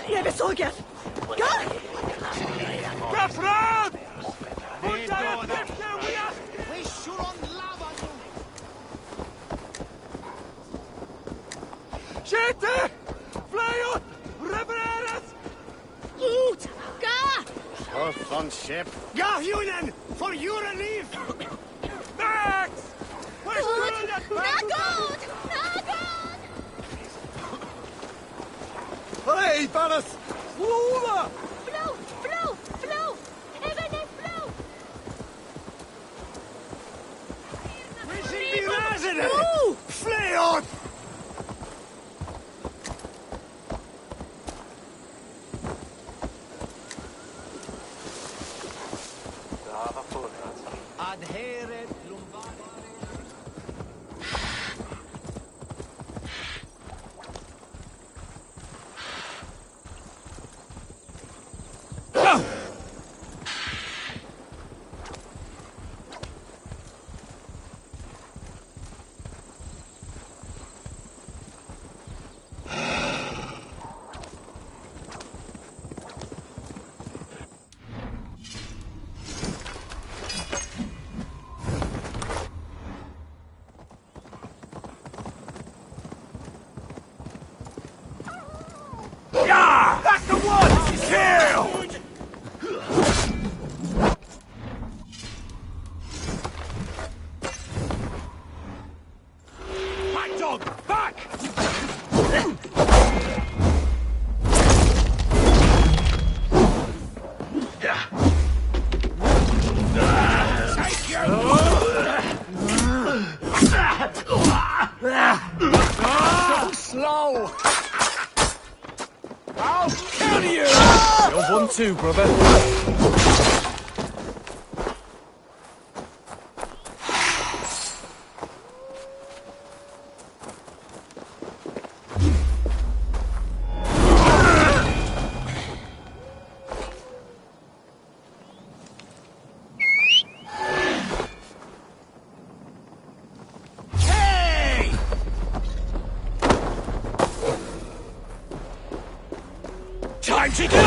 Jebe såget! Gar! Kafran! Skjete! Fløyot! Repareres! Ut! Ga! Off on ship. Ja, Junen! For your liv! Max! Nagod! Nagod! Hey, Ballas! Slova! Flow! Flow! Flow! Even a flow! We should be resident! Flow! Fløyot! Adheret Yeah! That's the one! Kill! Back, dog! Back! Take you! So slow! I'll kill you! You're one too, brother. Hey! Time to go!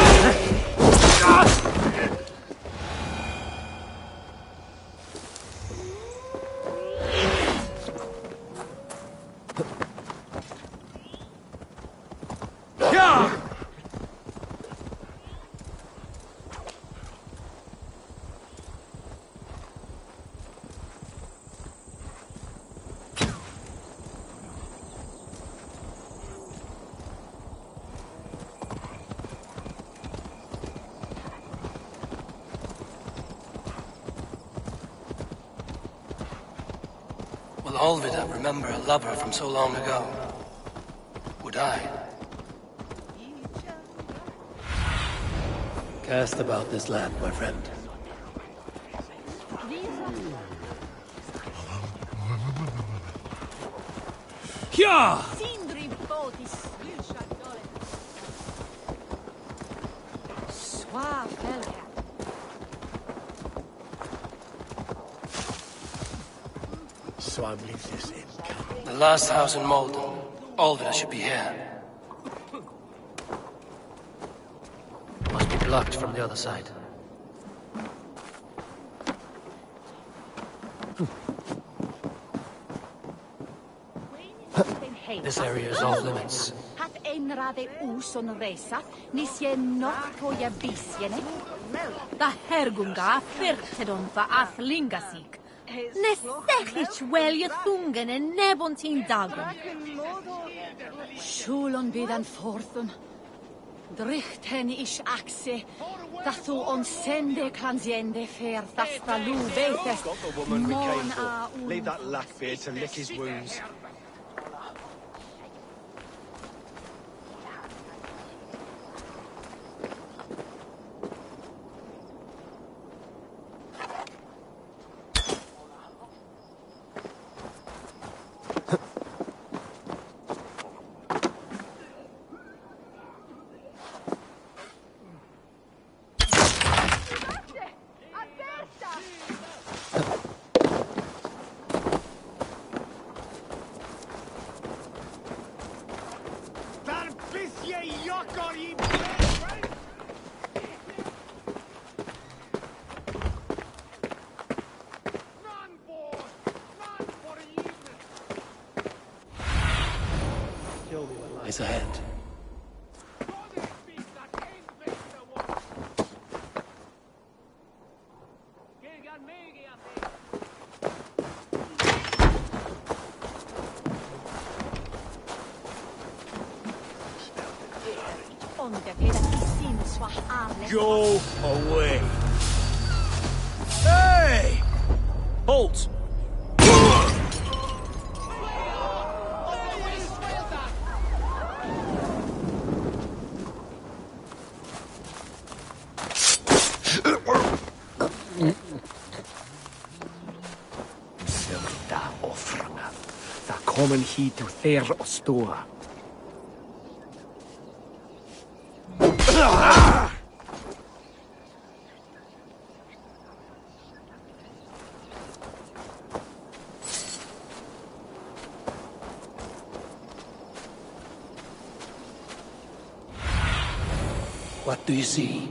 Will Olvida remember a lover from so long ago? Would I? Cast about this land, my friend. Yeah! The last house in Malden. Olvida should be here. Must be blocked from the other side. This area is off limits. Hat einrade uson resa, nisje nok toja bisjene. Da hergunga firtedon va athlingasik. Nesechlich wel je thungen en nebontin dagon. Schulon bidan forthum. Drichten ish axe, that thu on sende kansiende fer thasta lu vetes. Got the woman we came for. Leave that lackbeard to lick his wounds. lies ahead. Go away. Hey! Halt! Da offrarna. Da kommer hit och ther och stå. What do you see?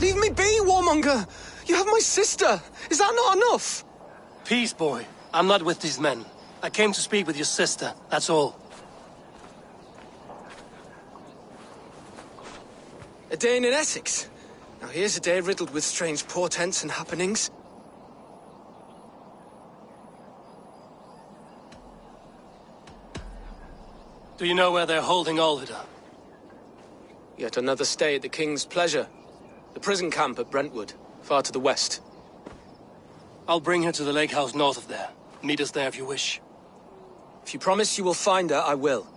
Leave me be, warmonger! You have my sister! Is that not enough? Peace, boy. I'm not with these men. I came to speak with your sister, that's all. A day in Essex? Now here's a day riddled with strange portents and happenings. Do you know where they're holding Alvida? Yet another stay at the King's pleasure. The prison camp at Brentwood, far to the west. I'll bring her to the lake house north of there. Meet us there if you wish. If you promise you will find her, I will.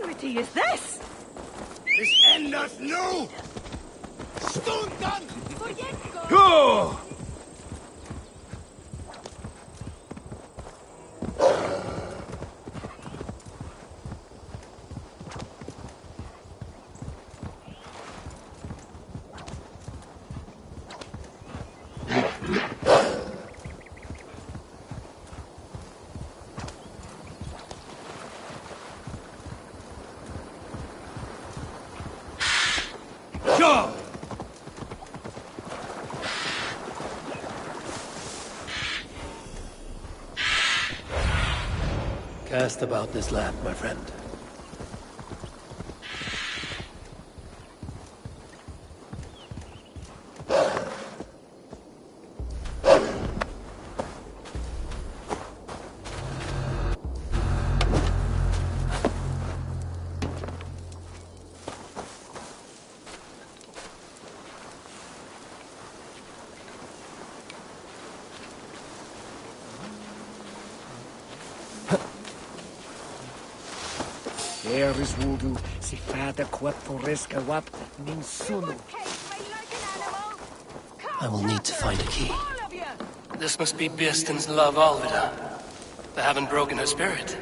What is this? This endeth nu! Stundan! Go! Go! Cast about this land, my friend. There is voodoo, si fada quaporesca wap ninsuno. I will need to find a key. This must be Biestin's love Alvida. They haven't broken her spirit.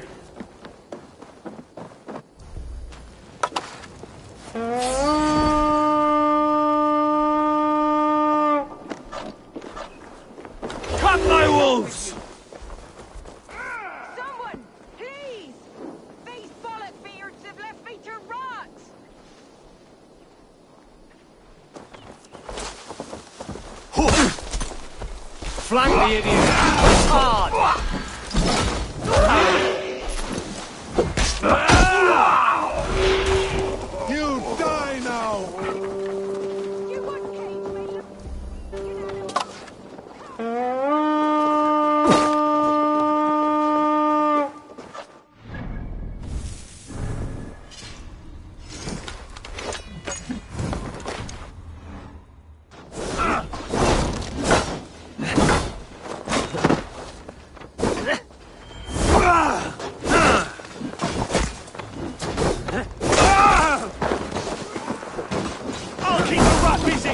Cut my wolves! Someone, please! These bollock beards have left me to rot! Flank the idiot! Hard! You die now! You won't cage me, I'll keep the rat busy!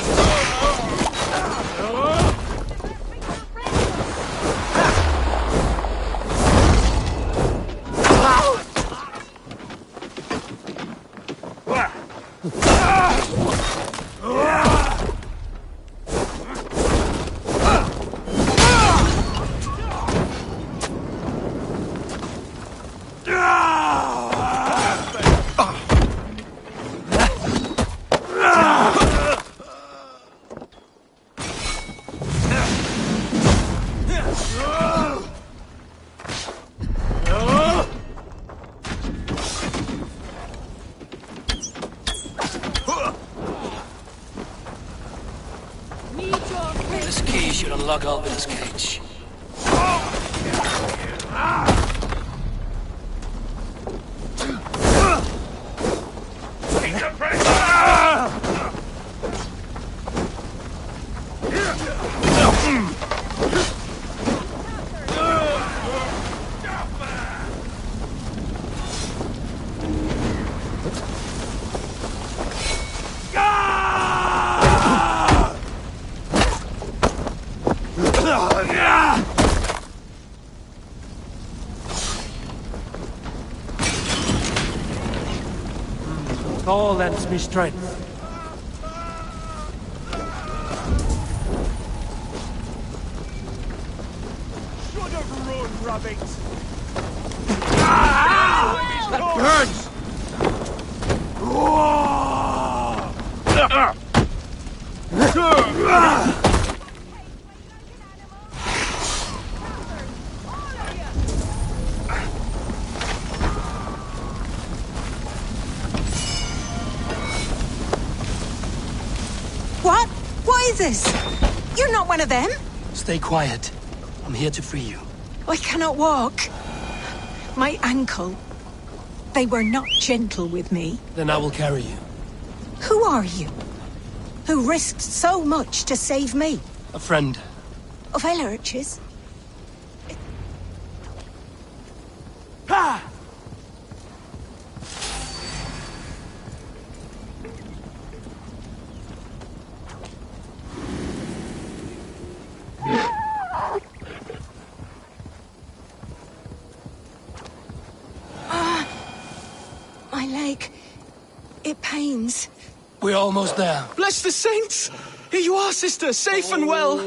This key should unlock Alvida's cage. All lends me strength. Should have run, rabbit! Burns! What? What is this? You're not one of them? Stay quiet. I'm here to free you. I cannot walk. My ankle. They were not gentle with me. Then I will carry you. Who are you? Who risked so much to save me? A friend. Of Ellerch's? My leg. It pains. We're almost there. Bless the saints! Here you are, sister, safe and well.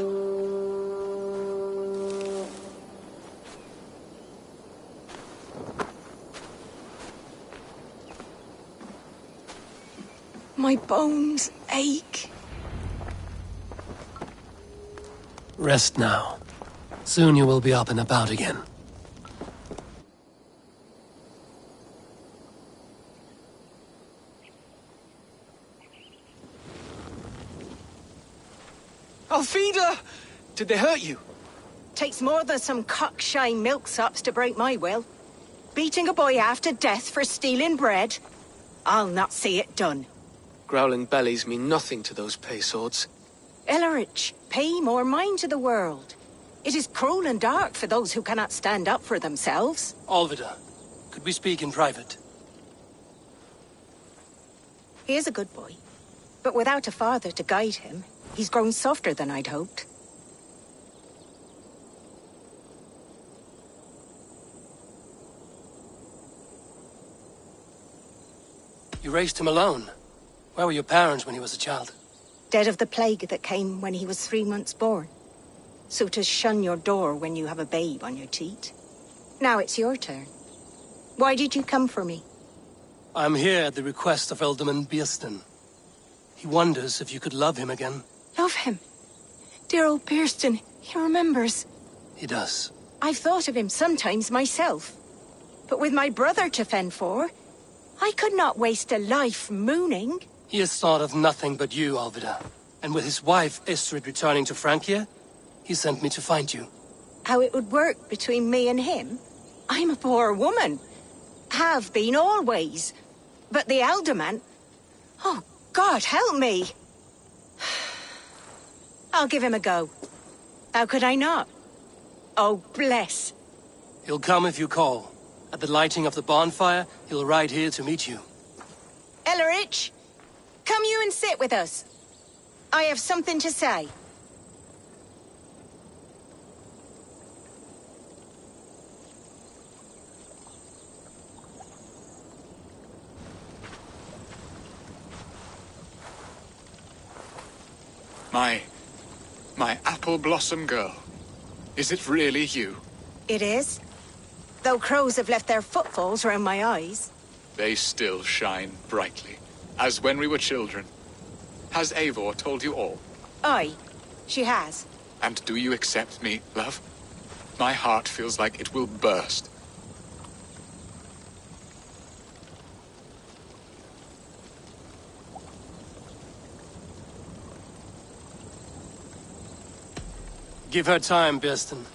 My bones ache. Rest now. Soon you will be up and about again. Alfida! Did they hurt you? Takes more than some cockshy milksops to break my will. Beating a boy half to death for stealing bread? I'll not see it done. Growling bellies mean nothing to those pay swords. Ellerich, pay more mind to the world. It is cruel and dark for those who cannot stand up for themselves. Alvida, could we speak in private? He is a good boy. But without a father to guide him, he's grown softer than I'd hoped. You raised him alone. Where were your parents when he was a child? Dead of the plague that came when he was 3 months born. So to shun your door when you have a babe on your teat. Now it's your turn. Why did you come for me? I'm here at the request of Alderman Bierston. He wonders if you could love him again. Love him. Dear old Bierston, he remembers. He does. I've thought of him sometimes myself. But with my brother to fend for, I could not waste a life mooning. He has thought of nothing but you, Alvida. And with his wife, Estrid, returning to Francia, he sent me to find you. How it would work between me and him? I'm a poor woman. Have been always. But the alderman... Oh, God, help me! I'll give him a go. How could I not? Oh, bless. He'll come if you call. At the lighting of the bonfire, he'll ride here to meet you. Ellerich, come you and sit with us. I have something to say. My apple blossom girl. Is it really you? It is. Though crows have left their footfalls around my eyes. They still shine brightly, as when we were children. Has Eivor told you all? Aye, she has. And do you accept me, love? My heart feels like it will burst. Give her time, Bierston.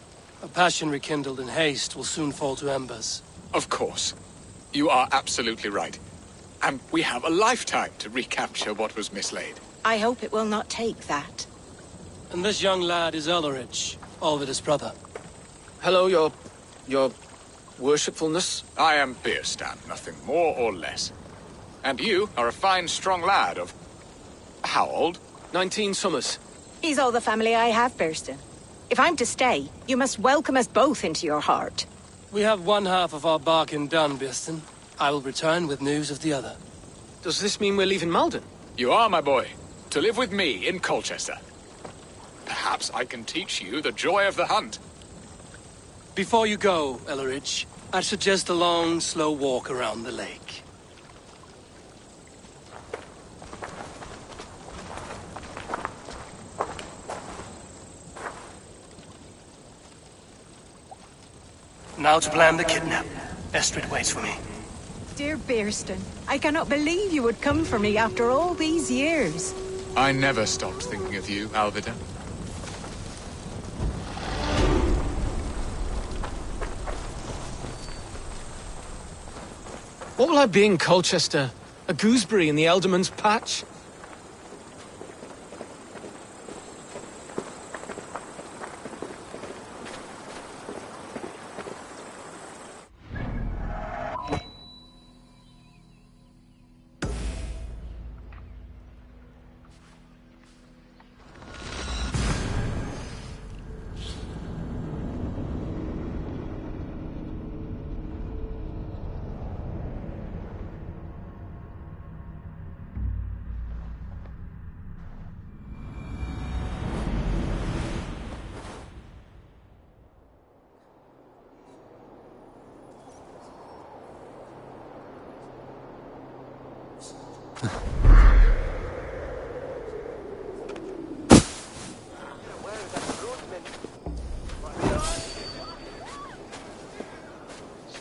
A passion rekindled in haste will soon fall to embers. Of course. You are absolutely right. And we have a lifetime to recapture what was mislaid. I hope it will not take that. And this young lad is Ulrich, Alvida's brother. Hello, your worshipfulness. I am Bierstan, nothing more or less. And you are a fine, strong lad of... how old? 19 summers. He's all the family I have, Bierston. If I'm to stay, you must welcome us both into your heart. We have one half of our bargain done, Bierston. I will return with news of the other. Does this mean we're leaving Malden? You are, my boy, to live with me in Colchester. Perhaps I can teach you the joy of the hunt. Before you go, Ellerich, I'd suggest a long, slow walk around the lake. Now to plan the kidnap. Estrid waits for me. Dear Bierston, I cannot believe you would come for me after all these years. I never stopped thinking of you, Alvida. What will I be in Colchester? A gooseberry in the Elderman's patch?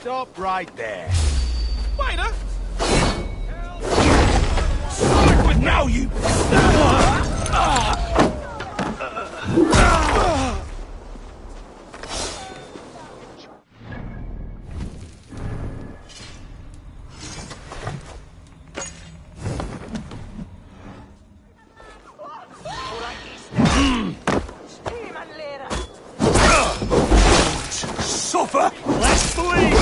Stop right there. Waiter! Start with now, you... Suffer! Let's bleed!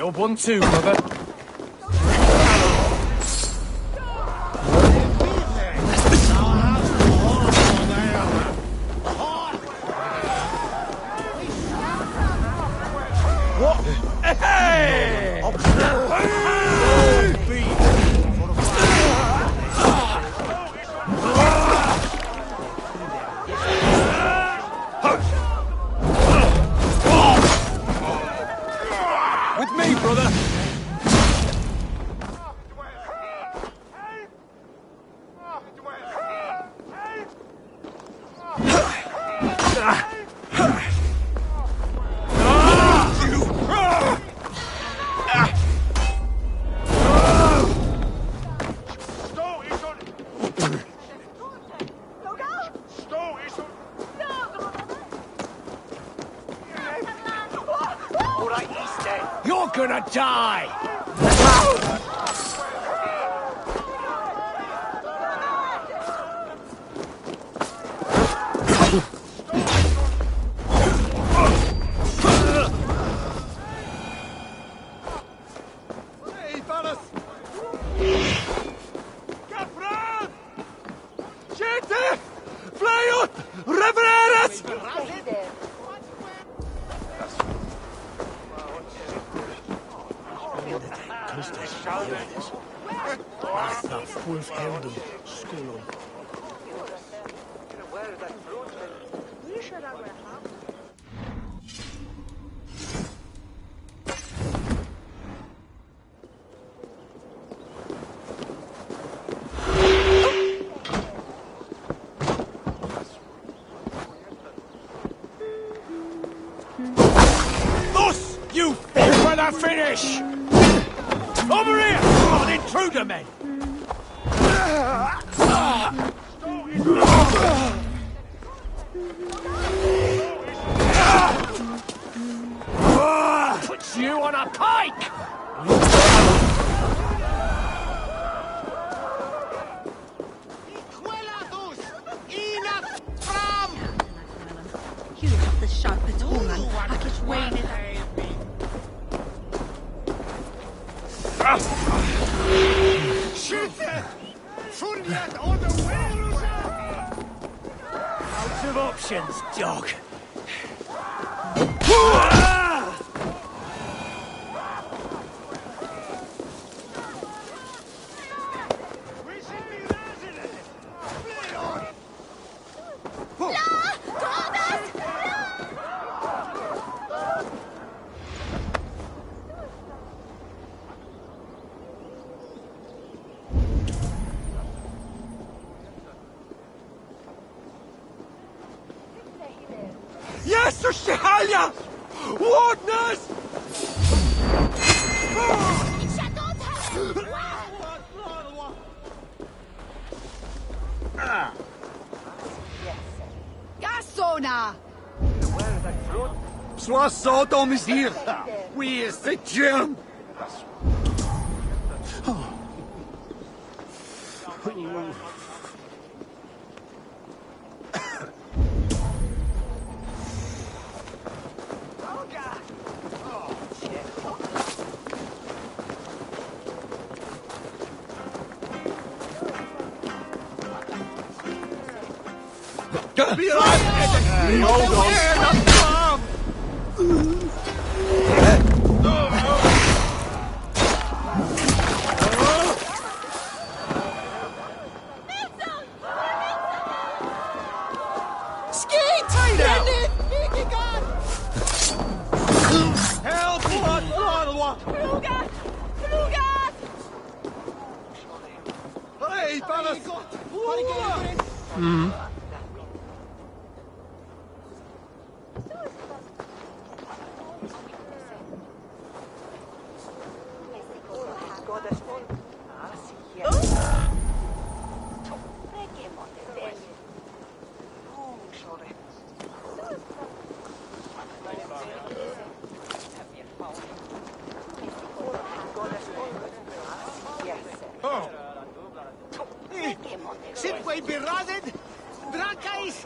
You're one too, brother. With me, brother. You're gonna die! Hey, fellas! Capran! Gente! Flyut! Revereres! Wolf Helden, Skolon. Thus, you fall for the finish! Over here! On intruder men! Puts you on a pike! You have the sharpest woman. Hakish Wayne. Out of options, dog. Yes, Shahalia! Wardness! Gassona! Sois Sodom is here! Where's the gem? Be right! Hold on! Help! Hey, fellas! Sit way beraded! Drankais!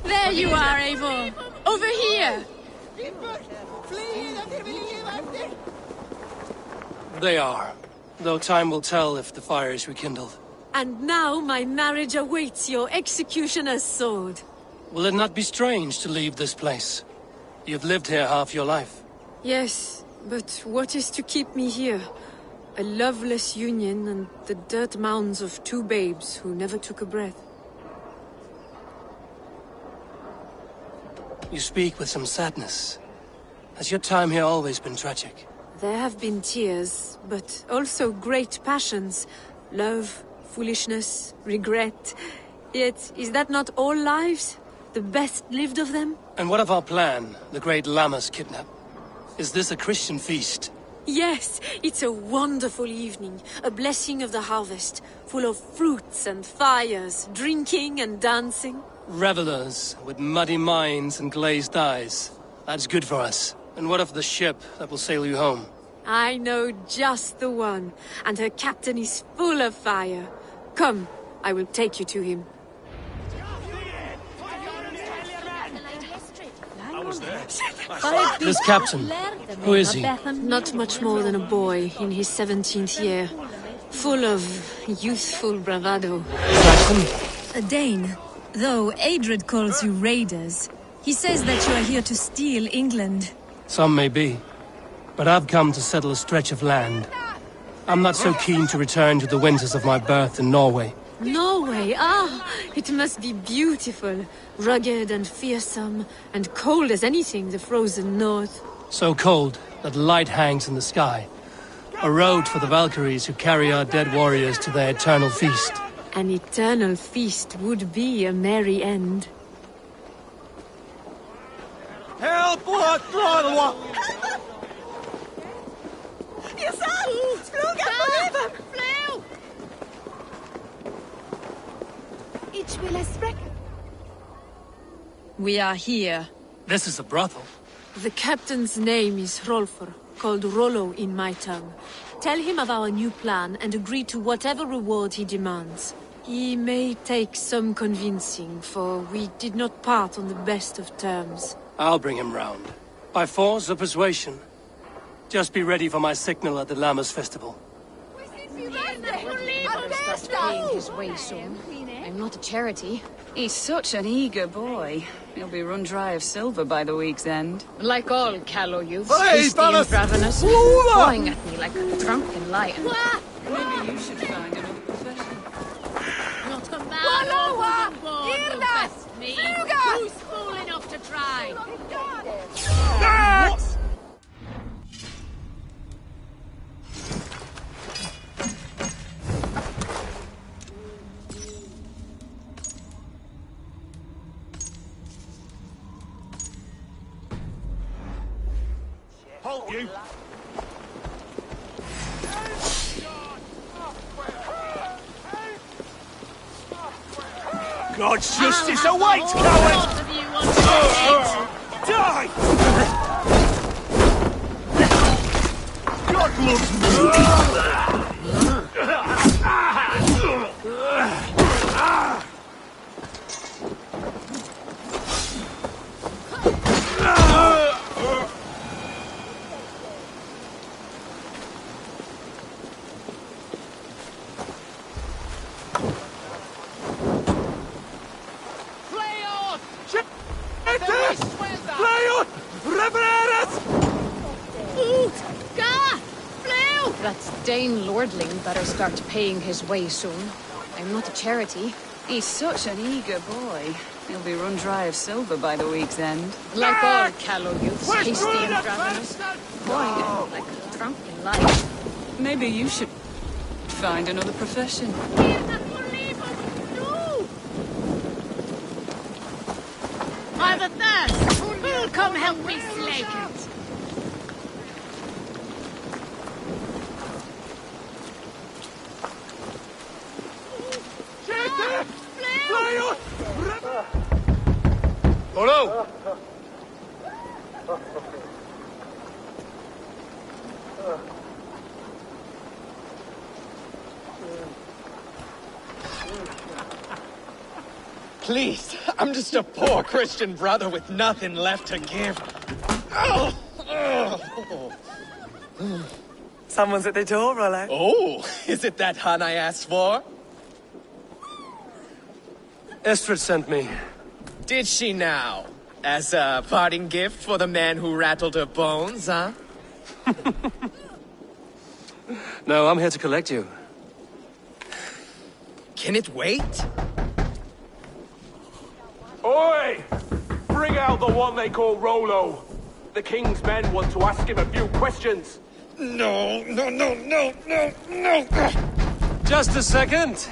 There you are, Eivor. Over here. They are. Though time will tell if the fire is rekindled. And now my marriage awaits your executioner's sword. Will it not be strange to leave this place? You've lived here half your life. Yes, but what is to keep me here? A loveless union and the dirt mounds of two babes who never took a breath. You speak with some sadness. Has your time here always been tragic? There have been tears, but also great passions. Love, foolishness, regret. Yet, is that not all lives? The best lived of them? And what of our plan, the great Lammas kidnap? Is this a Christian feast? Yes, it's a wonderful evening, a blessing of the harvest, full of fruits and fires, drinking and dancing. Revelers with muddy minds and glazed eyes. That's good for us. And what of the ship that will sail you home? I know just the one, and her captain is full of fire. Come, I will take you to him. This captain, who is he? Not much more than a boy in his 17th year, full of youthful bravado. Saxon? A Dane, though Adred calls you raiders. He says that you are here to steal England. Some may be, but I've come to settle a stretch of land. I'm not so keen to return to the winters of my birth in Norway. Norway, it must be beautiful. Rugged and fearsome, and cold as anything, the frozen north. So cold that light hangs in the sky. A road for the Valkyries who carry our dead warriors to their eternal feast. An eternal feast would be a merry end. Help! What? We are here. This is a brothel. The captain's name is Hrolfr, called Rollo in my tongue. Tell him of our new plan and agree to whatever reward he demands. He may take some convincing, for we did not part on the best of terms. I'll bring him round. By force or persuasion. Just be ready for my signal at the Lammas festival. Paying his way soon. I'm not a charity. He's such an eager boy. He'll be run dry of silver by the week's end. Like all callow youths, Hey, hasty and fellas! ravenous, Move up! clawing at me like a drunken lion. Maybe you should find another profession. Not a man or woman born will best me. Who's fool enough to try? Halt you! God's justice awaits, coward! Die! God loves me! That Dane lordling better start paying his way soon. I'm not a charity. He's such an eager boy. He'll be run dry of silver by the week's end. Like all callow youths, hasty and ravenous. Boy, like a drunken life. Maybe you should find another profession. I've a thirst. Who'll come help me slake it? Hello! Please, I'm just a poor Christian brother with nothing left to give. Someone's at the door, Rollo. Oh, is it that hun I asked for? Estrid sent me. Did she now? As a parting gift for the man who rattled her bones, huh? No, I'm here to collect you. Can it wait? Oi! Bring out the one they call Rollo. The king's men want to ask him a few questions. No. Just a second.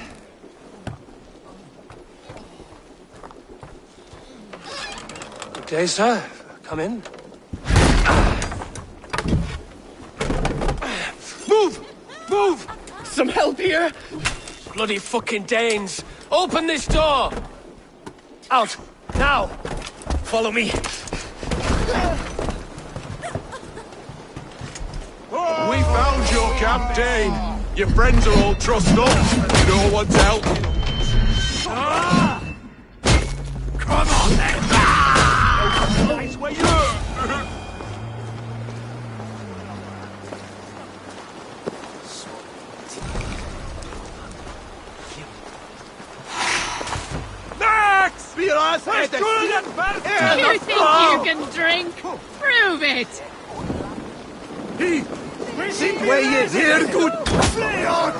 Good day, sir. Come in. Move! Some help here? Bloody fucking Danes! Open this door! Out! Now! Follow me. We found your camp, Dane. Your friends are all trussed up. No one's helping. Come on then! Nice where you Max! Do you think you can drink? Prove it! Where you here, good play on!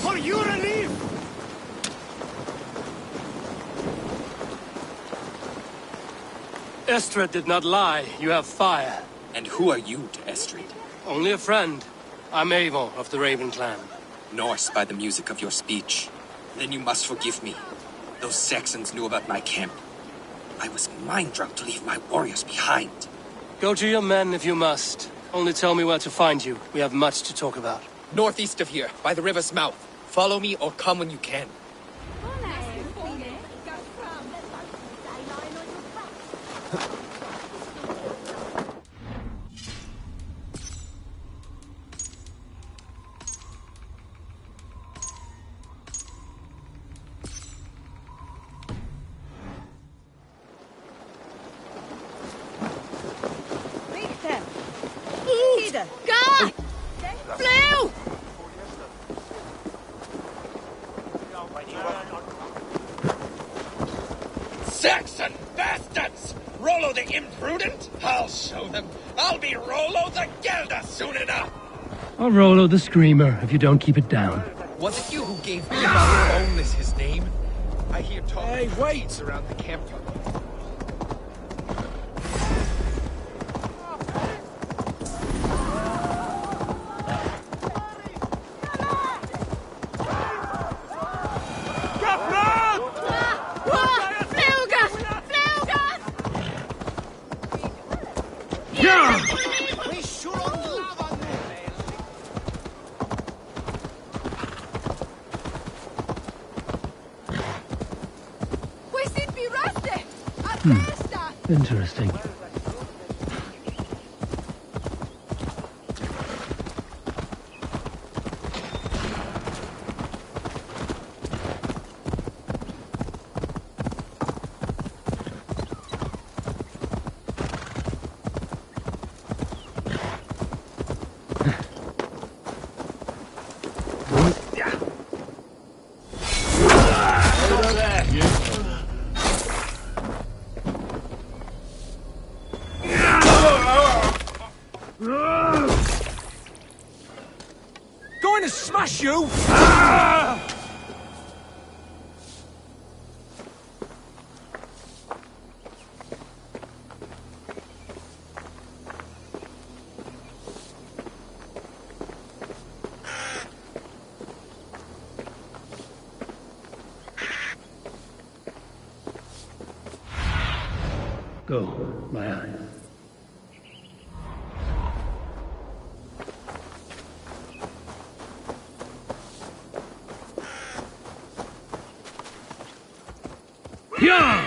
For your relief! Estrid did not lie. You have fire. And who are you to Estrid? Only a friend. I'm Avon of the Raven clan. Norse by the music of your speech. Then you must forgive me. Those Saxons knew about my camp. I was mind-drunk to leave my warriors behind. Go to your men if you must. Only tell me where to find you. We have much to talk about. Northeast of here, by the river's mouth. Follow me or come when you can. God! Blue! Saxon bastards! Rollo the imprudent? I'll show them. I'll be Rollo the Gelder soon enough! Or Rollo the Screamer, if you don't keep it down. Was it you who gave me Boneless his name? I hear talk. Hey, wait! Around the campfire. Interesting. you! Go, my eye. Yeah!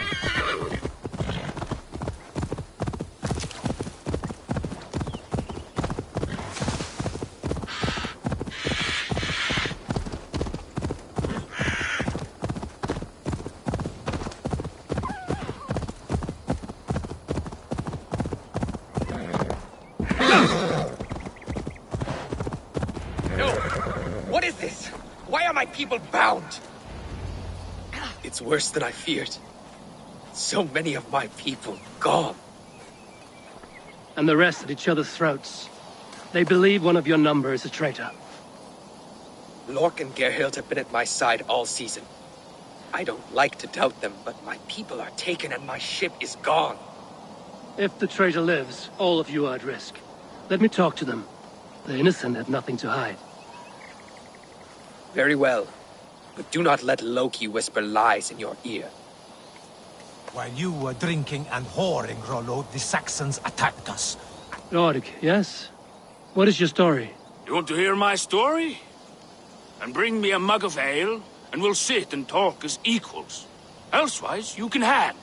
What is this? Why are my people bound? It's worse than I feared. So many of my people gone. And the rest at each other's throats. They believe one of your number is a traitor. Lork and Gerhild have been at my side all season. I don't like to doubt them, but my people are taken and my ship is gone. If the traitor lives, all of you are at risk. Let me talk to them. The innocent have nothing to hide. Very well. But do not let Loki whisper lies in your ear. While you were drinking and whoring, Rollo, the Saxons attacked us. Lorg, yes? What is your story? You want to hear my story? And bring me a mug of ale, and we'll sit and talk as equals. Elsewise, you can hang.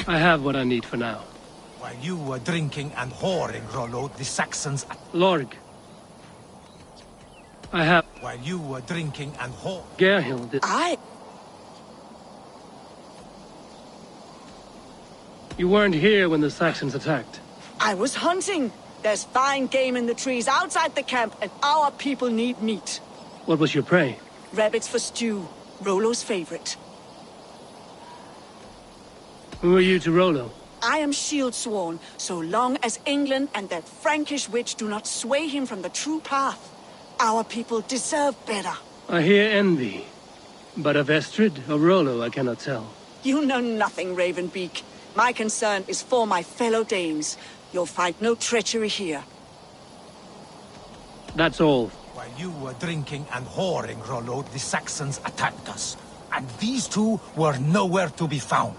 I have what I need for now. While you were drinking and whoring, Rollo, the Saxons... Lorg. I have... While you were drinking and whoring... Gerhild... You weren't here when the Saxons attacked. I was hunting. There's fine game in the trees outside the camp, and our people need meat. What was your prey? Rabbits for stew. Rollo's favorite. Who are you to Rollo? I am shield sworn, so long as England and that Frankish witch do not sway him from the true path. Our people deserve better. I hear envy. But of Estrid or Rollo, I cannot tell. You know nothing, Ravenbeak. My concern is for my fellow Danes. You'll find no treachery here. That's all. While you were drinking and whoring, Rollo, the Saxons attacked us. And these two were nowhere to be found.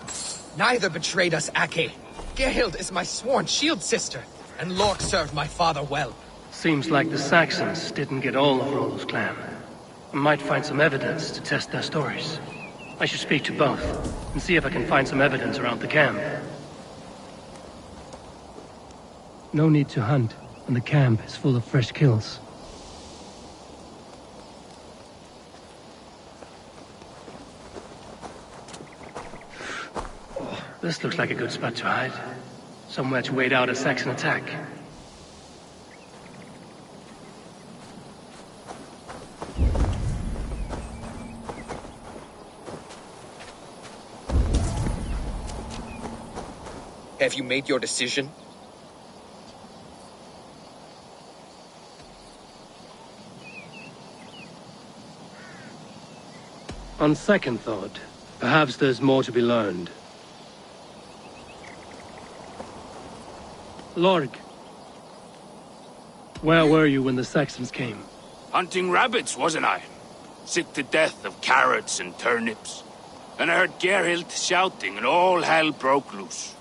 Neither betrayed us, Ake. Gerhild is my sworn shield sister, and Lork served my father well. Seems like the Saxons didn't get all of Rollo's clan. I might find some evidence to test their stories. I should speak to both, and see if I can find some evidence around the camp. No need to hunt, and the camp is full of fresh kills. This looks like a good spot to hide. Somewhere to wait out a Saxon attack. Have you made your decision? On second thought, perhaps there's more to be learned. Lorg, where were you when the Saxons came? Hunting rabbits, wasn't I? Sick to death of carrots and turnips. And I heard Gerhild shouting and all hell broke loose.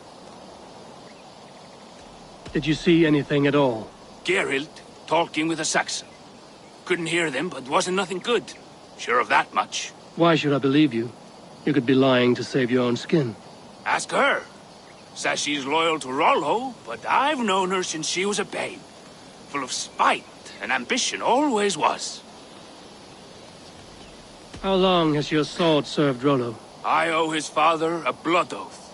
Did you see anything at all? Gerhild talking with a Saxon. Couldn't hear them, but wasn't nothing good. Sure of that much. Why should I believe you? You could be lying to save your own skin. Ask her. Says she's loyal to Rollo, but I've known her since she was a babe. Full of spite and ambition, always was. How long has your sword served Rollo? I owe his father a blood oath.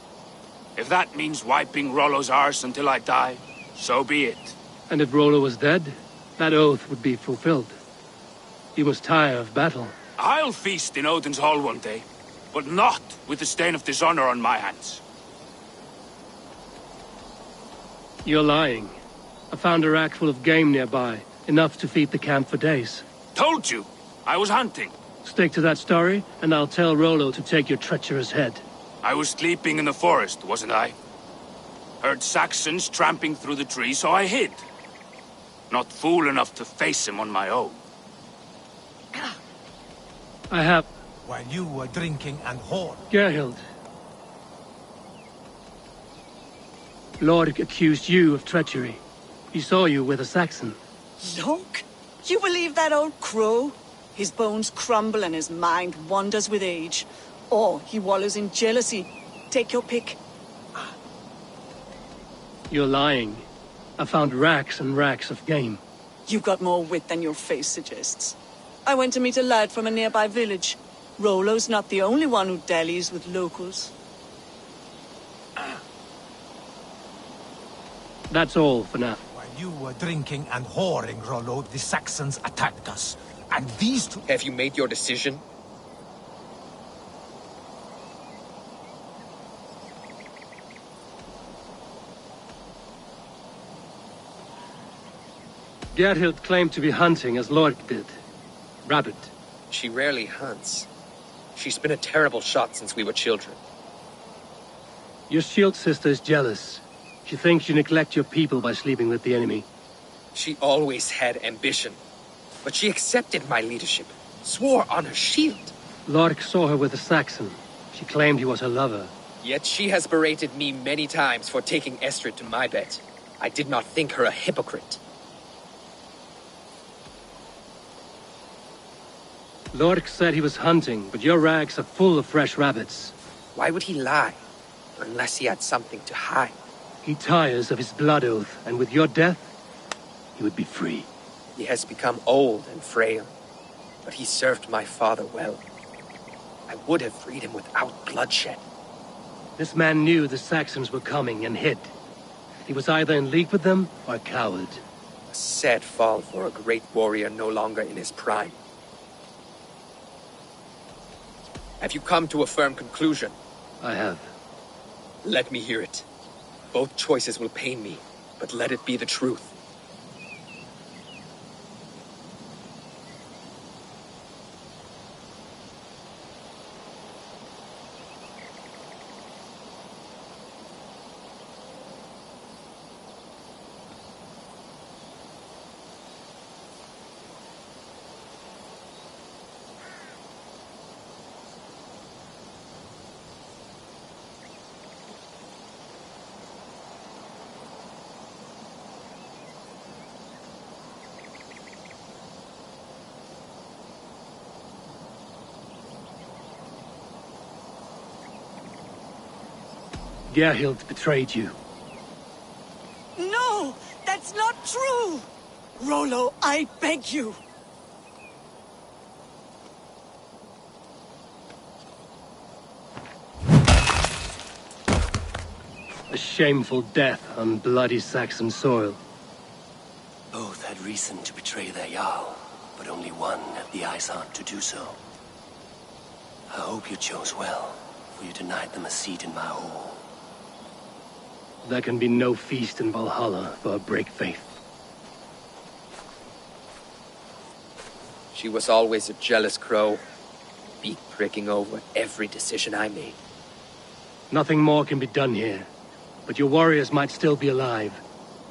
If that means wiping Rollo's arse until I die, so be it. And if Rollo was dead, that oath would be fulfilled. He was tired of battle. I'll feast in Odin's hall one day. but not with the stain of dishonor on my hands. You're lying. I found a rack full of game nearby, enough to feed the camp for days. Told you, I was hunting. Stick to that story, and I'll tell Rollo to take your treacherous head. I was sleeping in the forest, wasn't I? Heard Saxons tramping through the trees, so I hid. Not fool enough to face him on my own. I have... While you were drinking and whore. Gerhild. Lord accused you of treachery. He saw you with a Saxon. Look, you believe that old crow? His bones crumble and his mind wanders with age. Or he wallows in jealousy. Take your pick. You're lying. I found racks and racks of game. You've got more wit than your face suggests. I went to meet a lad from a nearby village. Rollo's not the only one who dallies with locals. That's all for now. While you were drinking and whoring, Rollo, the Saxons attacked us. And these two... Have you made your decision? Gerhild claimed to be hunting as Lord did. Rabbit. She rarely hunts. She's been a terrible shot since we were children. Your shield sister is jealous. She thinks you neglect your people by sleeping with the enemy. She always had ambition. But she accepted my leadership. Swore on her shield. Lork saw her with a Saxon. She claimed he was her lover. Yet she has berated me many times for taking Estrid to my bed. I did not think her a hypocrite. Lork said he was hunting, but your rags are full of fresh rabbits. Why would he lie? Unless he had something to hide. He tires of his blood oath, and with your death, he would be free. He has become old and frail, but he served my father well. I would have freed him without bloodshed. This man knew the Saxons were coming and hid. He was either in league with them or a coward. A sad fall for a great warrior no longer in his prime. Have you come to a firm conclusion? I have. Let me hear it. Both choices will pain me, but let it be the truth. Gerhild betrayed you. No! That's not true! Rollo, I beg you! A shameful death on bloody Saxon soil. Both had reason to betray their Jarl, but only one had the eyesight to do so. I hope you chose well, for you denied them a seat in my hall. There can be no feast in Valhalla for a break faith. She was always a jealous crow, beak pricking over every decision I made. Nothing more can be done here, but your warriors might still be alive,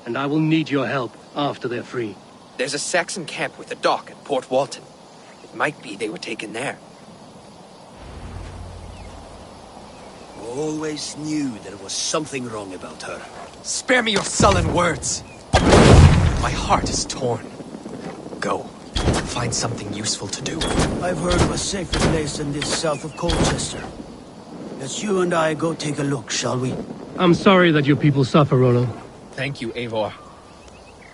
and I will need your help after they're free. There's a Saxon camp with a dock at Port Walton. It might be they were taken there. Always knew there was something wrong about her. Spare me your sullen words! My heart is torn. Go. Find something useful to do. I've heard of a safer place than this south of Colchester. Let's you and I go take a look, shall we? I'm sorry that your people suffer, Rollo. Thank you, Eivor.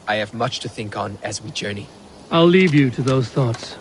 I have much to think on as we journey. I'll leave you to those thoughts.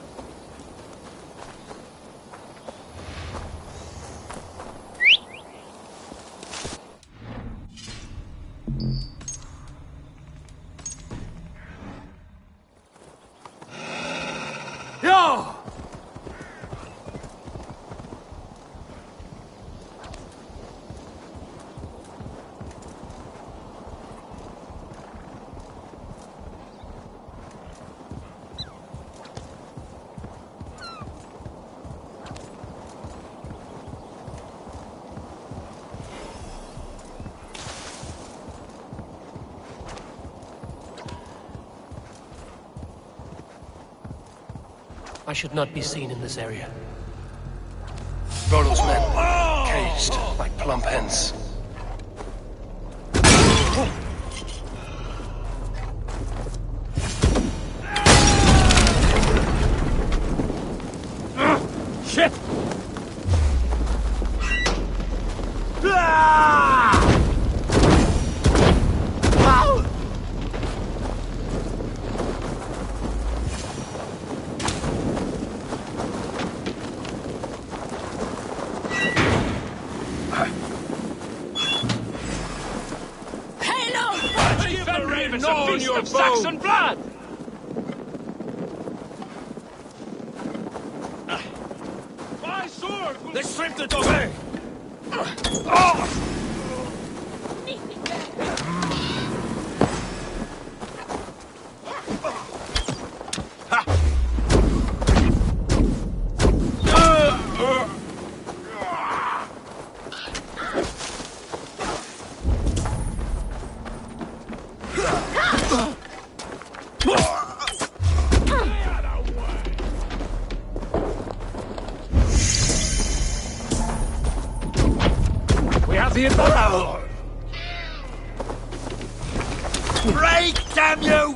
I should not be seen in this area. Rollo's men, caged like plump hens. Shit! Of Saxon blood! My sword! Let's strip the dog! Oh! The advantage. Break, damn you!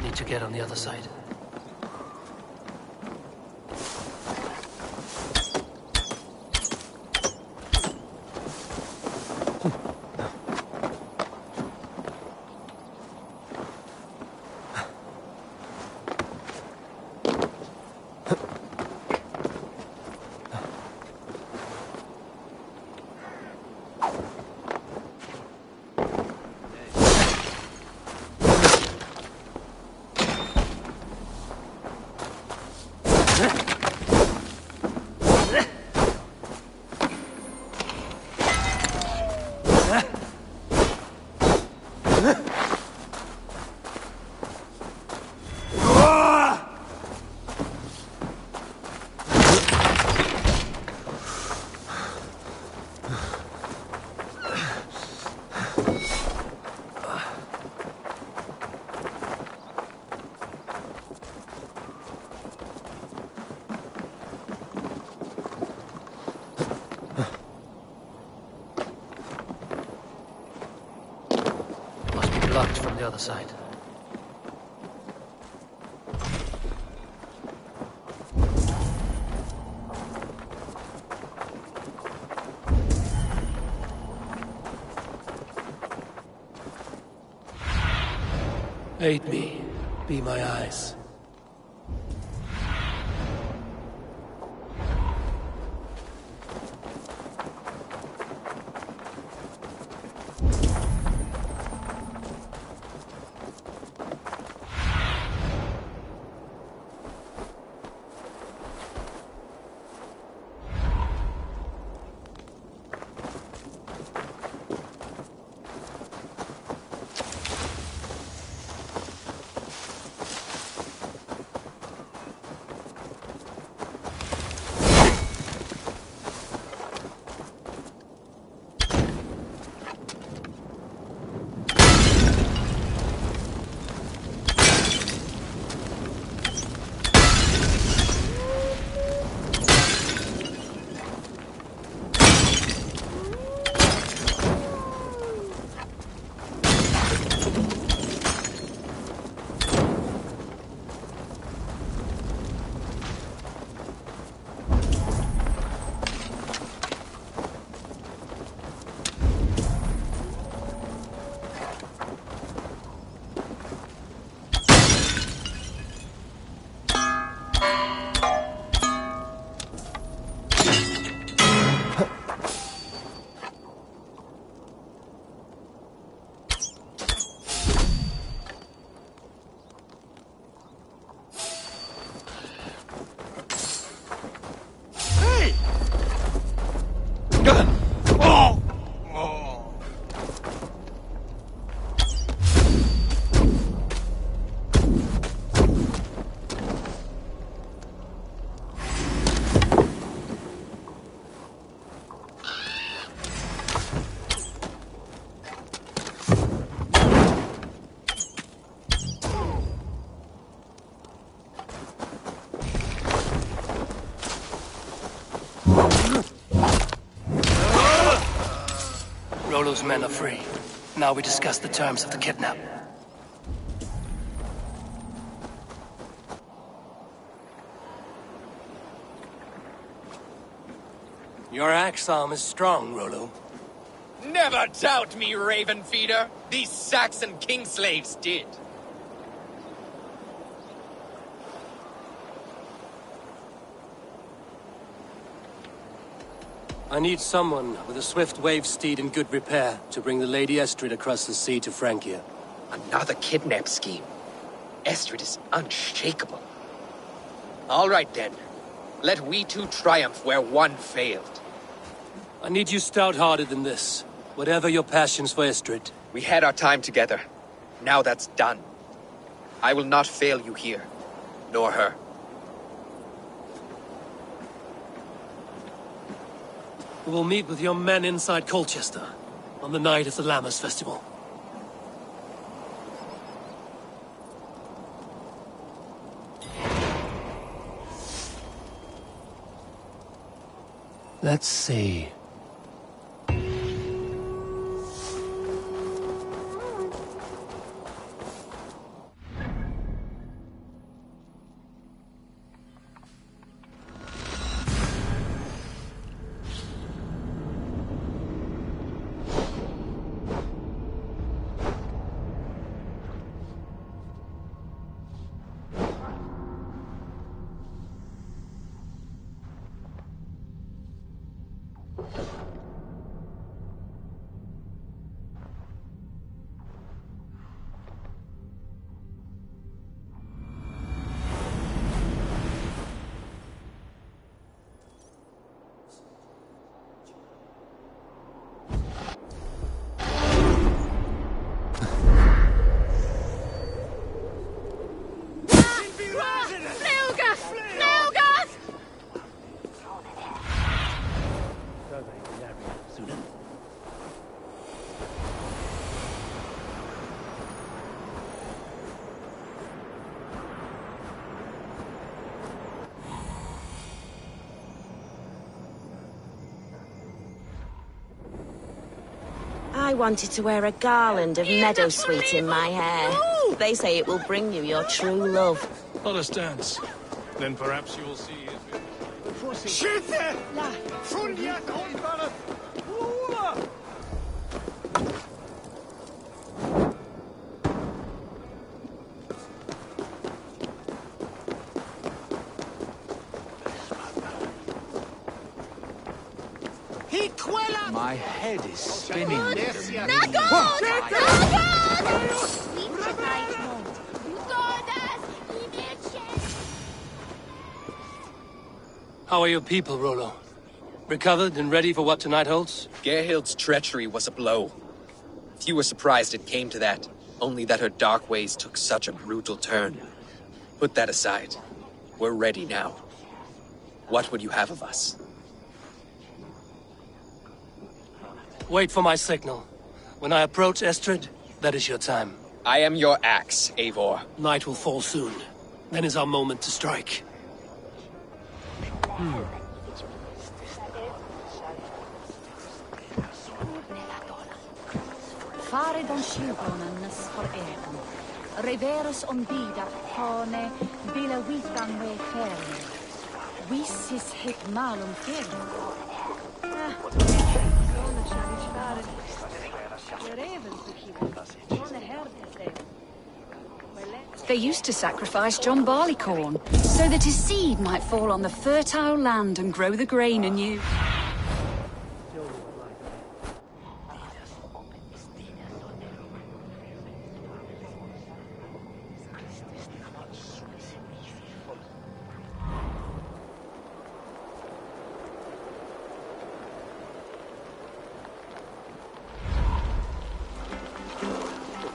Need to get on the other side. from the other side. Aid me. Be my eyes. Rollo's men are free. Now we discuss the terms of the kidnap. Your axe arm is strong, Rollo. Never doubt me, Raven Feeder. These Saxon king slaves did. I need someone with a swift wave steed in good repair to bring the Lady Estrid across the sea to Francia. Another kidnap scheme. Estrid is unshakable. All right then. Let we two triumph where one failed. I need you stout-hearted in this, whatever your passions for Estrid. We had our time together. Now that's done. I will not fail you here, nor her. We will meet with your men inside Colchester on the night of the Lammas Festival. Let's see. I wanted to wear a garland of meadowsweet in my hair. They say it will bring you your true love. Let us dance. Then perhaps you will see if it... Skytte! Fulget hållbarnet! My head is spinning. How are your people, Rollo? Recovered and ready for what tonight holds? Gerhild's treachery was a blow. Few were surprised it came to that, only that her dark ways took such a brutal turn. Put that aside. We're ready now. What would you have of us? Wait for my signal. When I approach Estrid, that is your time. I am your axe, Eivor. Night will fall soon. Then is our moment to strike. Fare don shilbonan for egen. Reverus on bida hane bila witan we ferne. Wissis hit malum ferne. They used to sacrifice John Barleycorn, so that his seed might fall on the fertile land and grow the grain anew.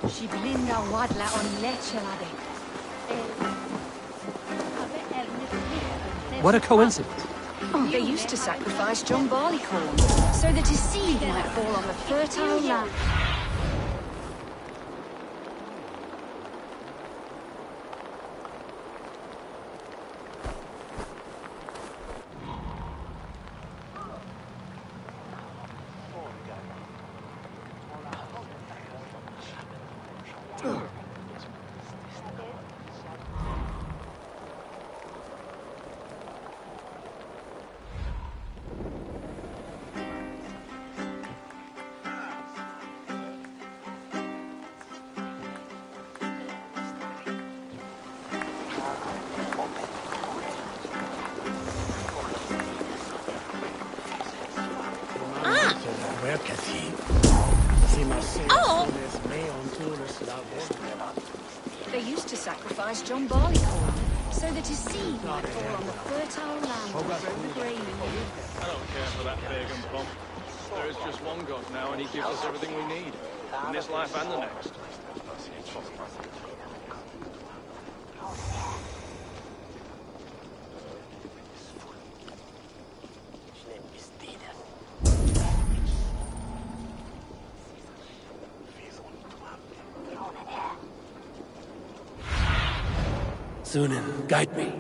Si blinda wadla on lechelade. What a coincidence. They used to sacrifice John Barleycorn, so that his seed might fall on the fertile land. They used to sacrifice John Barleycorn, so that his seed might fall on the fertile land and grow the grain anew. I don't care for that pagan pomp. There is just one God now, and he gives us everything we need. In this life and the next. Sunan, guide me.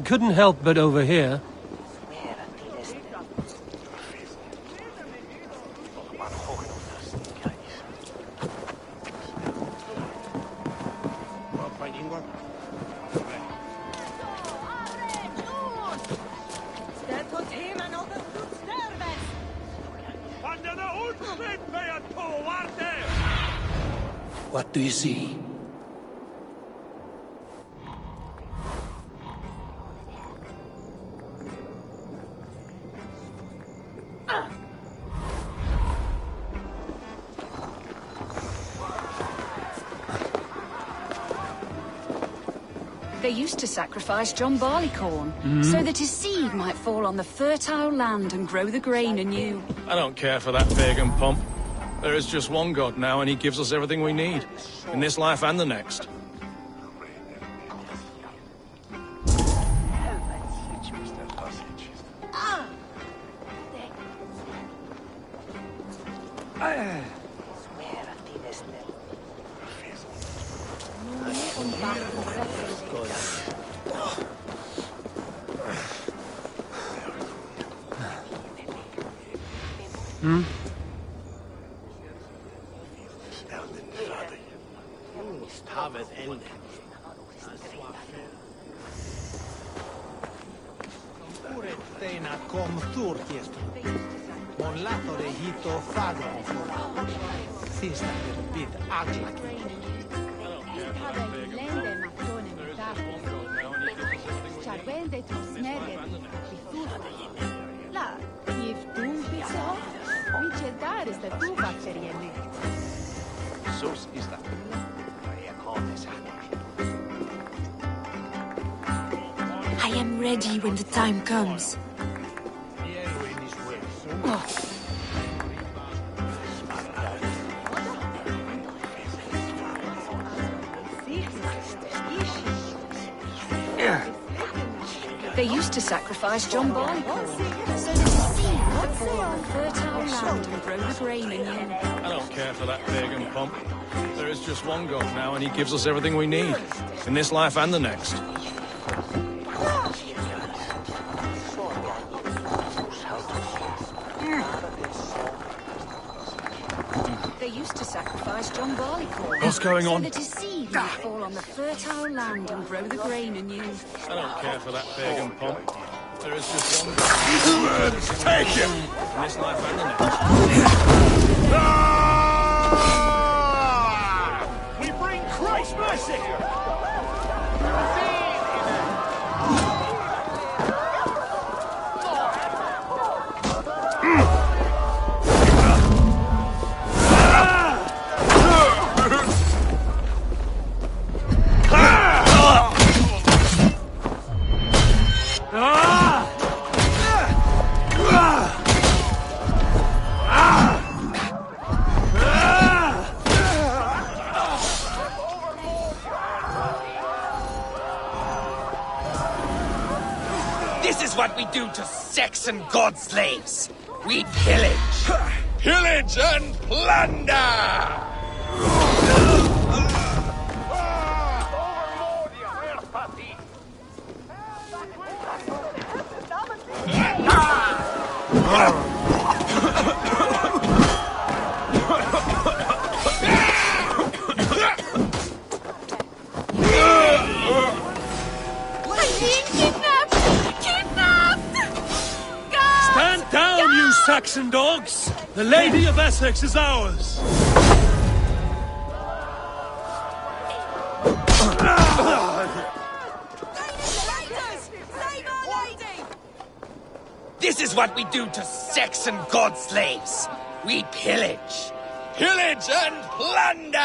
Couldn't help but overhear. What do you see? They used to sacrifice John Barleycorn, so that his seed might fall on the fertile land and grow the grain anew. I don't care for that pagan pomp. There is just one God now, and he gives us everything we need. In this life and the next. Hmm? Teina kom turkiesta. Mon latore hito fadron for. Sista per bit aglaki. La, if du pizza, mice dar este tu bakterienne. Sus ist das. I am ready when the time comes. They used to sacrifice John Barleycorn, so that the seed might fall on the fertile land and grow the grain anew. I don't care for that pagan pomp. There is just one God now, and he gives us everything we need. In this life and the next. They used to sacrifice John Barleycorn. What's going on? So that his seed might fall on the fertile land and grow the grain anew. I don't care for that pagan pomp. There is just one God. Take him! In this life and the next. We bring Christ's blessing! This is what we do to Saxon god slaves. We pillage. Pillage and plunder! Stand down, you Saxon dogs! The Lady of Essex is ours! This is what we do to Saxon god slaves. We pillage. Pillage and plunder!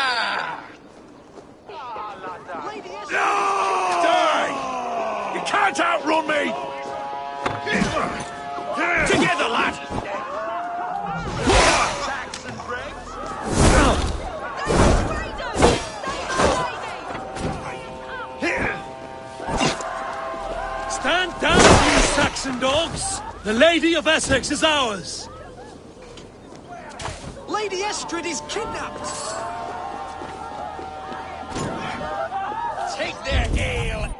Die! You can't outrun me! Together, lad! Stand down, you Saxon dogs! The Lady of Essex is ours! Lady Estrid is kidnapped! Take their ale!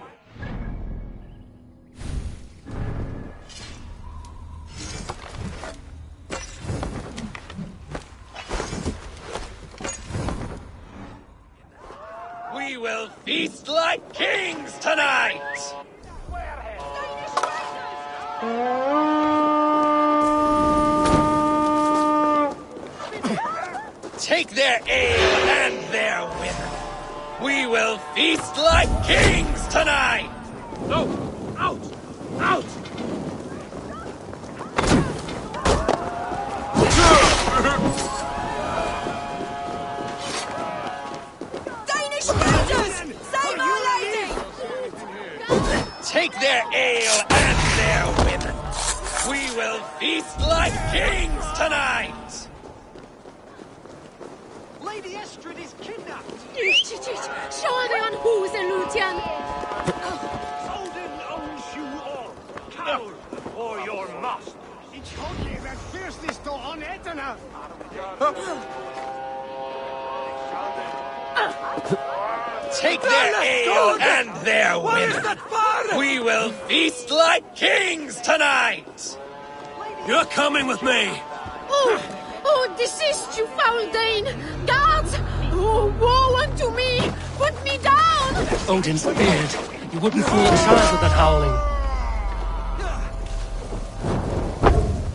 We will feast like kings tonight! Take their ale and their women. We will feast like kings tonight! No! Out! Out! Danish raiders! Save our lady! Take their ale and their women. We will feast like kings tonight! Lady Estrid is kidnapped! Shorian Huselutian! Odin owns you all, coward or your master. It's only that Take their ale and their women. We will feast like kings tonight. You're coming with me. Oh, desist, you foul Dane! Guards! Oh, woe unto me! Put me down! Odin forbid. You wouldn't fool a child with that howling.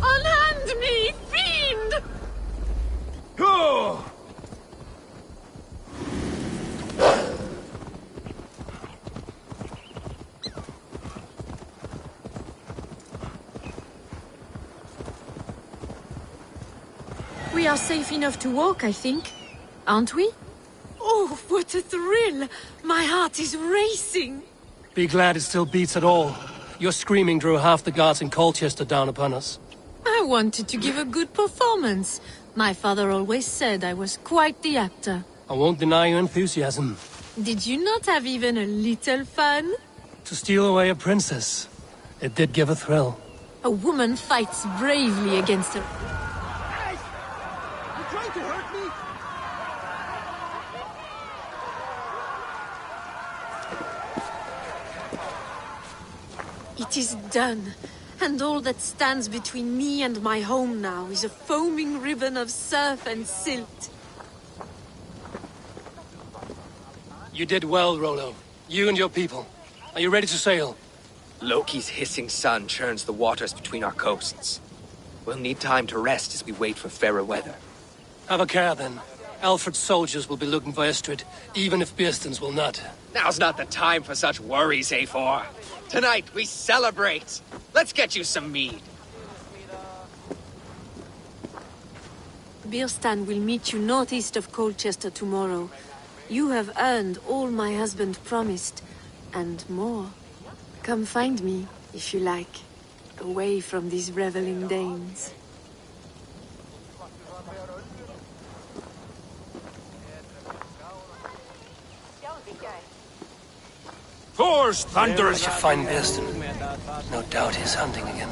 Unhand me, fiend! Oh! We are safe enough to walk, I think. Aren't we? Oh, what a thrill! My heart is racing! Be glad it still beats at all. Your screaming drew half the guards in Colchester down upon us. I wanted to give a good performance. My father always said I was quite the actor. I won't deny your enthusiasm. Did you not have even a little fun? To steal away a princess. It did give a thrill. A woman fights bravely against her. It is done, and all that stands between me and my home now is a foaming ribbon of surf and silt. You did well, Rollo. You and your people. Are you ready to sail? Loki's hissing sun churns the waters between our coasts. We'll need time to rest as we wait for fairer weather. Have a care, then. Alfred's soldiers will be looking for Estrid, even if Bearstons will not. Now's not the time for such worries, A4. Tonight, we celebrate. Let's get you some mead. Birstan will meet you northeast of Colchester tomorrow. You have earned all my husband promised, and more. Come find me, if you like, away from these reveling Danes. Thor's thunderous! We should find Bearston. No doubt he's hunting again.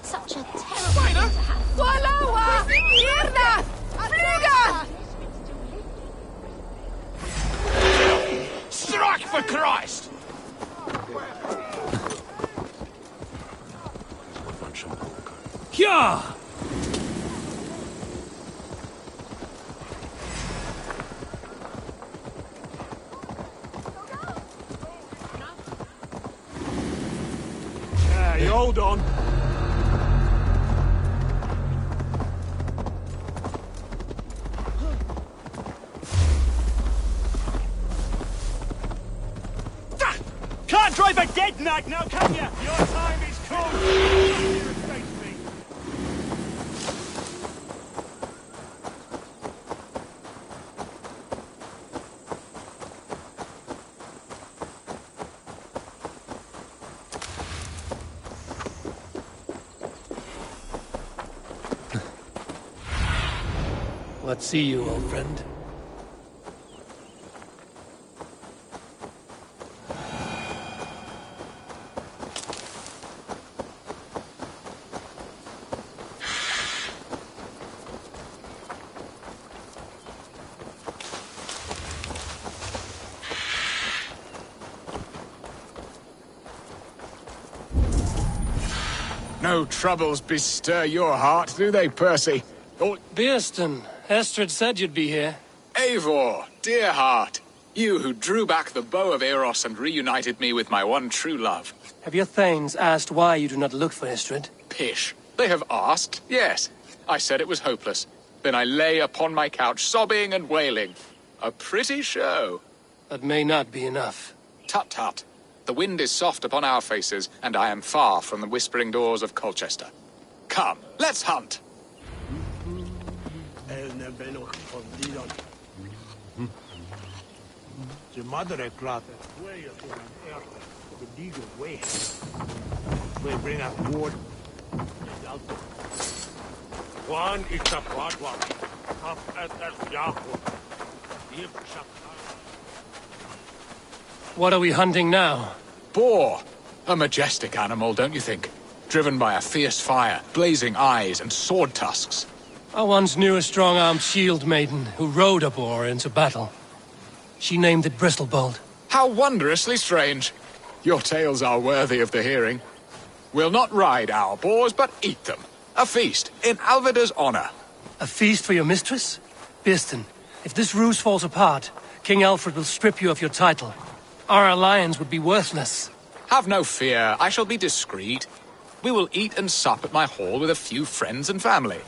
Such a terrible to have. Walawa! Mierda! Flyga! Strike for Christ! Yeah! Hey, hold on. Can't drive a dead nag now, can you? Your time is come. Let's see you, old friend. No troubles bestir your heart, do they, Percy? Oh, Bearston. Estrid said you'd be here. Eivor, dear heart. You who drew back the bow of Eros and reunited me with my one true love. Have your thanes asked why you do not look for Estrid? Pish. They have asked, yes. I said it was hopeless. Then I lay upon my couch, sobbing and wailing. A pretty show. That may not be enough. Tut-tut. The wind is soft upon our faces, and I am far from the whispering doors of Colchester. Come, let's hunt! We bring up wood. One is a problem. What are we hunting now? Boar. A majestic animal, don't you think? Driven by a fierce fire, blazing eyes, and sword tusks. I once knew a strong-armed shield maiden who rode a boar into battle. She named it Bristlebolt. How wondrously strange. Your tales are worthy of the hearing. We'll not ride our boars, but eat them. A feast, in Alvida's honor. A feast for your mistress? Birston, if this ruse falls apart, King Alfred will strip you of your title. Our alliance would be worthless. Have no fear, I shall be discreet. We will eat and sup at my hall with a few friends and family.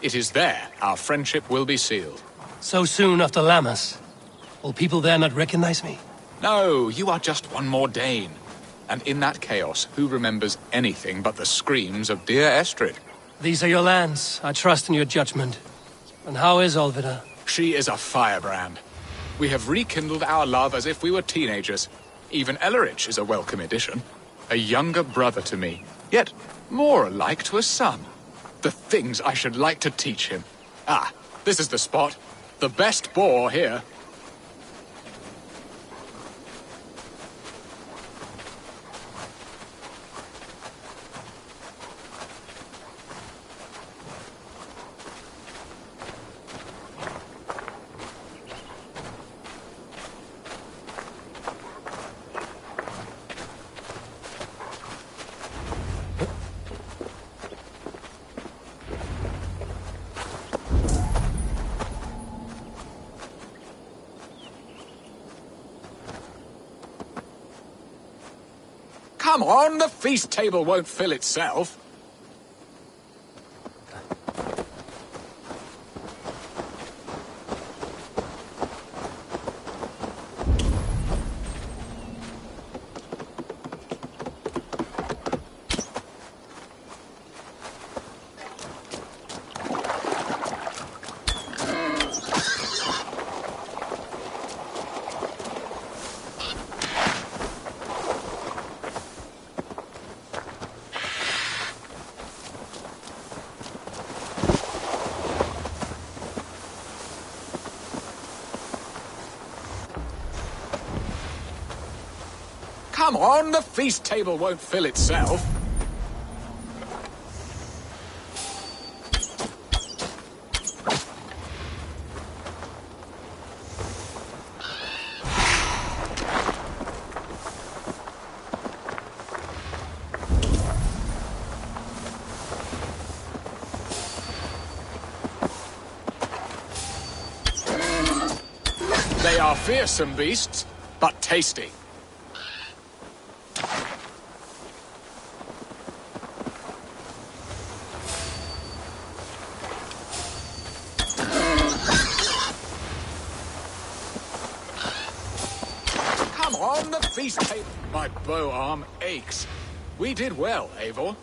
It is there our friendship will be sealed. So soon after Lammas? Will people there not recognize me? No, you are just one more Dane. And in that chaos, who remembers anything but the screams of dear Estrid? These are your lands. I trust in your judgment. And how is Olvida? She is a firebrand. We have rekindled our love as if we were teenagers. Even Ellerich is a welcome addition. A younger brother to me, yet more alike to a son. The things I should like to teach him. Ah, this is the spot. The best boar here. Come on, the feast table won't fill itself. Come on, the feast table won't fill itself. They are fearsome beasts, but tasty. On the feast table. My bow arm aches. We did well, Eivor.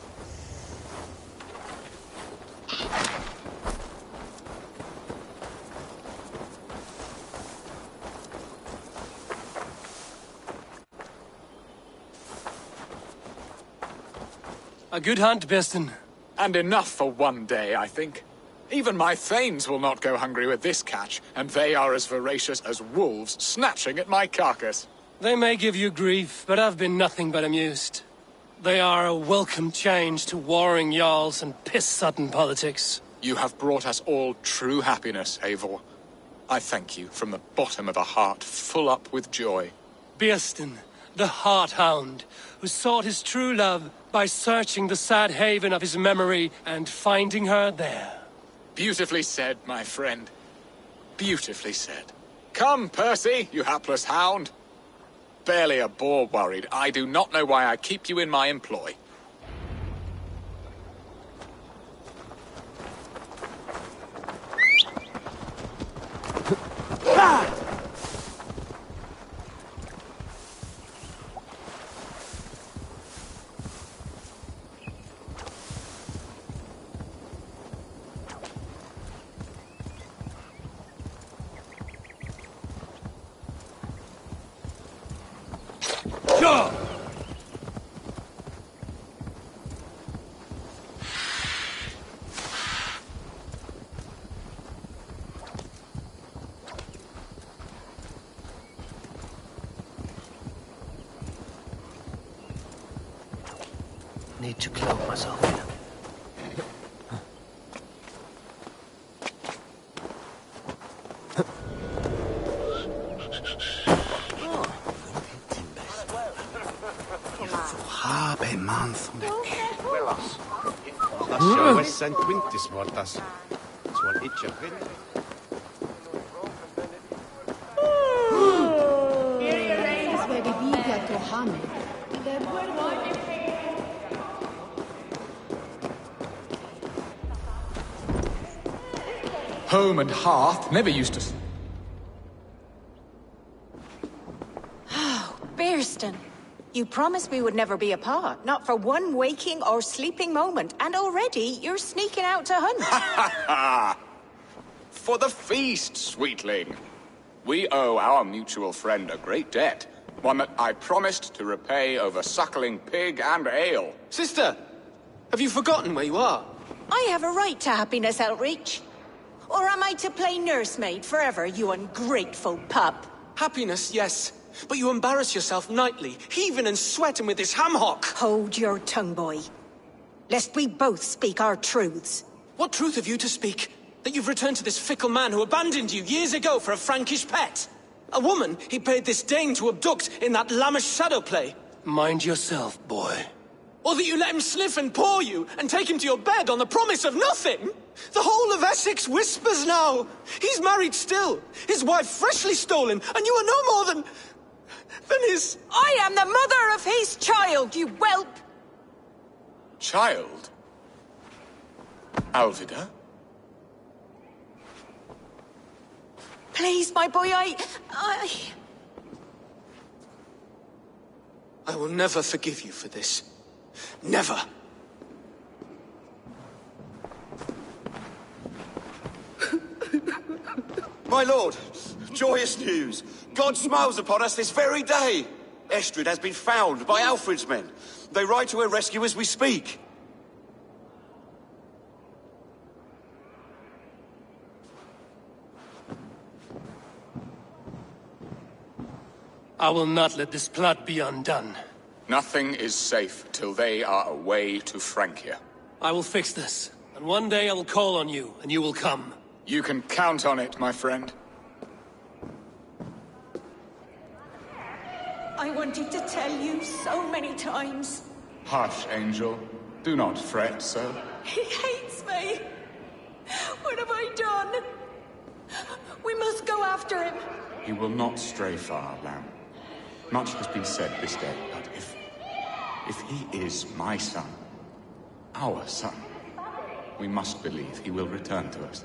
A good hunt, Birston. And enough for one day, I think. Even my thanes will not go hungry with this catch, and they are as voracious as wolves snatching at my carcass. They may give you grief, but I've been nothing but amused. They are a welcome change to warring jarls and piss-sodden politics. You have brought us all true happiness, Eivor. I thank you from the bottom of a heart full up with joy. Birston, the Heart-Hound, who sought his true love by searching the sad haven of his memory and finding her there. Beautifully said, my friend. Beautifully said. Come, Percy, you hapless hound. Barely a boar worried. I do not know why I keep you in my employ. Need to cloak myself here. Lascia West St. Quintis mortas. Suol itcha Home and hearth never used to... Oh, Bearston. You promised we would never be apart, not for one waking or sleeping moment, and already you're sneaking out to hunt. For the feast, sweetling. We owe our mutual friend a great debt, one that I promised to repay over suckling pig and ale. Sister, have you forgotten where you are? I have a right to happiness, Outreach. Or am I to play nursemaid forever, you ungrateful pup? Happiness, yes. But you embarrass yourself nightly, heaving and sweating with this ham-hock. Hold your tongue, boy. Lest we both speak our truths. What truth have you to speak? That you've returned to this fickle man who abandoned you years ago for a Frankish pet? A woman he paid this Dane to abduct in that lammish shadow play? Mind yourself, boy. Or that you let him sniff and paw you, and take him to your bed on the promise of nothing? The whole of Essex whispers now. He's married still, his wife freshly stolen, and you are no more than his... I am the mother of his child, you whelp! Child? Alvida? Please, my boy, I will never forgive you for this. Never. My lord, joyous news. God smiles upon us this very day. Estrid has been found by Alfred's men. They ride to her rescue as we speak. I will not let this plot be undone. Nothing is safe till they are away to Francia. I will fix this, and one day I will call on you, and you will come. You can count on it, my friend. I wanted to tell you so many times. Hush, Angel. Do not fret so. He hates me. What have I done? We must go after him. He will not stray far, lamb. Much has been said this day, but if he is my son, our son, we must believe he will return to us.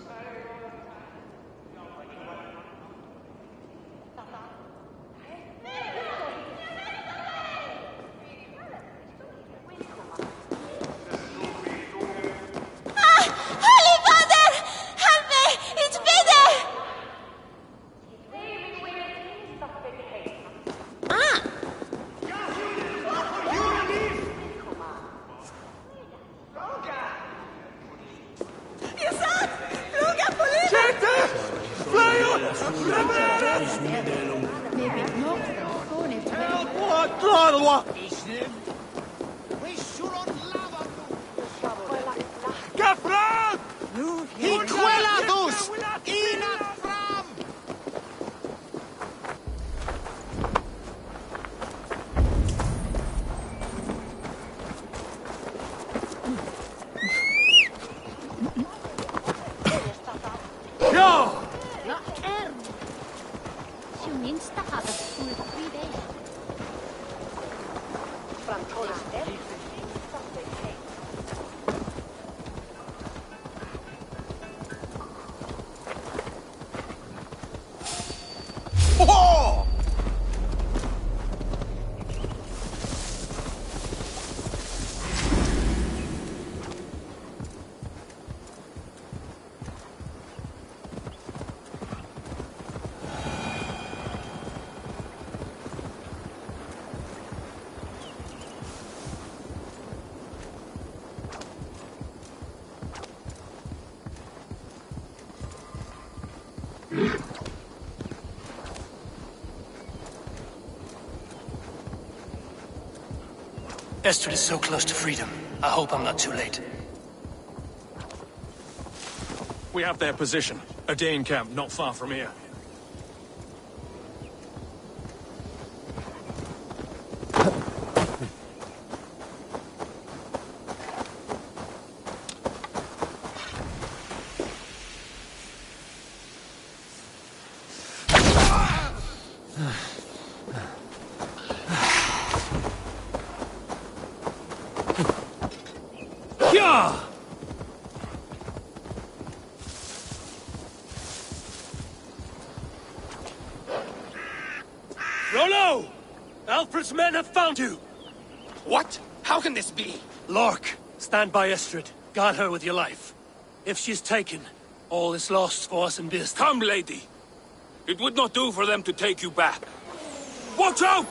Estrid is so close to freedom. I hope I'm not too late. We have their position. A Dane camp not far from here. Rollo! Alfred's men have found you! What? How can this be? Lork, stand by Estrid. Guard her with your life. If she's taken, all is lost for us in Birst. Come, lady. It would not do for them to take you back. Watch out!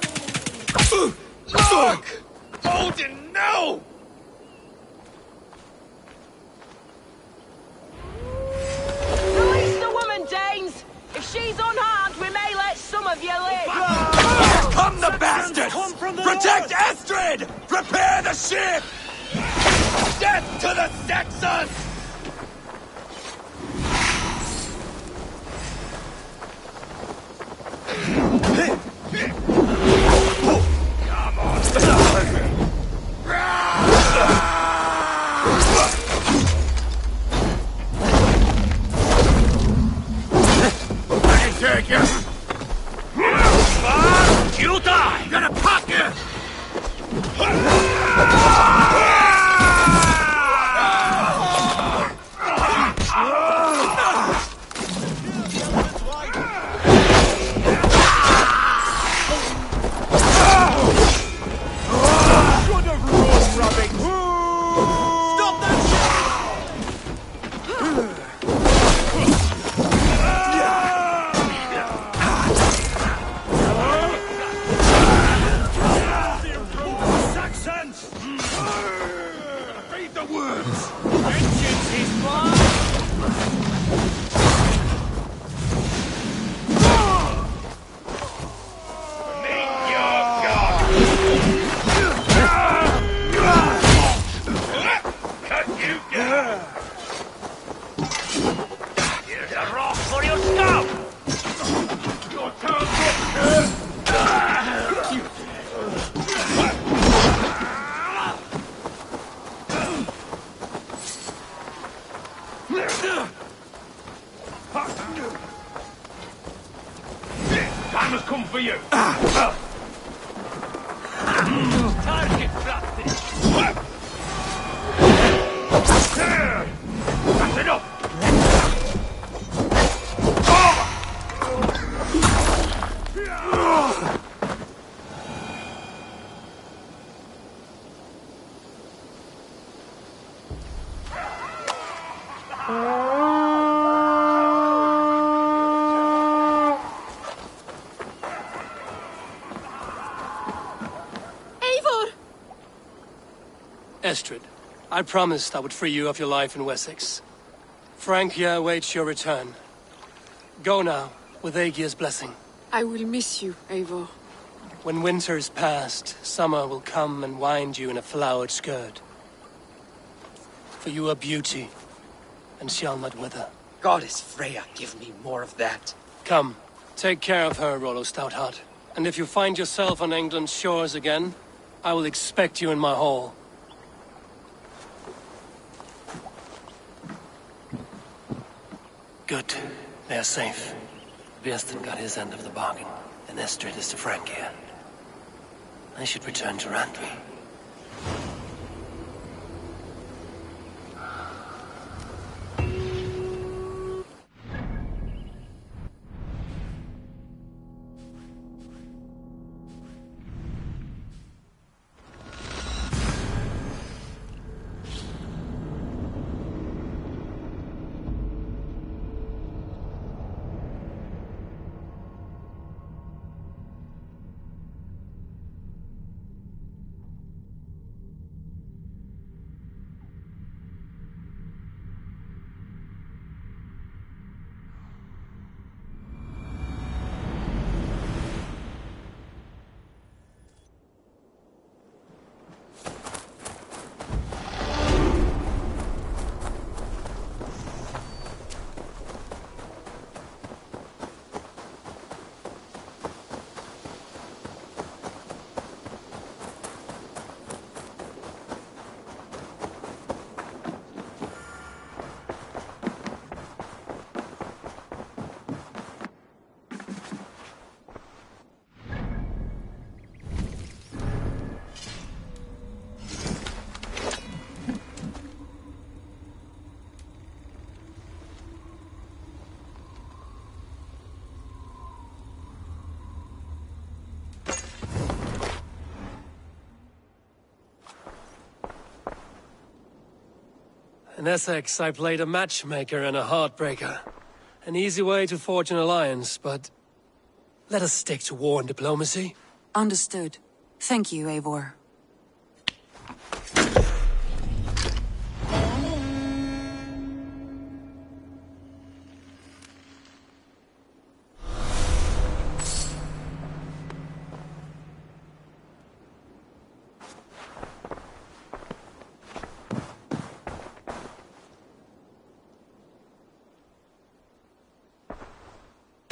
Look! Odin, no! Release the woman, Danes! If she's unharmed, we may let some of you live! Here come the bastards! Protect Estrid! Prepare the ship! Death to the Saxons! Come on! I take you! You die! Gonna pop you! Time has come for you. Target practice! That's enough. Estrid, I promised I would free you of your life in Wessex. Francia awaits your return. Go now, with Aegir's blessing. I will miss you, Eivor. When winter is past, summer will come and wind you in a flowered skirt. For you are beauty, and shall not wither. Goddess Freya, give me more of that. Come, take care of her, Rollo Stoutheart. And if you find yourself on England's shores again, I will expect you in my hall. Good. They are safe. Birsten got his end of the bargain, and Estrid is to Francia. I should return to Randvi. In Essex, I played a matchmaker and a heartbreaker. An easy way to forge an alliance, but... let us stick to war and diplomacy. Understood. Thank you, Eivor.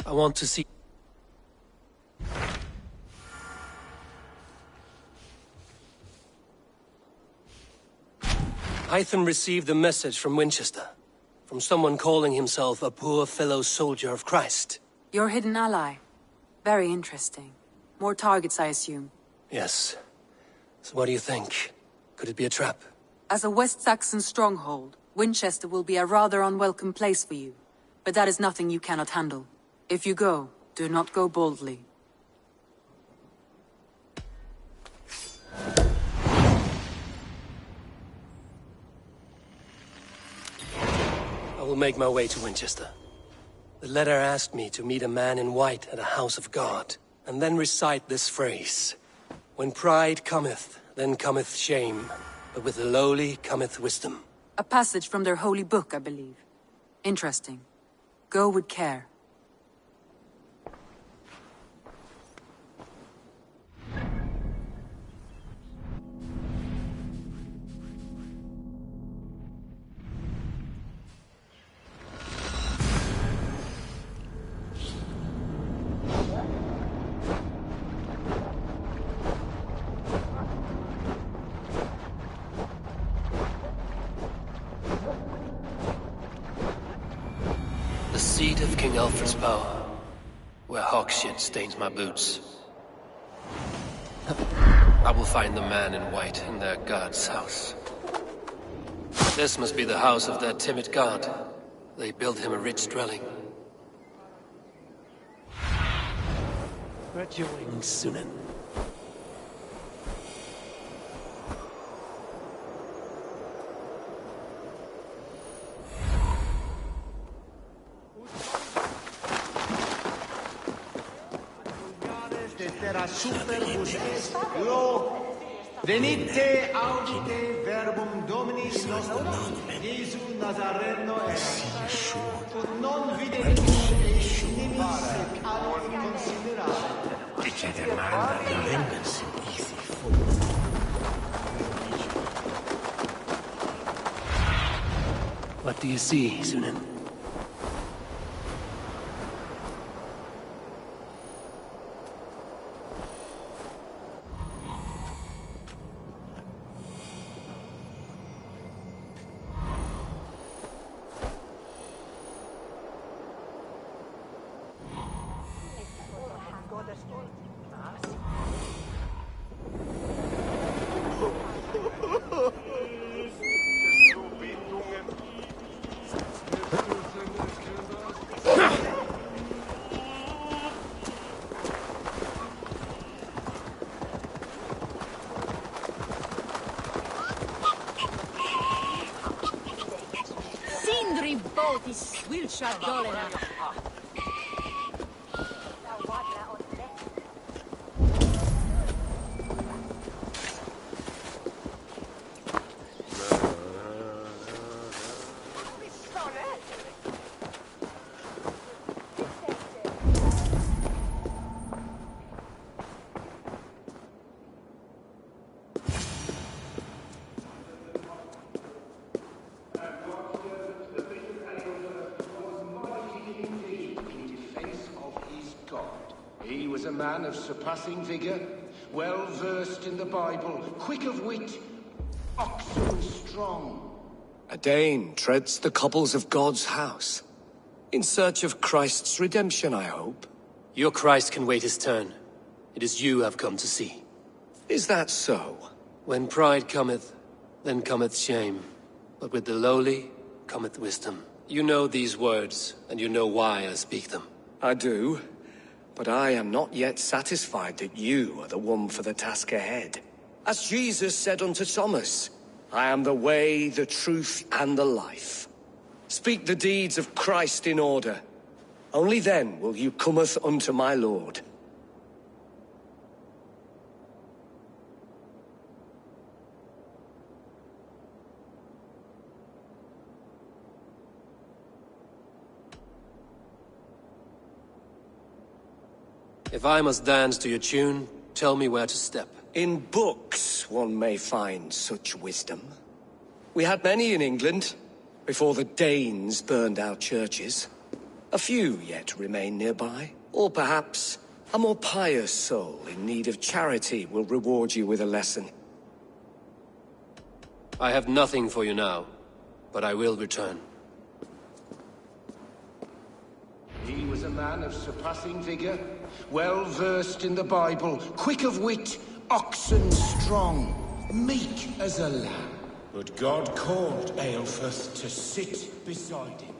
I want to see... Hytham received a message from Winchester. From someone calling himself a poor fellow soldier of Christ. Your hidden ally. Very interesting. More targets, I assume. Yes. So what do you think? Could it be a trap? As a West Saxon stronghold, Winchester will be a rather unwelcome place for you. But that is nothing you cannot handle. If you go, do not go boldly. I will make my way to Winchester. The letter asked me to meet a man in white at a house of God, and then recite this phrase. When pride cometh, then cometh shame, but with the lowly cometh wisdom. A passage from their holy book, I believe. Interesting. Go with care. The seat of King Alfred's power, where hawk shit stains my boots. I will find the man in white in their god's house. This must be the house of that timid god. They built him a rich dwelling. Spread your wings, Sunan. Venite audite verbum Domini nostrum, Iesu Nazareno erat, ut non videmus eis nimicis ad considerare. Dicete manda la vengeance easy fool. What do you see, Sunan? Sindri botis swilcha dolena. He was a man of surpassing vigor, well versed in the Bible, quick of wit, oxen strong. A Dane treads the cobbles of God's house. In search of Christ's redemption, I hope. Your Christ can wait his turn. It is you I've come to see. Is that so? When pride cometh, then cometh shame. But with the lowly cometh wisdom. You know these words, and you know why I speak them. I do. But I am not yet satisfied that you are the one for the task ahead. As Jesus said unto Thomas, I am the way, the truth, and the life. Speak the deeds of Christ in order. Only then will you cometh unto my Lord. If I must dance to your tune, tell me where to step. In books one may find such wisdom. We had many in England, before the Danes burned our churches. A few yet remain nearby. Or perhaps a more pious soul in need of charity will reward you with a lesson. I have nothing for you now, but I will return. He was a man of surpassing vigor, well versed in the Bible, quick of wit, oxen strong, meek as a lamb. But God called Aelfirth to sit beside him.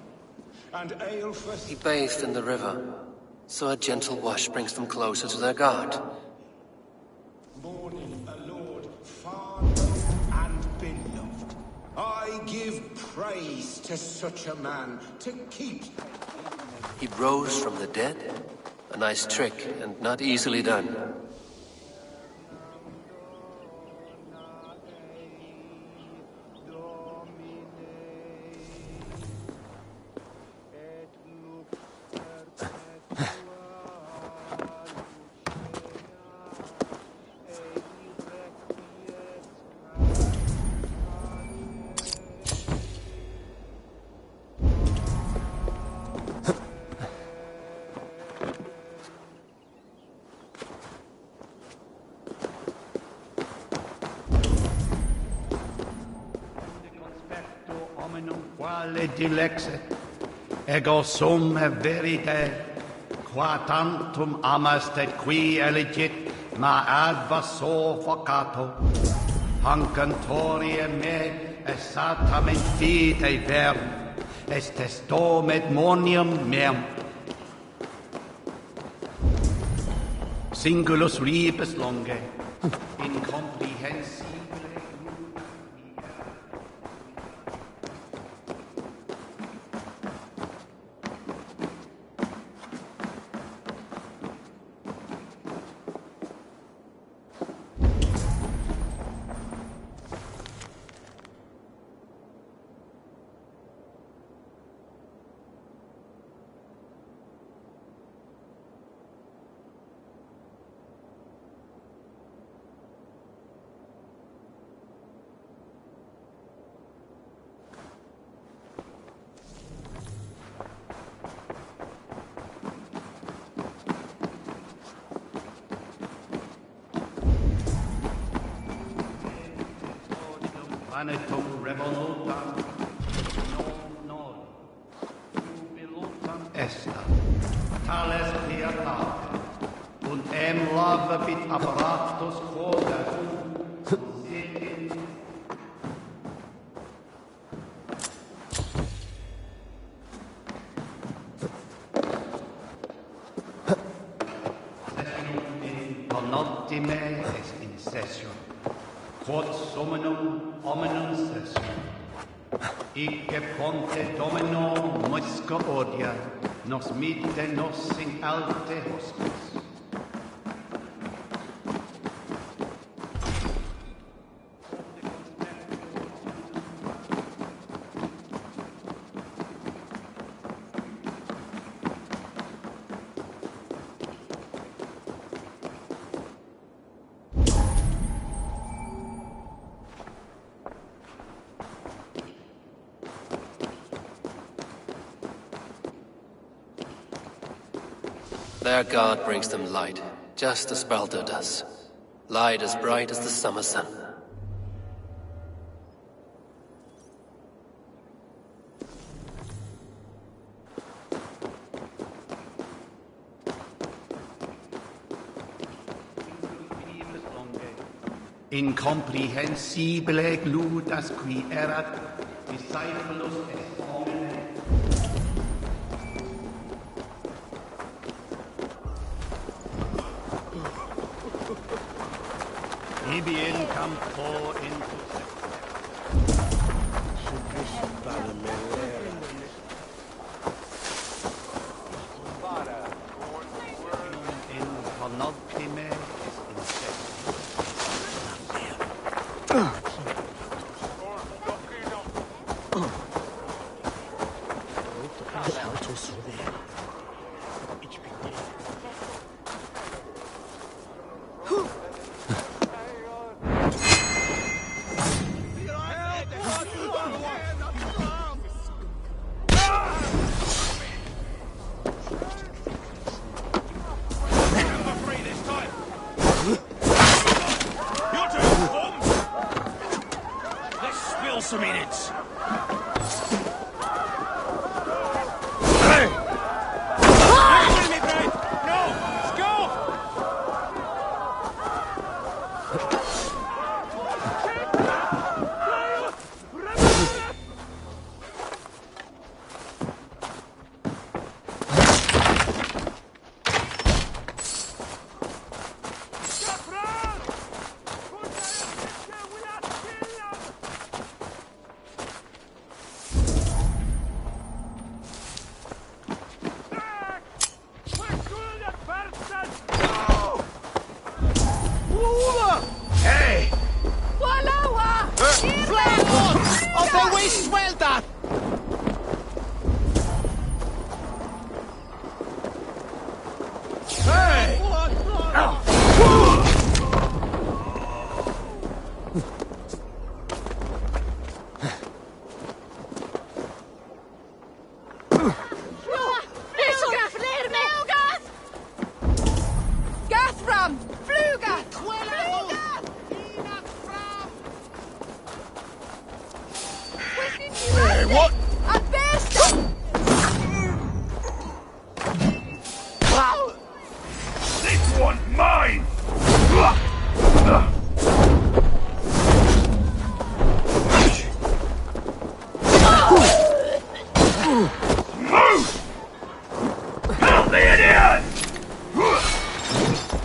And Aelfirth... He bathed in the river, so a gentle wash brings them closer to their God. Mourning a lord far known and beloved. I give praise to such a man to keep... He rose from the dead? A nice trick, and not easily done. Quale dilexet, ego sum verite, qua tantum amast et qui elegit, ma advaso focato, hancantorie me, esatament fide ver, est testom et monium meum. Singulus rebus longe, incomprehensibile. Planetum revolutam, non jubilutam esta, tales pietate, und lavabit apparatus quoda, Penultime est in session. Quod summum hominum session. Icce ponte domino musca odia, nos mite nos in alte hospes. Their God brings them light, just as Baldur does. Light as bright as the summer sun. Incomprehensibile gludas qui erat, discipulus est homine. Ibi in campo intus love Pime is insect. Some minutes.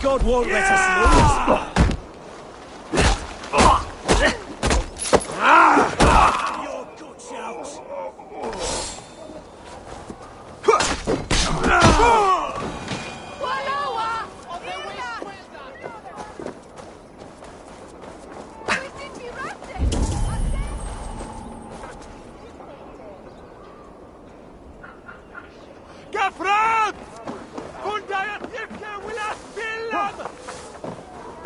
God won't let us lose. Your guts out.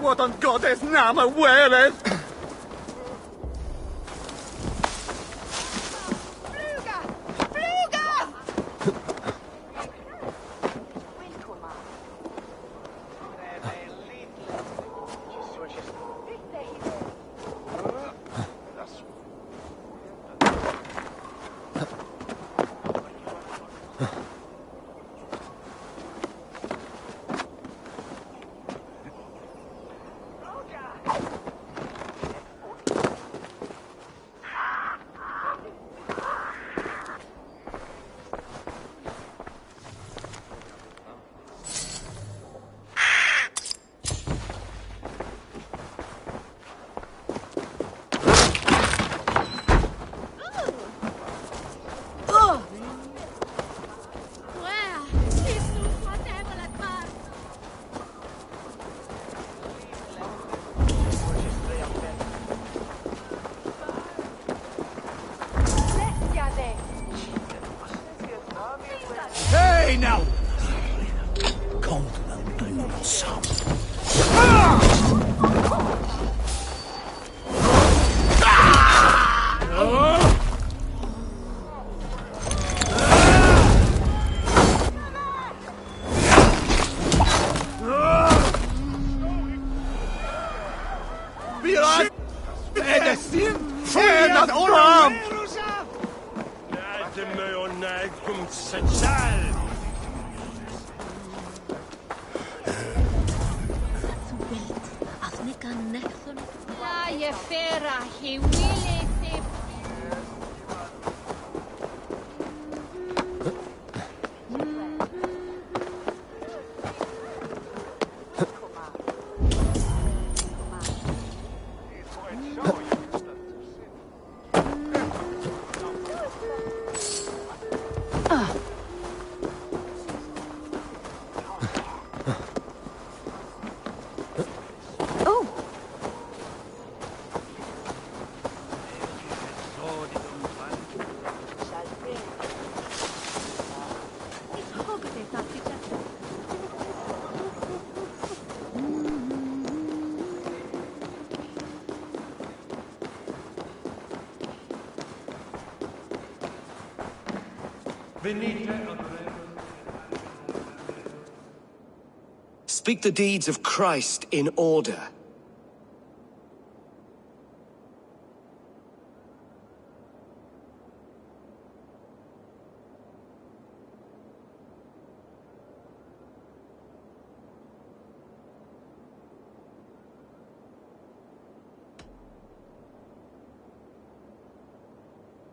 What on God's name are wearing? Hey now! Speak the deeds of Christ in order.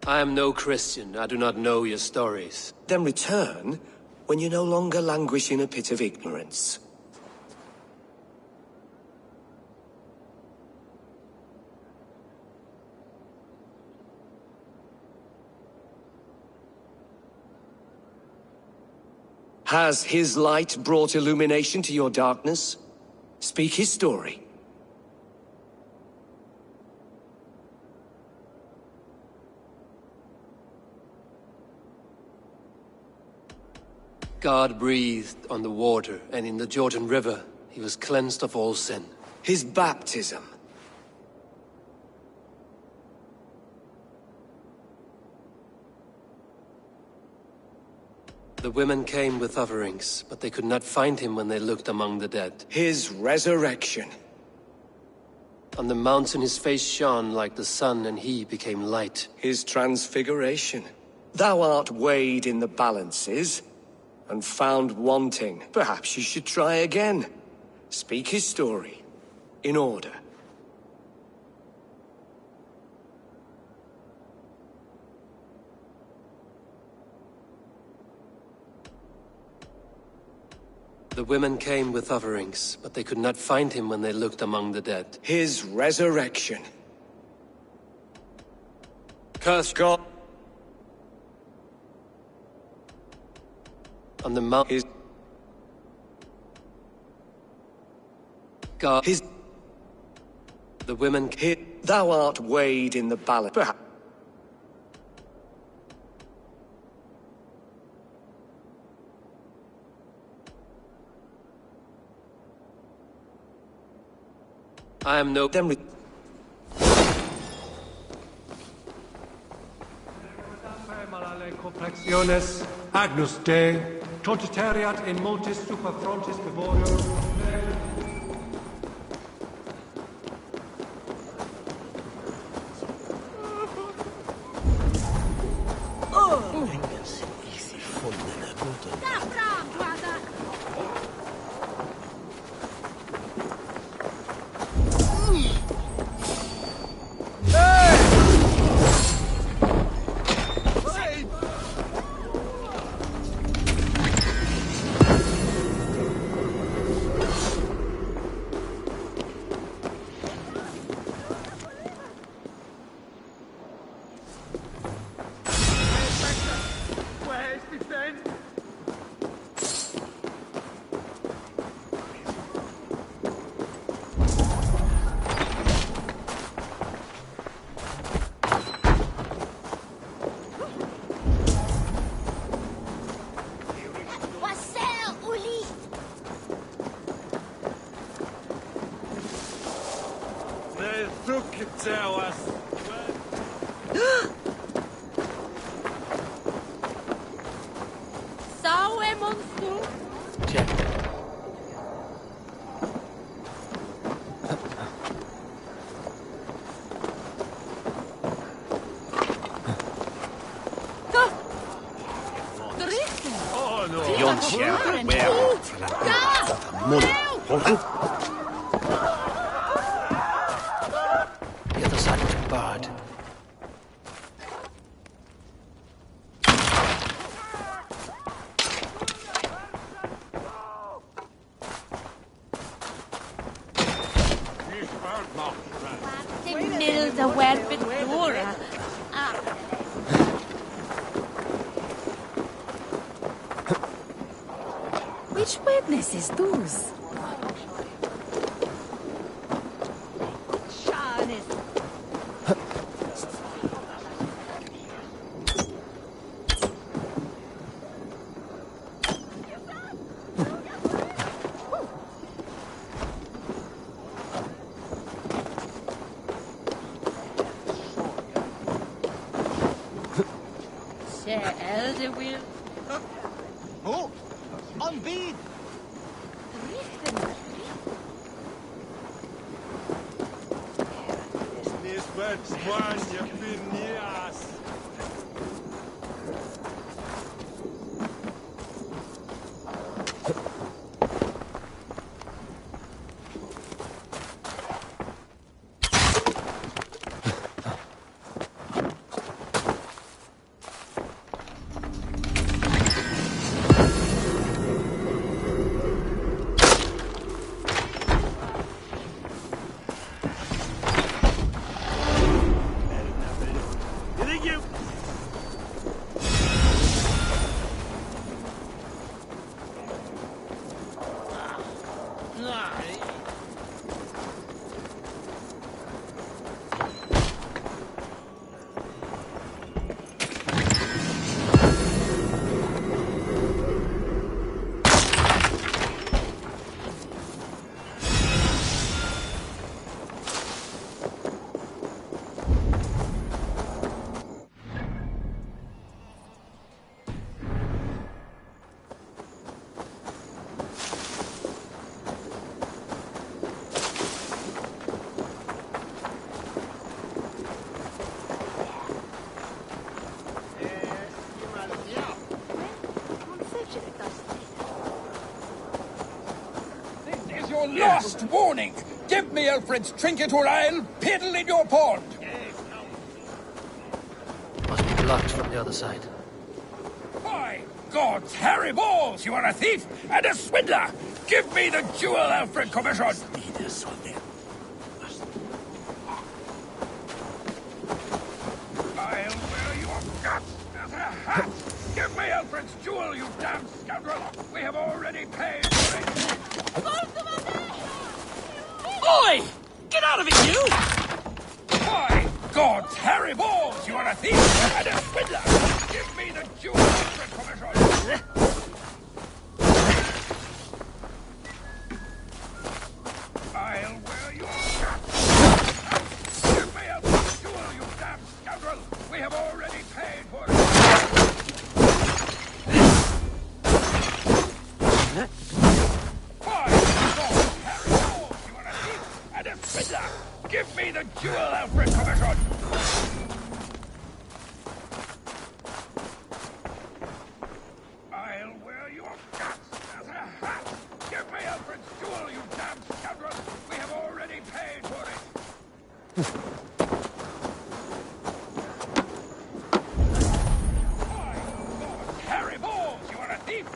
I am no Christian. I do not know your stories. Then return when you no longer languish in a pit of ignorance. Has his light brought illumination to your darkness? Speak his story. God breathed on the water, and in the Jordan River, he was cleansed of all sin. His baptism. The women came with offerings, but they could not find him when they looked among the dead. His resurrection. On the mountain his face shone like the sun, and he became light. His transfiguration. Thou art weighed in the balances, and found wanting. Perhaps you should try again. Speak his story, in order. The women came with offerings, but they could not find him when they looked among the dead. His resurrection. Curse God. On the mountain, God, his. The women. Thou art weighed in the balance. Perhaps. I am no. Then Complexiones Agnus Dei, totiteriat in multis super frontis vivorio. The other side was barred. Milda werpet Dora. Which witness is those? Elder will Last warning! Give me Alfred's trinket or I'll piddle in your pond! Must be blocked from the other side. By God's hairy balls, you are a thief and a swindler! Give me the jewel Alfred commissioned! I'll wear your guts as a hat! Give me Alfred's jewel, you damn scoundrel! We have already paid for it! Oi! Get out of it, you! By God's hairy balls, you are a thief and a swindler! Give me the jewel Alfred commissioned! I'll wear your guts! Give me Alfred's jewel, you damn scoundrel! We have already paid for it! Give me the jewel Alfred commissioned! I'll wear your guts as a hat! Give me Alfred's jewel, you damn scoundrel! We have already paid for it! Harry Balls, you are a thief!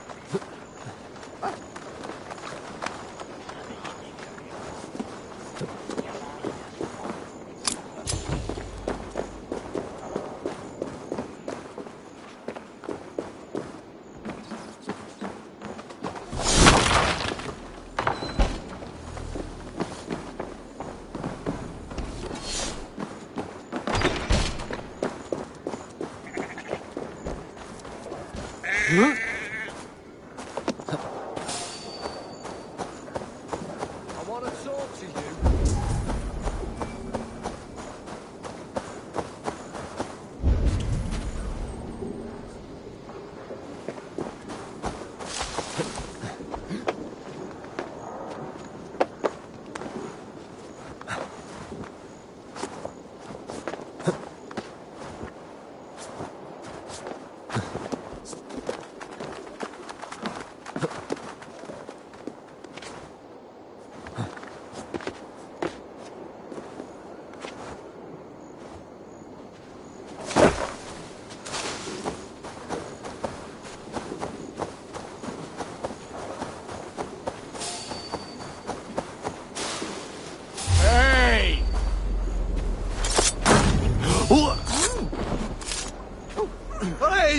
Huh? I want to talk to you.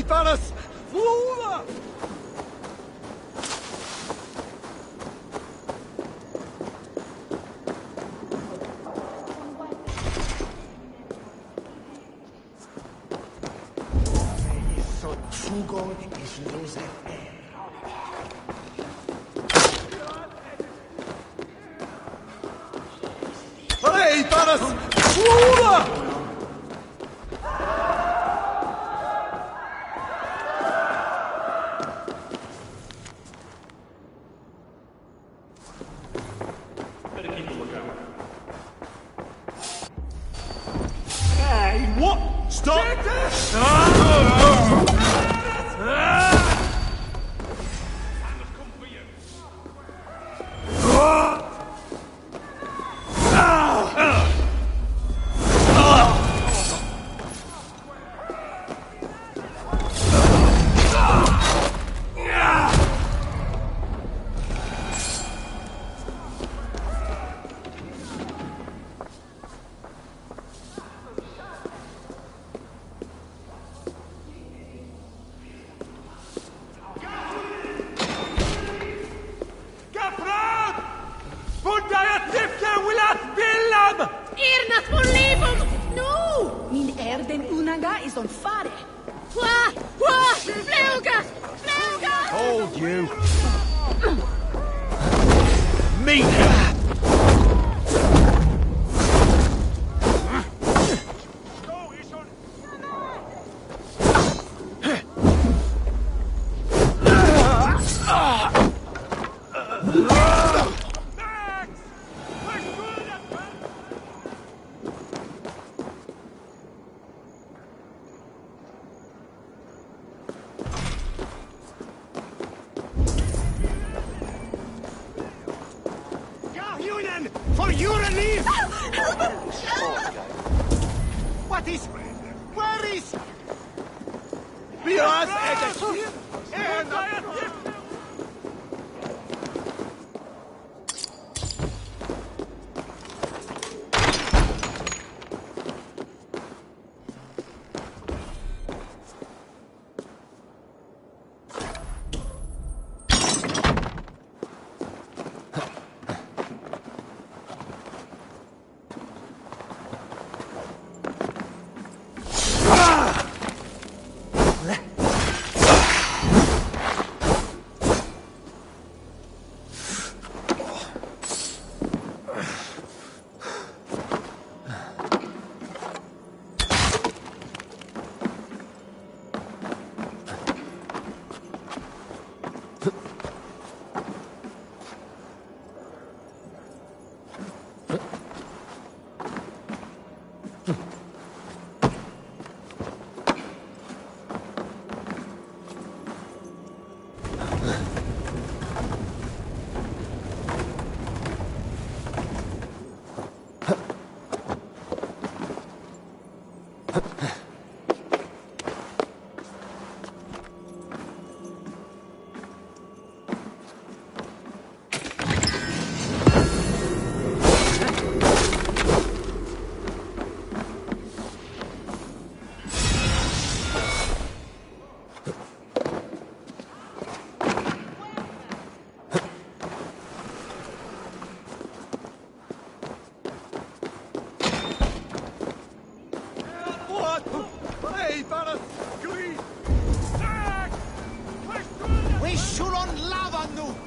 Varas! Flora! So true God is Joseph. Hey, Varas! Flora! Irnat vollevom! No! Min erden unaga is on fare. Wah! Wah! Fleugas! Fleugas! Told you. Meet him! For your relief! What is... Where is... Bios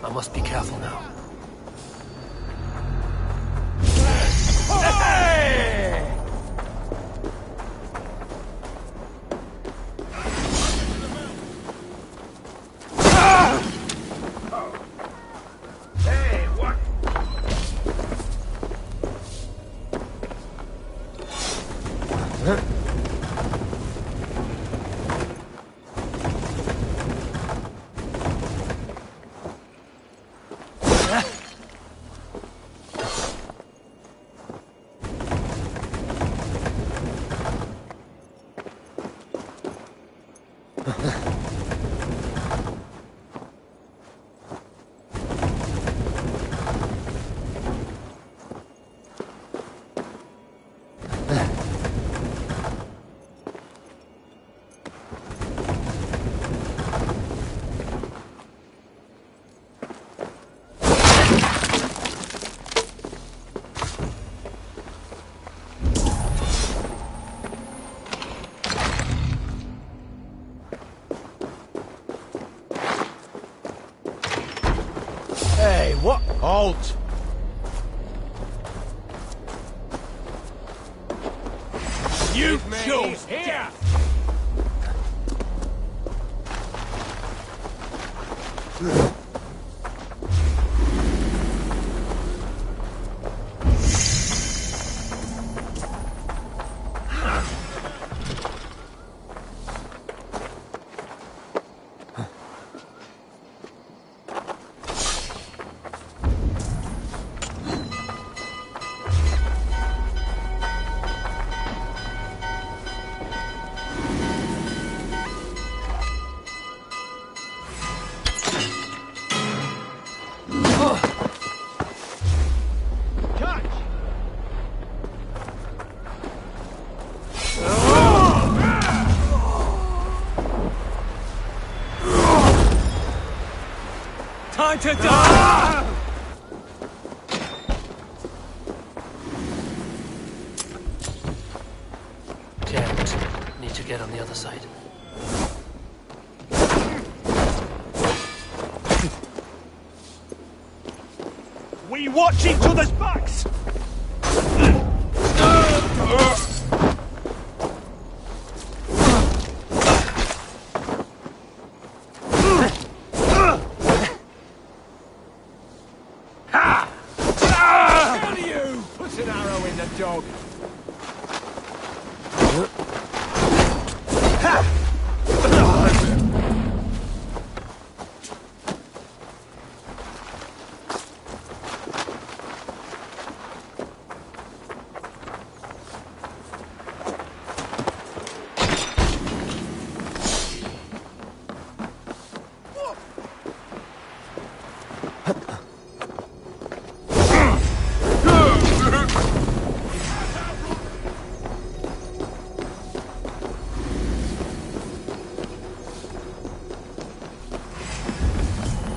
I must be careful now. Hey, what? Halt! You choose here! time to die! Can't. Need to get on the other side. We watch each other's backs! Can you put an arrow in the dog?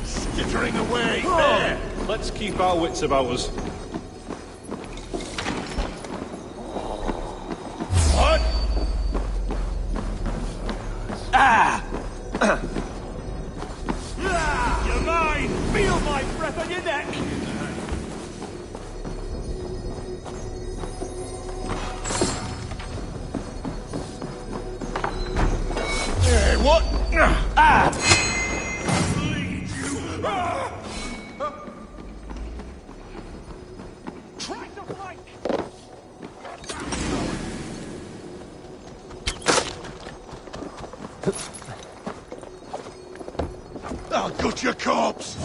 Skittering away! There! Let's keep our wits about us. What? Ah! You're mine! Feel my breath on your neck! Hey, what? Ah! Try to fight! I'll gut your corpse!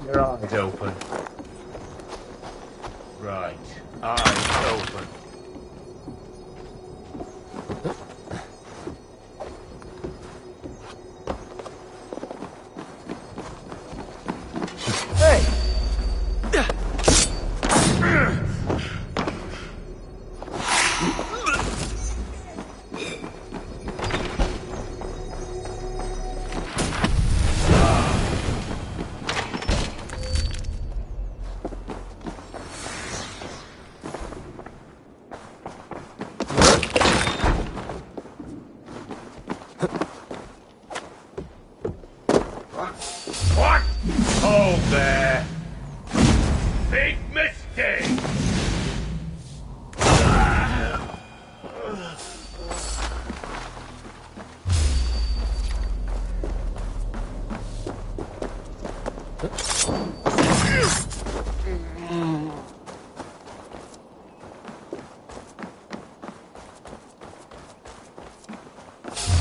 Your eyes open. Right. Eyes open. Hey! What? Hold there. Big mistake.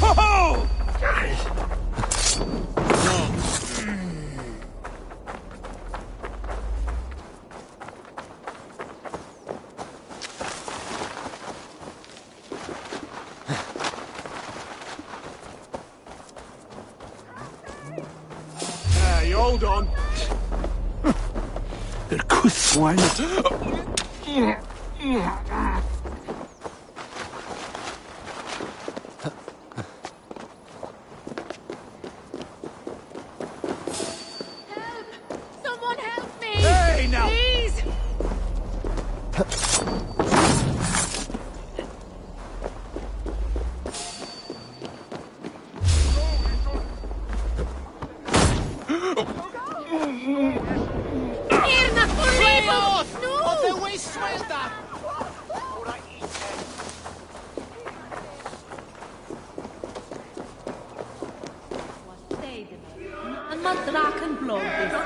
Ho-ho! Hey, hold on. Swine. Someone help me! Hey, now! Please! Irna, corremos! No! ¡Te voy suelta! Maar drakenblad this year.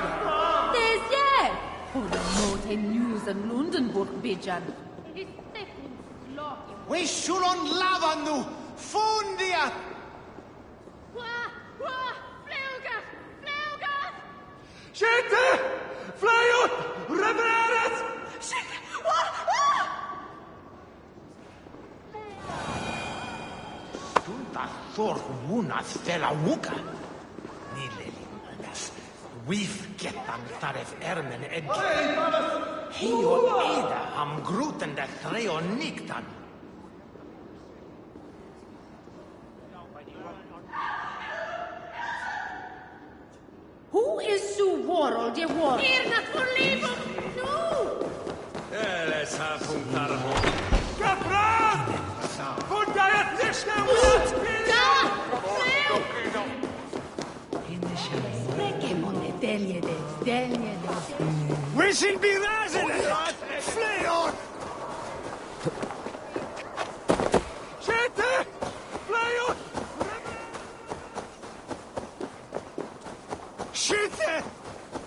This year! Holy news in Lundenburg bidjan. We should on lava nu! Fundia! Gente! Fly ut! Revereres! Tunta sorg Una stella wuka. Nilelindas. Wif getan taref ermen edge. Heo eda ham gruten de threo niktan. Who is Sue Worrell, dear Worrell? Irna Forlivo! No! Let's have un Capra! Punta We shall be resident! Flee on! Siete! Fly on! Siete!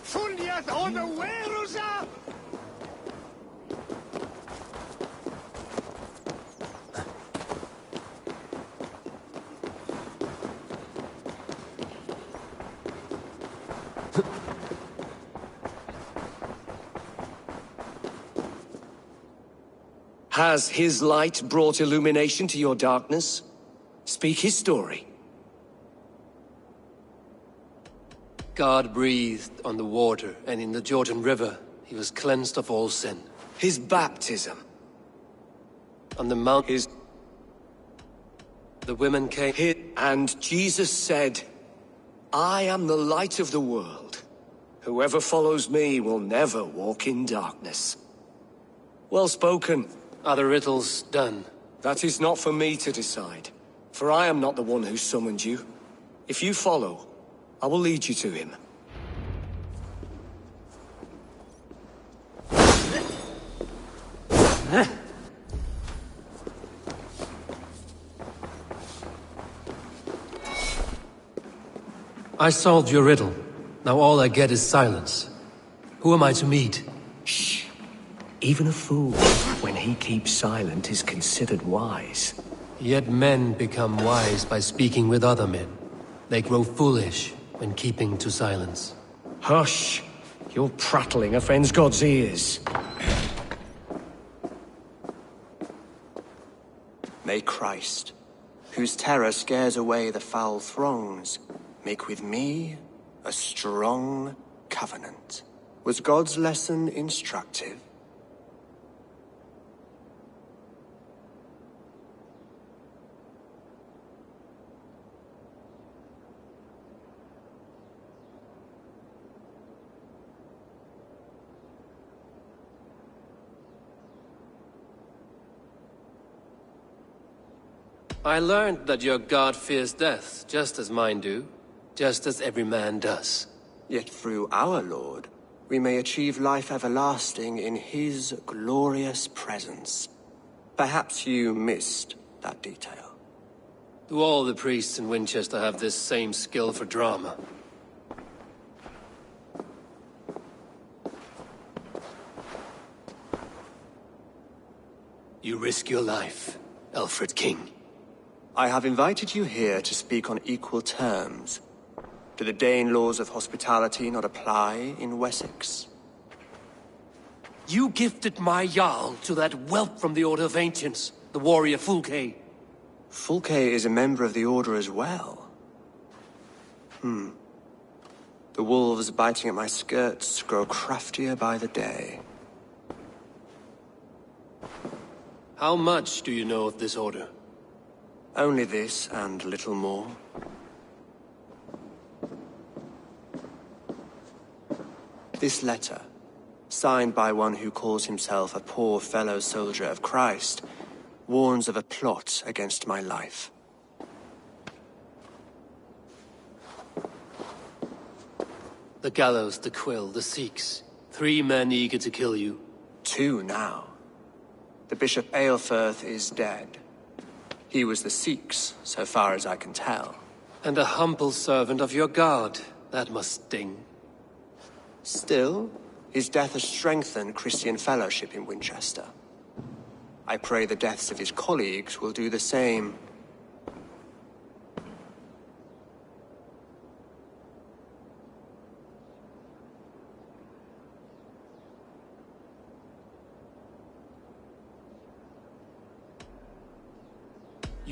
Fundiat on the Werusa! Has his light brought illumination to your darkness? Speak his story. God breathed on the water, and in the Jordan River, he was cleansed of all sin. His baptism. On the mount, the women came. And Jesus said, I am the light of the world. Whoever follows me will never walk in darkness. Well spoken. Are the riddles done? That is not for me to decide, for I am not the one who summoned you. If you follow, I will lead you to him. I solved your riddle. Now all I get is silence. Who am I to meet? Shh. Even a fool, when he keeps silent, is considered wise. Yet men become wise by speaking with other men. They grow foolish when keeping to silence. Hush! Your prattling offends God's ears. May Christ, whose terror scares away the foul throngs, make with me a strong covenant. Was God's lesson instructive? I learned that your God fears death, just as mine do, just as every man does. Yet through our Lord, we may achieve life everlasting in his glorious presence. Perhaps you missed that detail. Do all the priests in Winchester have this same skill for drama? You risk your life, Alfred King. I have invited you here to speak on equal terms. Do the Dane laws of hospitality not apply in Wessex? You gifted my Jarl to that whelp from the Order of Ancients, the warrior Fulke. Fulke is a member of the Order as well. The wolves biting at my skirts grow craftier by the day. How much do you know of this order? Only this and little more. This letter, signed by one who calls himself a poor fellow soldier of Christ, warns of a plot against my life. The gallows, the quill, the Sikhs. 3 men eager to kill you. 2 now. The Bishop Aelfirth is dead. He was the Sikhs, so far as I can tell. And a humble servant of your god. That must sting. Still, his death has strengthened Christian fellowship in Winchester. I pray the deaths of his colleagues will do the same.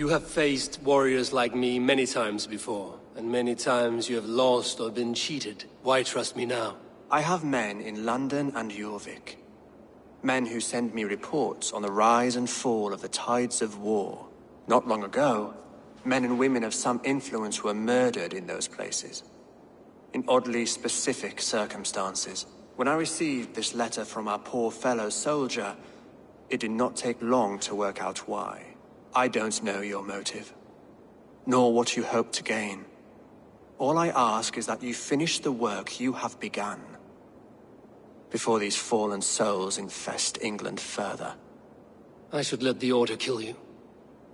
You have faced warriors like me many times before, and many times you have lost or been cheated. Why trust me now? I have men in London and Jorvik. Men who send me reports on the rise and fall of the tides of war. Not long ago, men and women of some influence were murdered in those places. In oddly specific circumstances. When I received this letter from our poor fellow soldier, it did not take long to work out why. I don't know your motive, nor what you hope to gain. All I ask is that you finish the work you have begun, before these fallen souls infest England further. I should let the Order kill you.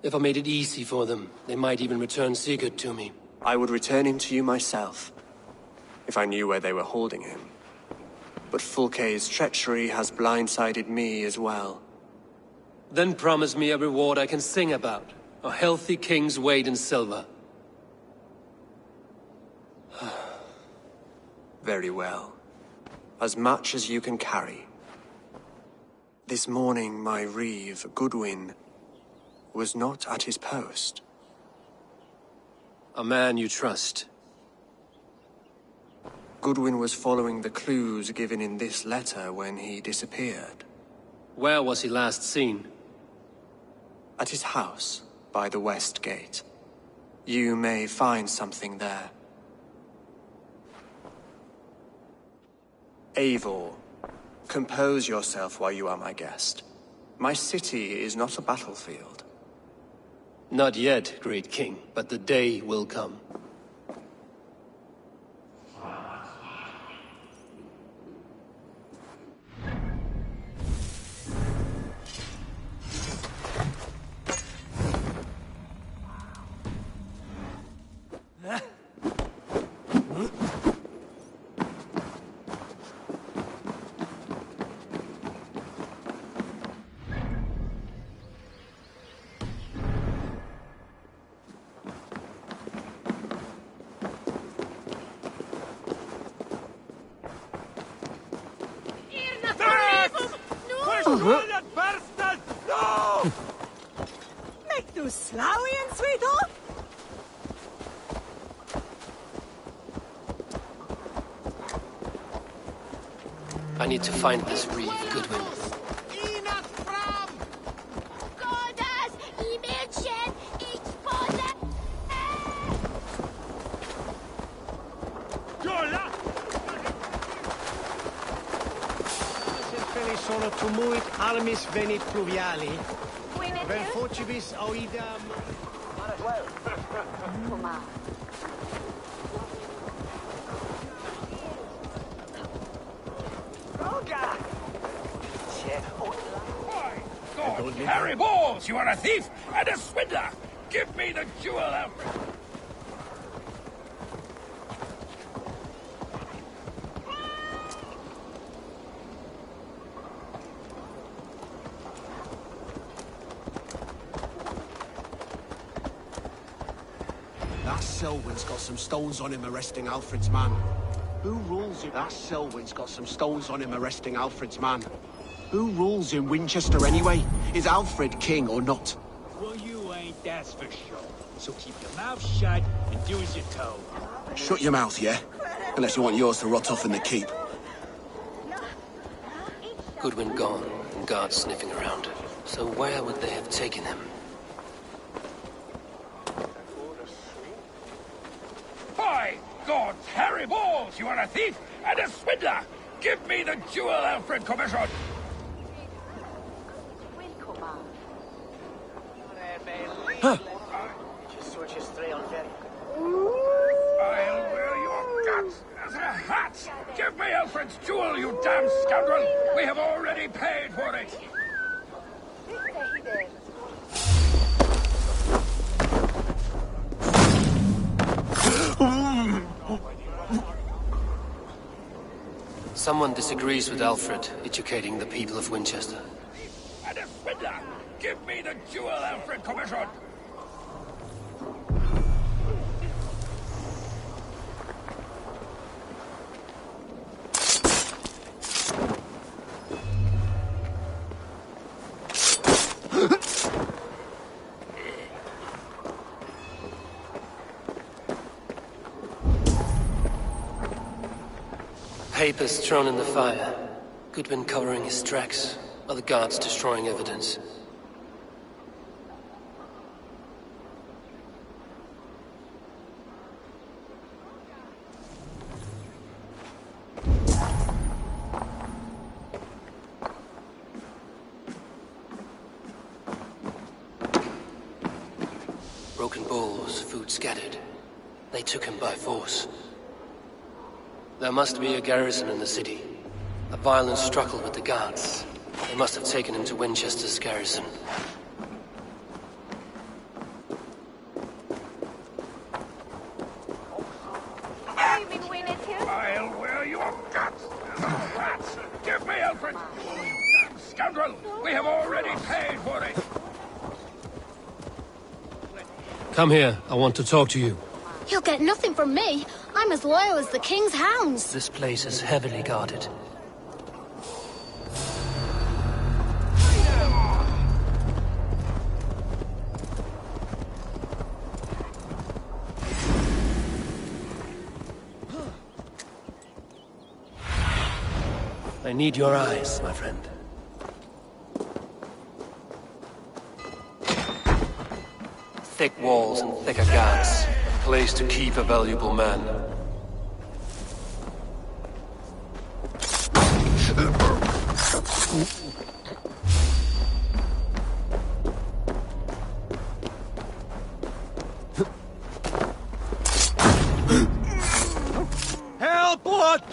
If I made it easy for them, they might even return Sigurd to me. I would return him to you myself, if I knew where they were holding him. But Fulke's treachery has blindsided me as well. Then promise me a reward I can sing about. A healthy king's weight in silver. Very well. As much as you can carry. This morning my reeve, Goodwin, was not at his post. A man you trust. Goodwin was following the clues given in this letter when he disappeared. Where was he last seen? At his house, by the west gate. You may find something there. Eivor, compose yourself while you are my guest. My city is not a battlefield. Not yet, great king, but the day will come. Make du Slavian, sweetheart? I need to find this reeve, Goodwin. Sono tumuit armis venit pluviali. Vel focibis oidam. Harry Balls, you are a thief and a swindler! Give me the jewel, Alfred! That Selwyn's got some stones on him arresting Alfred's man. Who rules in... That Selwyn's got some stones on him arresting Alfred's man. Who rules in Winchester anyway? Is Alfred king or not? Well, you ain't, that's for sure. So keep your mouth shut and do as you're told. Shut your mouth, yeah? Unless you want yours to rot off in the keep. Goodwin gone, and guards sniffing around. So where would they have taken him? By God, Harry Balls, you are a thief and a swindler! Give me the jewel, Alfred Commission! Huh. I'll wear your guts as a hat! Give me Alfred's jewel, you damn scoundrel! We have already paid for it! Someone disagrees with Alfred, educating the people of Winchester. And a swindler! Give me the jewel, Alfred Commission! Papers thrown in the fire. Goodwin covering his tracks, or the guards destroying evidence. Broken bowls, food scattered. They took him by force. There must be a garrison in the city. A violent struggle with the guards. They must have taken him to Winchester's garrison. I'll wear your guts! Rats! Give me Alfred! Damn scoundrel! We have already paid for it! Come here. I want to talk to you. You'll get nothing from me. I'm as loyal as the King's hounds. This place is heavily guarded. I need your eyes, my friend. Thick walls and thicker guards. A place to keep a valuable man. Help! What?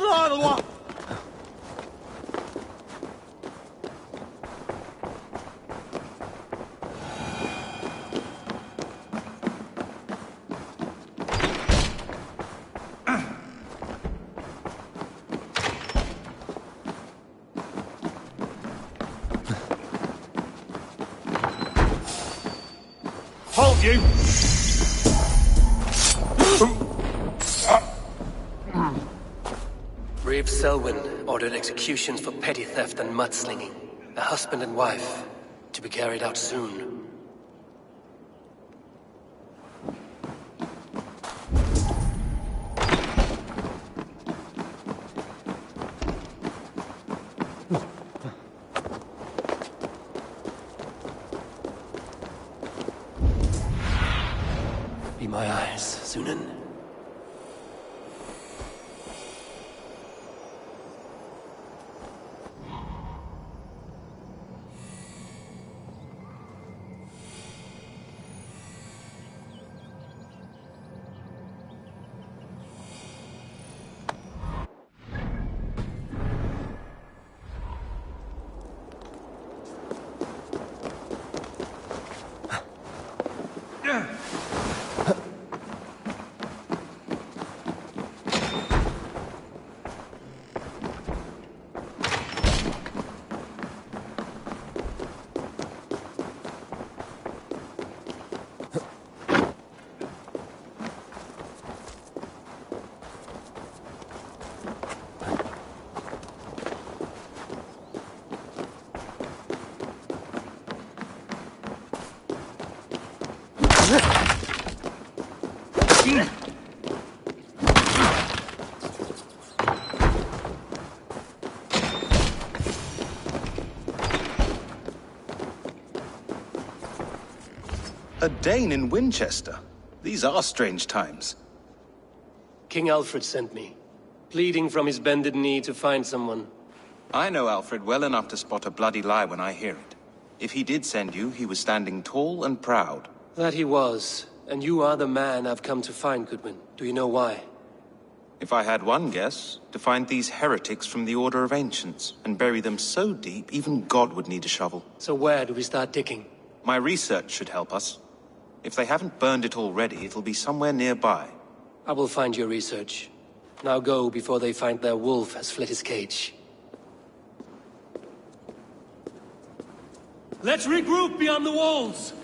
Halt you! Reeve Selwyn ordered executions for petty theft and mudslinging. A husband and wife, to be carried out soon. Be my eyes, Sunan. A Dane in Winchester? These are strange times. King Alfred sent me, pleading from his bended knee to find someone. I know Alfred well enough to spot a bloody lie when I hear it. If he did send you, he was standing tall and proud. That he was, and you are the man I've come to find, Goodwin. Do you know why? If I had one guess, to find these heretics from the Order of Ancients, and bury them so deep, even God would need a shovel. So where do we start digging? My research should help us. If they haven't burned it already, it'll be somewhere nearby. I will find your research. Now go before they find their wolf has fled his cage. Let's regroup beyond the walls!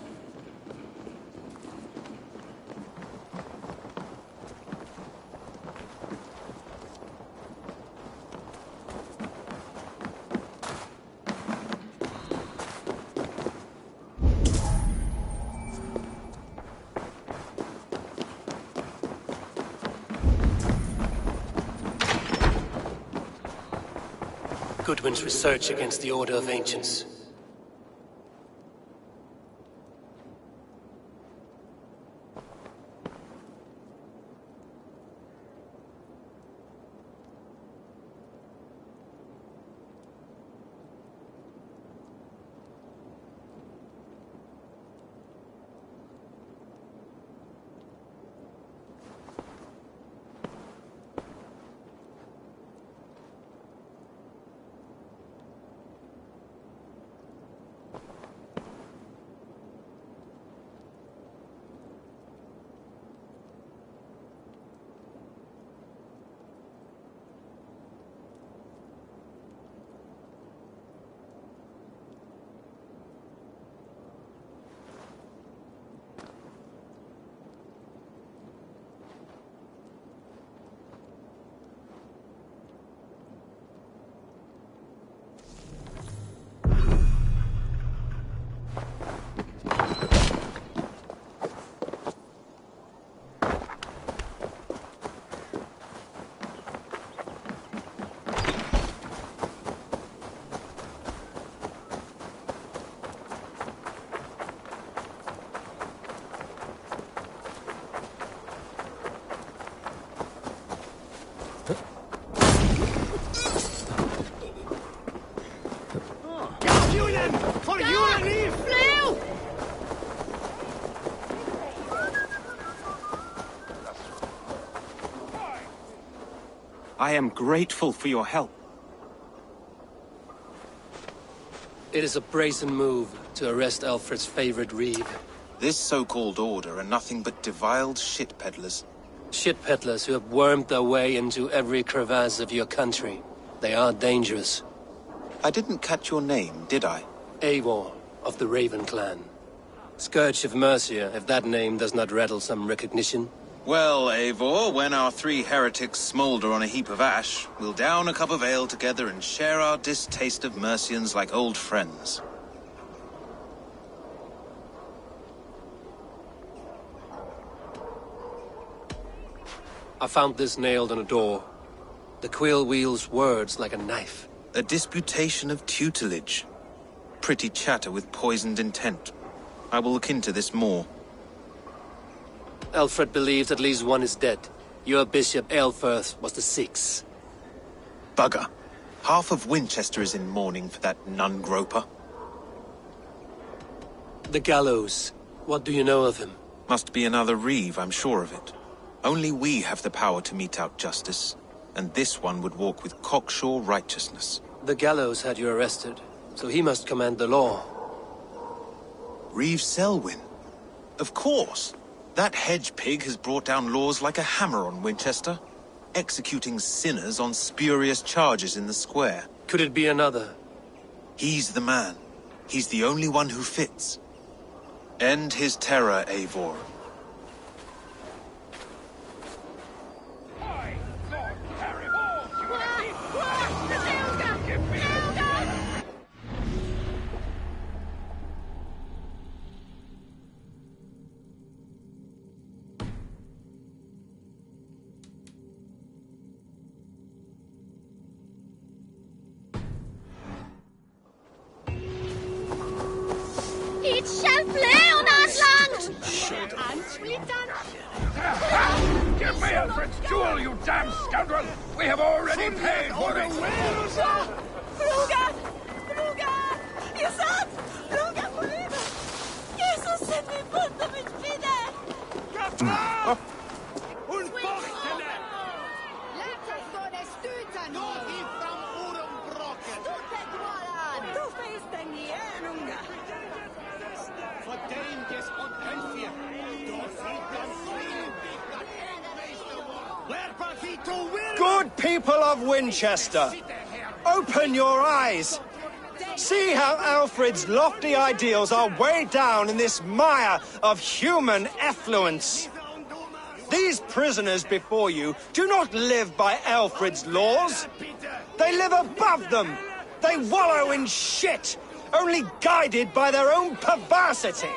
Goodwin's research against the Order of Ancients. I am grateful for your help. It is a brazen move to arrest Alfred's favorite reeve. This so-called order are nothing but deviled shit peddlers. Shit peddlers who have wormed their way into every crevasse of your country. They are dangerous. I didn't catch your name, did I? Eivor, of the Raven clan. Scourge of Mercia, if that name does not rattle some recognition. Well, Eivor, when our three heretics smolder on a heap of ash, we'll down a cup of ale together and share our distaste of Mercians like old friends. I found this nailed on a door. The quill wields words like a knife. A disputation of tutelage. Pretty chatter with poisoned intent. I will look into this more. Alfred believes at least one is dead. Your Bishop Aelfirth was the sixth. Bugger. Half of Winchester is in mourning for that nun-groper. The gallows. What do you know of him? Must be another reeve, I'm sure of it. Only we have the power to mete out justice, and this one would walk with cocksure righteousness. The gallows had you arrested, so he must command the law. Reeve Selwyn? Of course! That hedge pig has brought down laws like a hammer on Winchester, executing sinners on spurious charges in the square. Could it be another? He's the man. He's the only one who fits. End his terror, Eivor. Give me Alfred's jewel, you damn scoundrel! We have already paid for it! Fruga! Fruga! Ihr seid! Fruga vorüber! Jesus, send me Wunder mit Friede! Gefahr! Und Bochtene! Laat us door de stuiten! Door die van Urenbrocken! Stupid Moran! Du feest en Jernunga! Verdenkt und Hönfje! Good people of Winchester, open your eyes. See how Alfred's lofty ideals are weighed down in this mire of human effluence. These prisoners before you do not live by Alfred's laws. They live above them. They wallow in shit, only guided by their own perversity.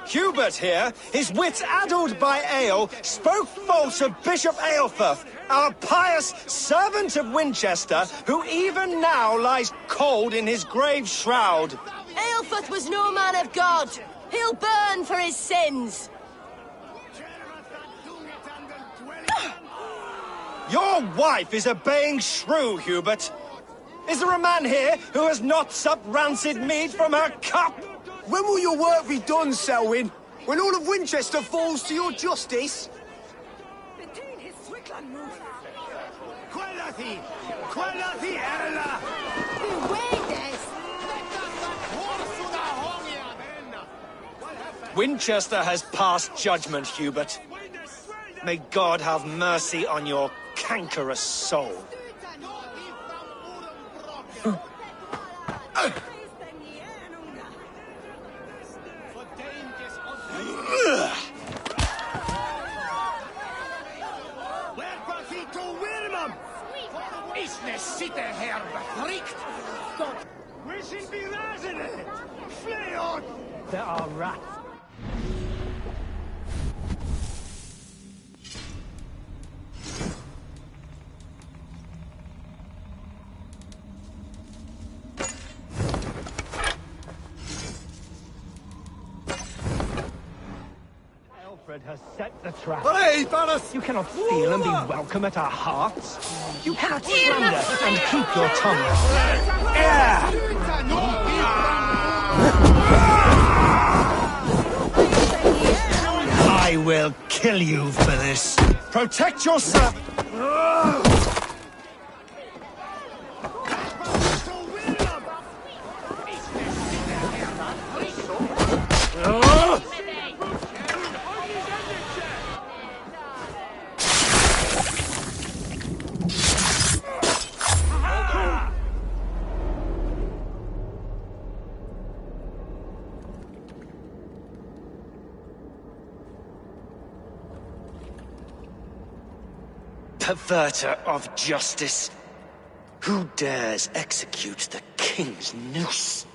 Hubert here, his wits addled by ale, spoke false of Bishop Aelfirth, our pious servant of Winchester, who even now lies cold in his grave shroud. Aelfrith was no man of God. He'll burn for his sins. Your wife is obeying shrew, Hubert. Is there a man here who has not supped rancid mead from her cup? When will your work be done, Selwyn? When all of Winchester falls to your justice? Winchester has passed judgment, Hubert. May God have mercy on your cankerous soul. There are rats. Alfred has set the trap. Hey, Varus! You cannot steal and be welcome at our hearts. You cannot slander and keep your tongue. I will kill you for this. Protect your servant. Perverter of justice. Who dares execute the king's noose?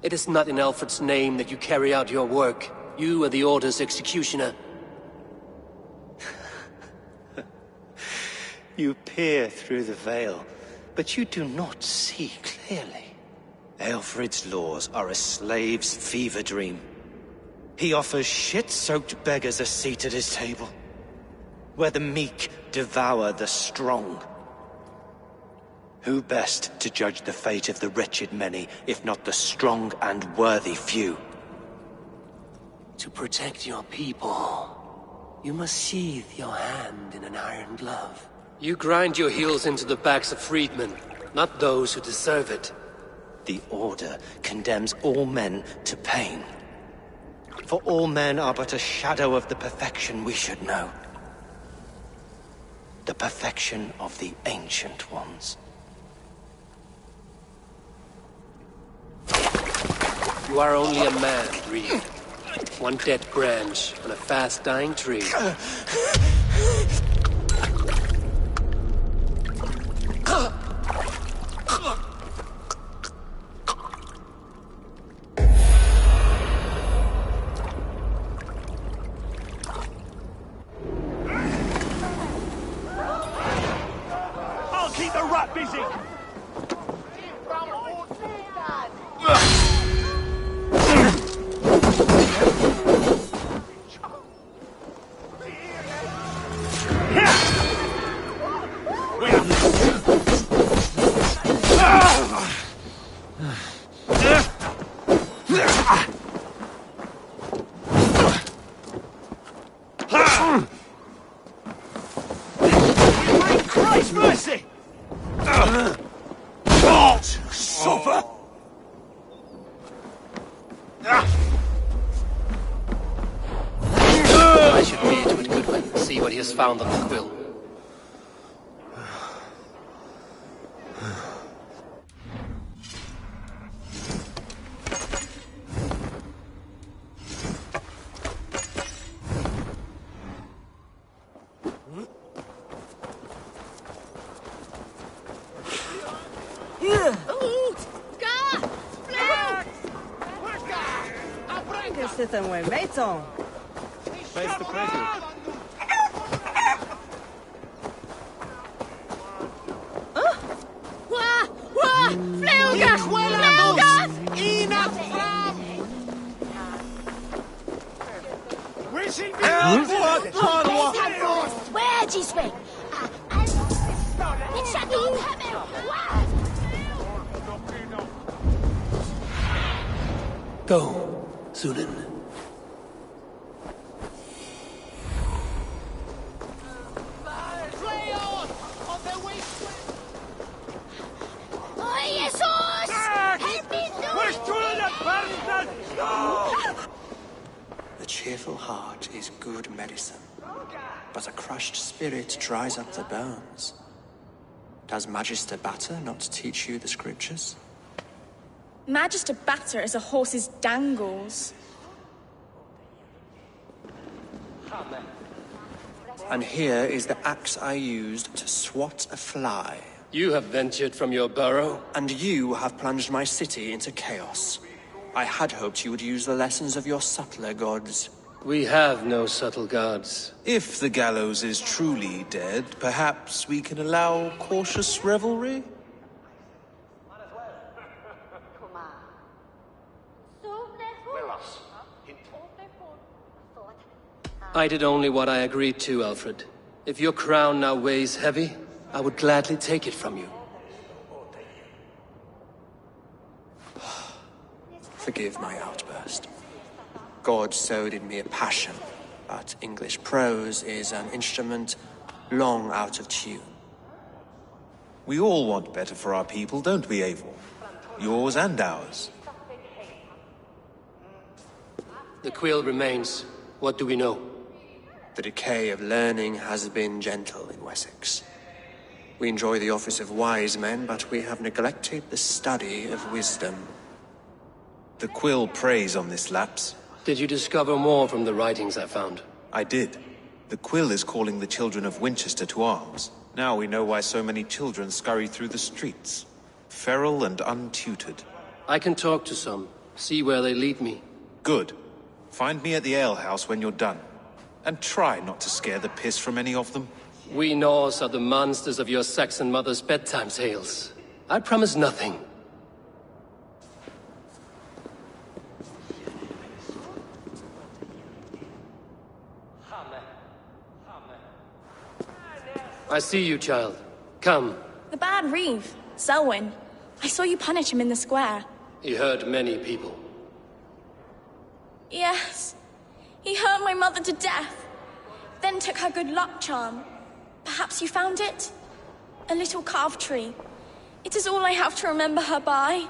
It is not in Alfred's name that you carry out your work. You are the Order's executioner. You peer through the veil, but you do not see clearly. Alfred's laws are a slave's fever dream. He offers shit-soaked beggars a seat at his table, where the meek devour the strong. Who best to judge the fate of the wretched many, if not the strong and worthy few? To protect your people, you must sheathe your hand in an iron glove. You grind your heels into the backs of freedmen, not those who deserve it. The Order condemns all men to pain. For all men are but a shadow of the perfection we should know. The perfection of the Ancient Ones. You are only a man, Reed. One dead branch on a fast-dying tree. I'll keep the rat busy! Christ mercy! Suffer! I should peer to it, Goodwin, and see what he has found on the quill. C'est un buen beito. Where's the present? Go, Sunan. The cheerful heart is good medicine, but a crushed spirit dries up the bones. Does Magister Batter not teach you the scriptures? Magister Batter is a horse's dangles. And here is the axe I used to swat a fly. You have ventured from your burrow? And you have plunged my city into chaos. I had hoped you would use the lessons of your subtler gods. We have no subtle gods. If the gallows is truly dead, perhaps we can allow cautious revelry? I did only what I agreed to, Alfred. If your crown now weighs heavy, I would gladly take it from you. Forgive my outburst. God sowed in me a passion, but English prose is an instrument long out of tune. We all want better for our people, don't we, Eivor? Yours and ours. The quill remains. What do we know? The decay of learning has been gentle in Wessex. We enjoy the office of wise men, but we have neglected the study of wisdom. The quill preys on this lapse. Did you discover more from the writings I found? I did. The quill is calling the children of Winchester to arms. Now we know why so many children scurry through the streets. Feral and untutored. I can talk to some, see where they lead me. Good. Find me at the alehouse when you're done. And try not to scare the piss from any of them. We Norse are the monsters of your Saxon mother's bedtime tales. I promise nothing. I see you, child. Come. The bad Reeve, Selwyn. I saw you punish him in the square. He hurt many people. Yes. He hurt my mother to death. Then took her good luck charm. Perhaps you found it? A little carved tree. It is all I have to remember her by.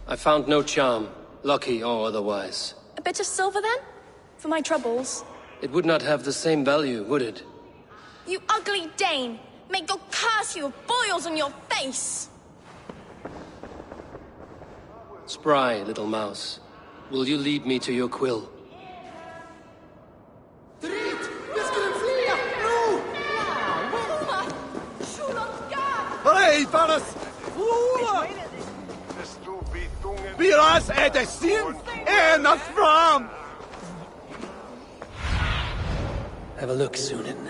I found no charm, lucky or otherwise. A bit of silver, then? For my troubles. It would not have the same value, would it? You ugly Dane! May God curse you with boils on your face! Spry, little mouse. Will you lead me to your quill? Hej, Varas! Viras är det sin ena fram! Have a look, Sunan.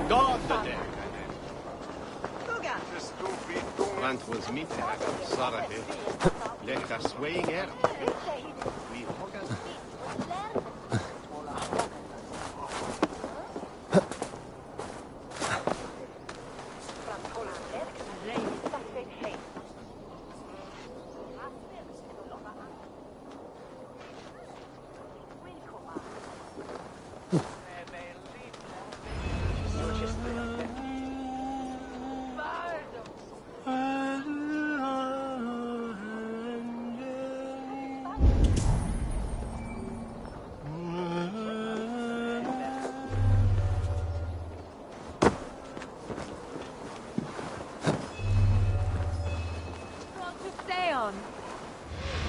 God the deck. Rant was meet Sarah here. Let us swaying air. We hoggers.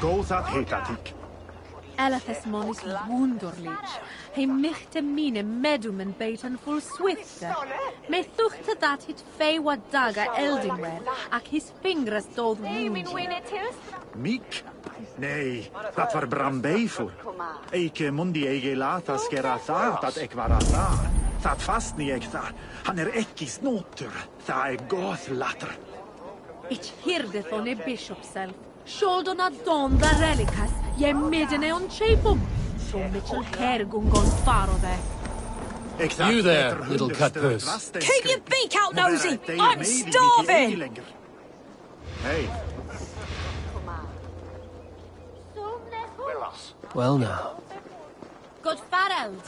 Goes at Hetatik. Elefesmon is wunderlich. Hij michte mine medumen beten vol swifte. Me thuchte dat hit fei wat daga eldingwer, ak his fingers dood woundje. Miek? Nee, dat var brambeifor. Eike mundi ege lata skeratha, dat ek var atha. Dat fast ni ek tha. Han ekki snotur, tha goth latter. Ich hirde von e bishop self. Sholdona donda relicas, je midden on chapum. So mitchell hergungon farove. You there, little cut purse. Keep your beak out, nosy! I'm starving! Hey. Well now. Good Fareld.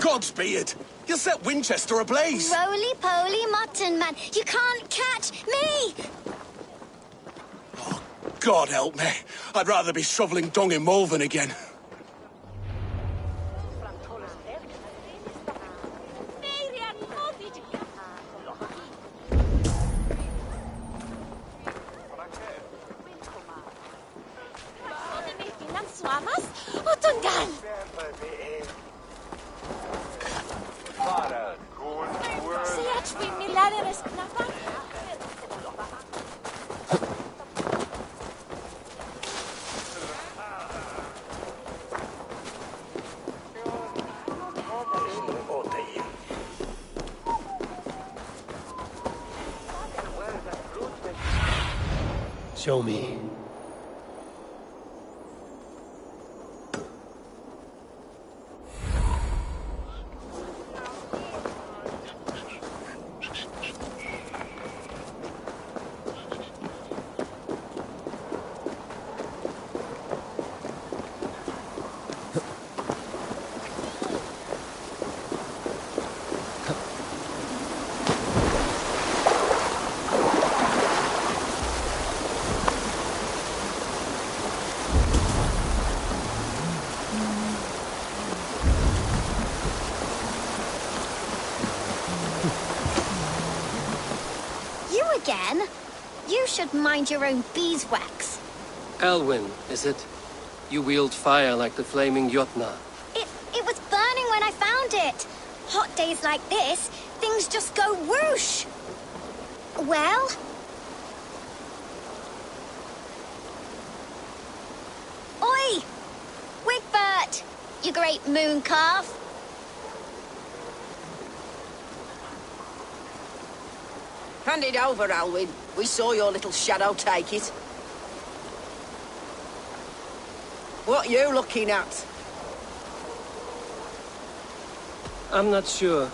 Godspeed! You'll set Winchester ablaze! Roly-poly mutton man, you can't catch me! God help me. I'd rather be shoveling dung in Malvern again. Show me. Again? You should mind your own beeswax. Elwyn, is it? You wield fire like the flaming Jotna. It was burning when I found it. Hot days like this, things just go whoosh. Well? Oi! Wigbert! You great moon calf. Hand it over, Alwyn. We saw your little shadow take it. What you looking at? I'm not sure.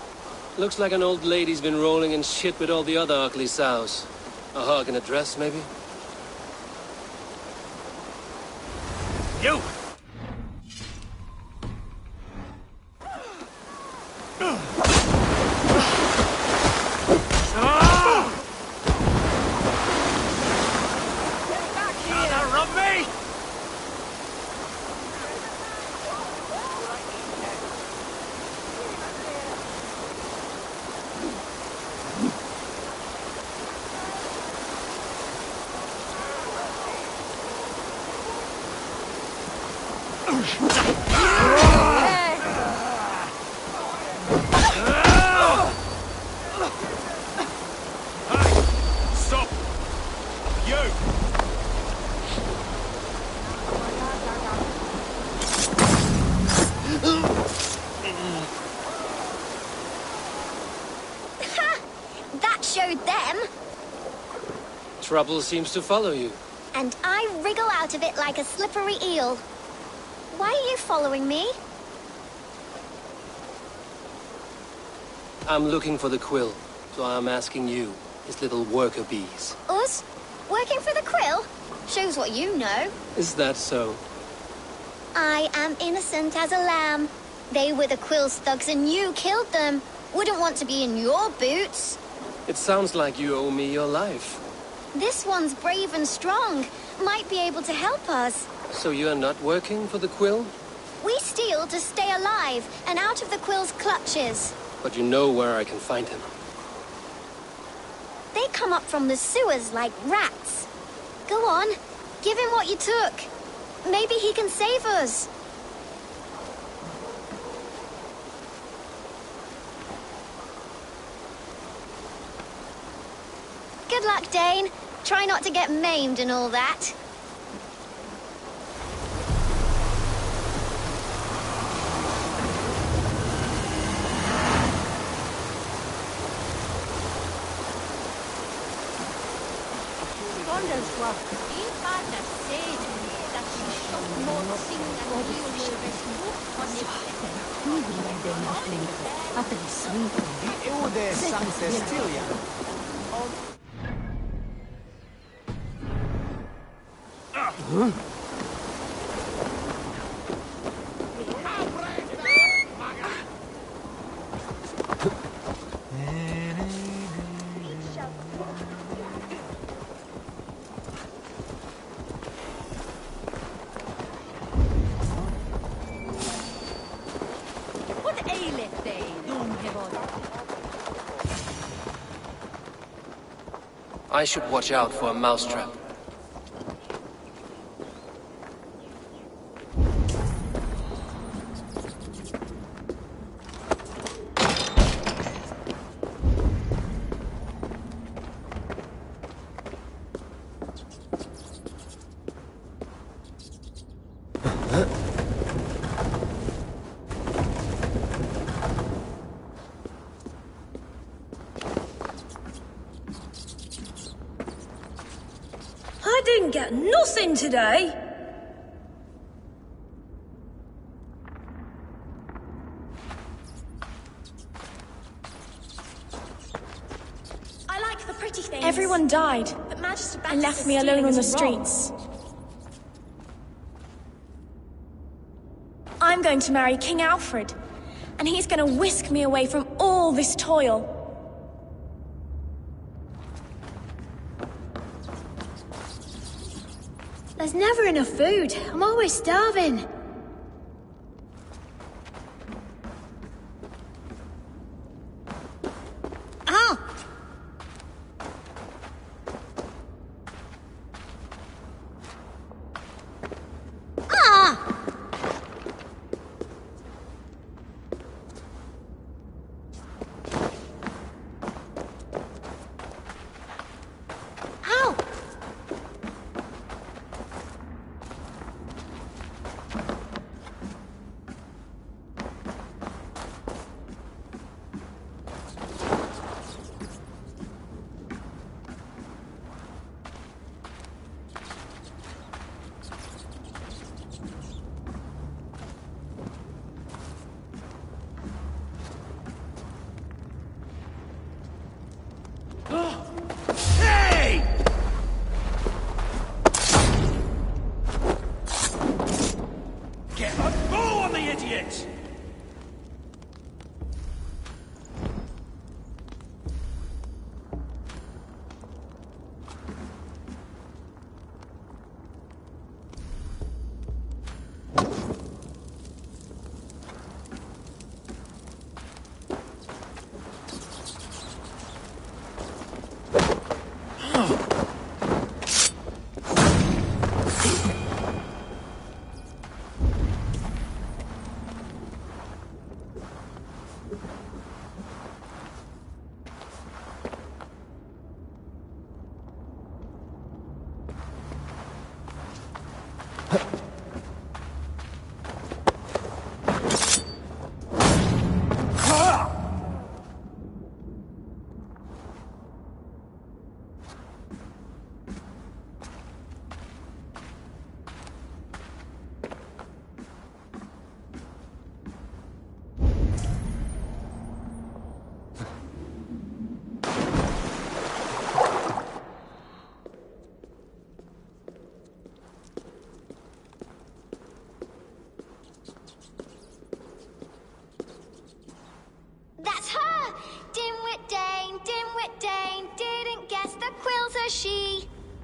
Looks like an old lady's been rolling in shit with all the other ugly sows. A hog in a dress, maybe? You! Trouble seems to follow you. And I wriggle out of it like a slippery eel. Why are you following me? I'm looking for the quill, so I'm asking you, his little worker bees. Us? Working for the quill? Shows what you know. Is that so? I am innocent as a lamb. They were the quill's thugs and you killed them. Wouldn't want to be in your boots. It sounds like you owe me your life. This one's brave and strong. Might be able to help us. So you are not working for the Quill? We steal to stay alive and out of the Quill's clutches. But you know where I can find him. They come up from the sewers like rats. Go on, give him what you took. Maybe he can save us. Good luck, Dane. Try not to get maimed and all that. I should watch out for a mousetrap. I didn't get nothing today. I like the pretty things. Everyone died But Magister and left me alone on the streets. I'm going to marry King Alfred, and he's going to whisk me away from all this toil. There's never enough food. I'm always starving. Ow! Ah! Ow! Hey! Get a bow on the idiot!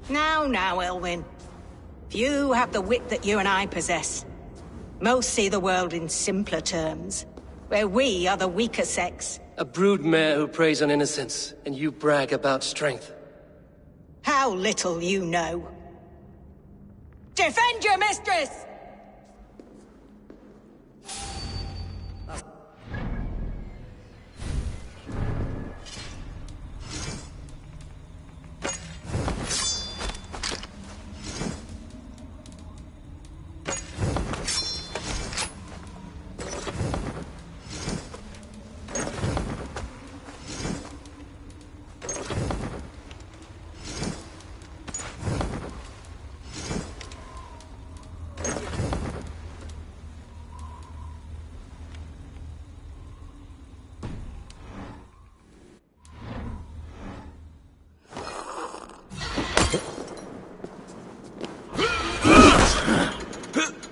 Now, Elwyn. Few have the wit that you and I possess. Most see the world in simpler terms, where we are the weaker sex. A broodmare who preys on innocence, and you brag about strength. How little you know. Defend your mistress!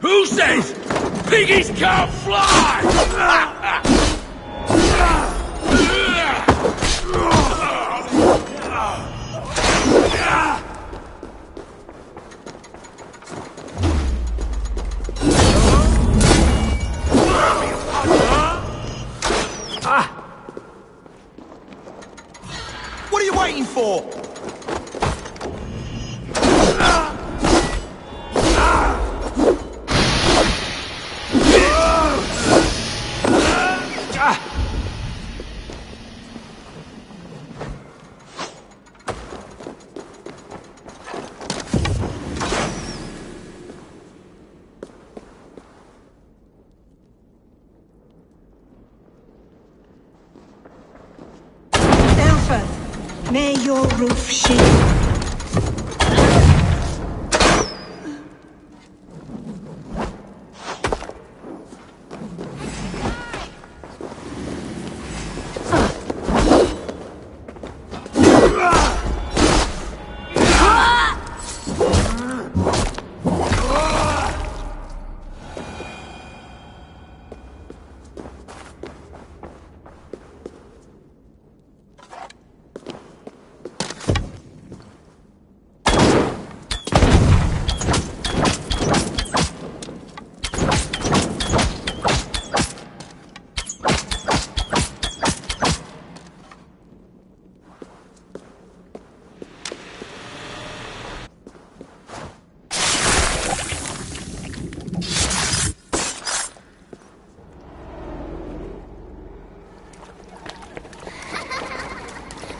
Who says piggies can't fly? What are you waiting for? May your roof shield.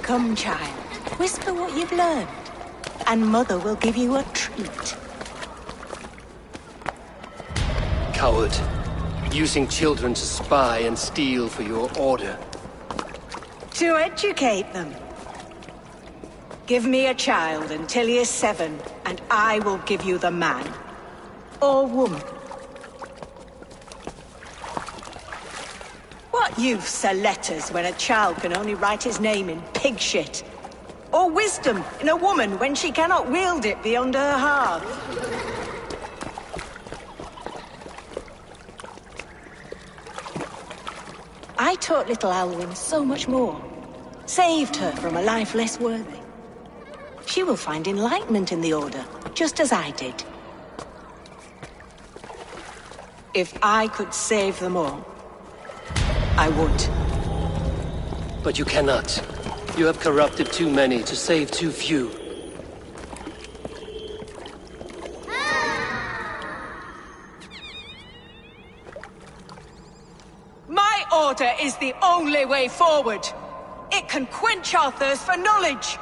Come, child. Whisper what you've learned, and Mother will give you a treat. Coward. Using children to spy and steal for your order. To educate them. Give me a child until he is 7, and I will give you the man. Or woman. What use are letters when a child can only write his name in pig shit? Or wisdom in a woman when she cannot wield it beyond her heart? I taught little Alwyn so much more. Saved her from a life less worthy. She will find enlightenment in the Order, just as I did. If I could save them all, I would. But you cannot. You have corrupted too many to save too few. My order is the only way forward. It can quench our thirst for knowledge.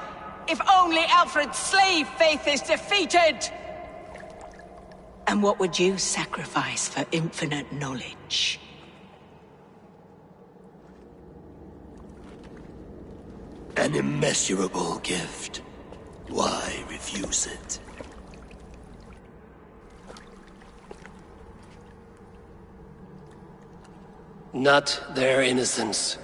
If only Alfred's slave faith is defeated. And what would you sacrifice for infinite knowledge? An immeasurable gift. Why refuse it? Not their innocence.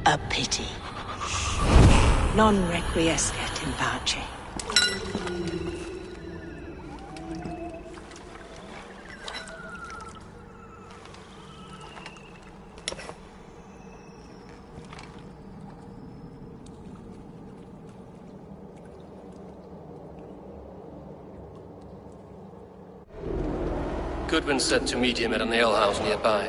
A pity. Non requiescat in pace. Goodwin said to meet him at an alehouse nearby.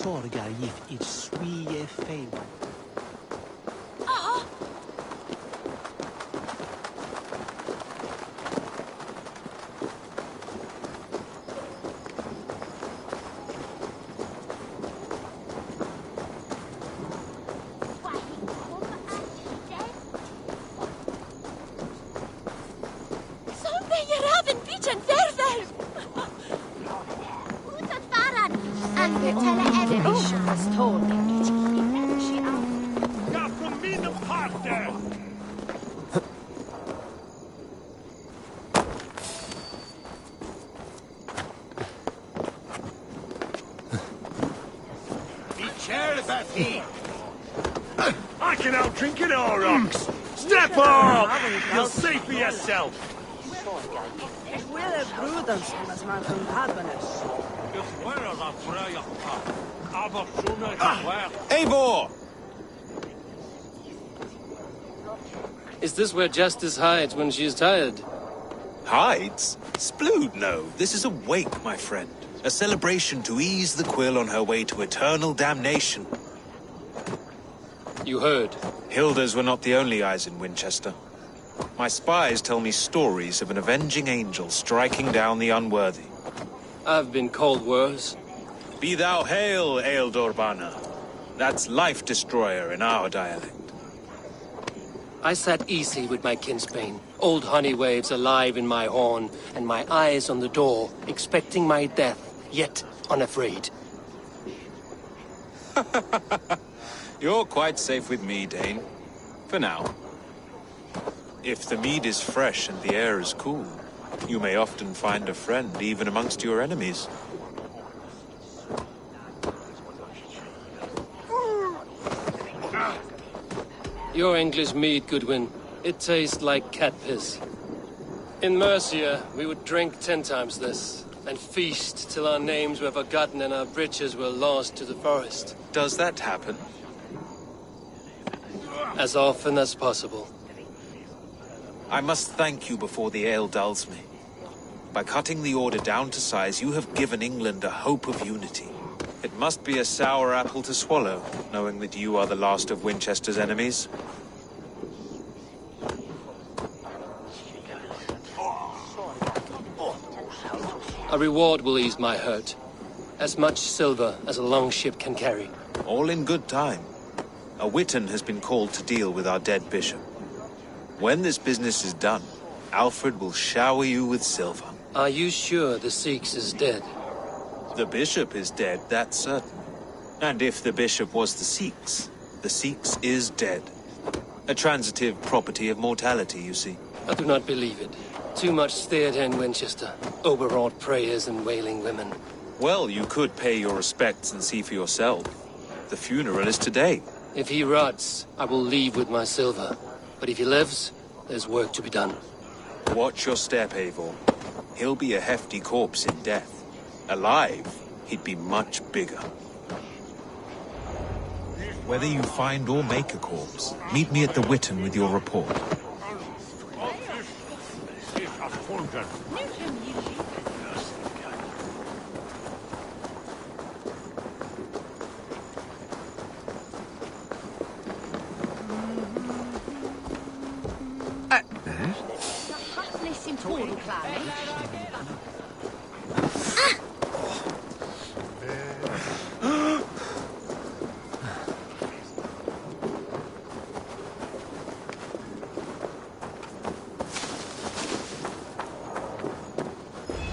Sorgar gift i swie fein. I can out-drink it all, Ox! Step up! You'll see for yourself! Eivor! Is this where Justice hides when she is tired? Hides? Splood, no. This is a wake, my friend. A celebration to ease the quill on her way to eternal damnation. You heard. Hilda's were not the only eyes in Winchester. My spies tell me stories of an avenging angel striking down the unworthy. I've been called worse. Be thou hail, Ealdor. That's Life Destroyer in our dialect. I sat easy with my kinsbane, old honey waves alive in my horn, and my eyes on the door, expecting my death, yet unafraid. You're quite safe with me, Dane. For now. If the mead is fresh and the air is cool, you may often find a friend even amongst your enemies. Your English mead, Goodwin. It tastes like cat piss. In Mercia, we would drink 10 times this, and feast till our names were forgotten and our britches were lost to the forest. Does that happen? As often as possible. I must thank you before the ale dulls me. By cutting the order down to size, you have given England a hope of unity. It must be a sour apple to swallow, knowing that you are the last of Winchester's enemies. A reward will ease my hurt. As much silver as a long ship can carry. All in good time. A Witan has been called to deal with our dead bishop. When this business is done, Alfred will shower you with silver. Are you sure the Sikhs is dead? The bishop is dead, that's certain. And if the bishop was the Sikhs is dead. A transitive property of mortality, you see. I do not believe it. Too much theatre in Winchester. Overwrought prayers and wailing women. Well, you could pay your respects and see for yourself. The funeral is today. If he rots, I will leave with my silver. But if he lives, there's work to be done. Watch your step, Eivor. He'll be a hefty corpse in death. Alive, he'd be much bigger. Whether you find or make a corpse, meet me at the Witten with your report.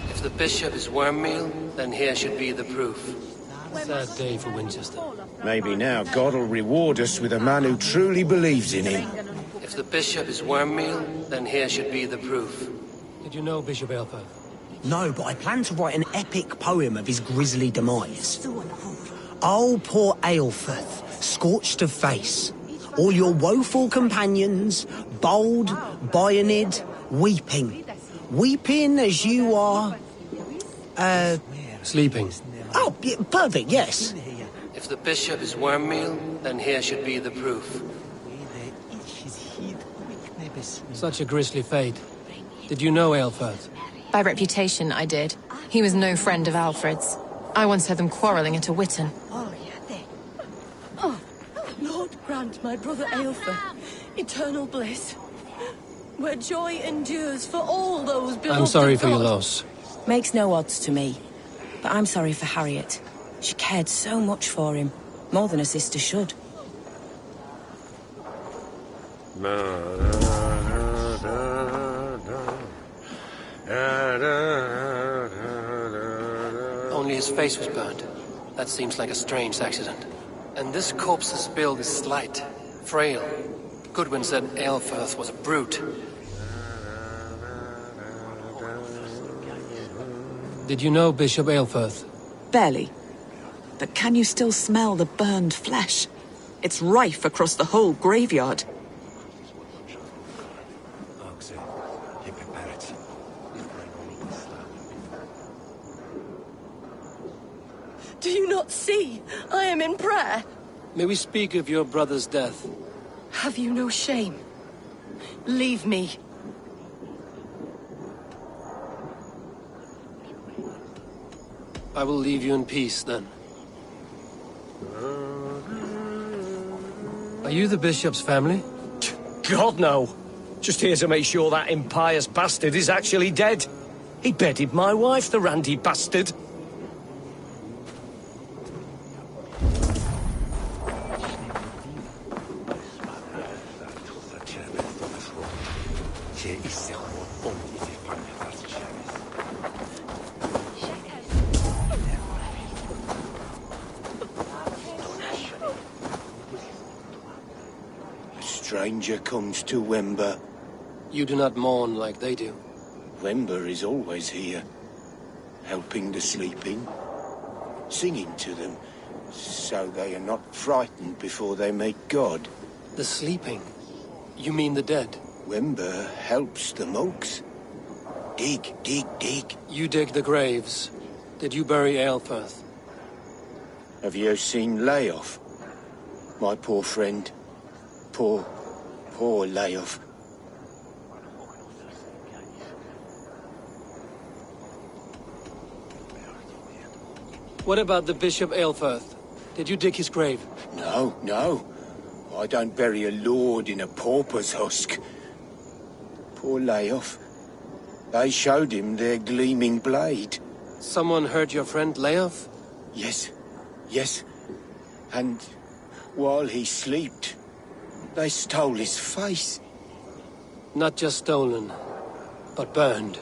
If the bishop is worm-meal, then here should be the proof. Sad day for Winchester. Maybe now God will reward us with a man who truly believes in him. If the bishop is worm-meal, then here should be the proof. Did you know Bishop Aelfirth? No, but I plan to write an epic poem of his grisly demise. Oh, poor Aelfirth, scorched of face. All your woeful companions, bold, bayoneted, weeping. Weeping as you are... Sleeping. Oh, yeah, perfect, yes. If the bishop is worm-meal, then here should be the proof. Such a grisly fate. Did you know Aelfirth? By reputation, I did. He was no friend of Alfred's. I once heard them quarrelling at a Witten. Oh, Lord grant my brother Aelfir eternal bliss, where joy endures for all those beloved I'm sorry of for your God. loss. Makes no odds to me. But I'm sorry for Harriet. She cared so much for him. More than a sister should. Only his face was burned. That seems like a strange accident. And this corpse's build is slight, frail. Goodwin said Aelfirth was a brute. Did you know Bishop Aelfirth? Barely. But can you still smell the burned flesh? It's rife across the whole graveyard. Do you not see? I am in prayer. May we speak of your brother's death? Have you no shame? Leave me. I will leave you in peace, then. Are you the bishop's family? God, no. Just here to make sure that impious bastard is actually dead. He bedded my wife, the randy bastard. Stranger comes to Wember. You do not mourn like they do. Wember is always here, helping the sleeping, singing to them, so they are not frightened before they meet God. The sleeping? You mean the dead? Wember helps the monks. Dig, dig, dig. You dig the graves. Did you bury Aelfirth? Have you seen Layoff? My poor friend. Poor Layoff. What about the Bishop Aelfirth? Did you dig his grave? No, no. I don't bury a lord in a pauper's husk. Poor Layoff. They showed him their gleaming blade. Someone hurt your friend Layoff? Yes, yes. And while he slept, they stole his face. Not just stolen, but burned.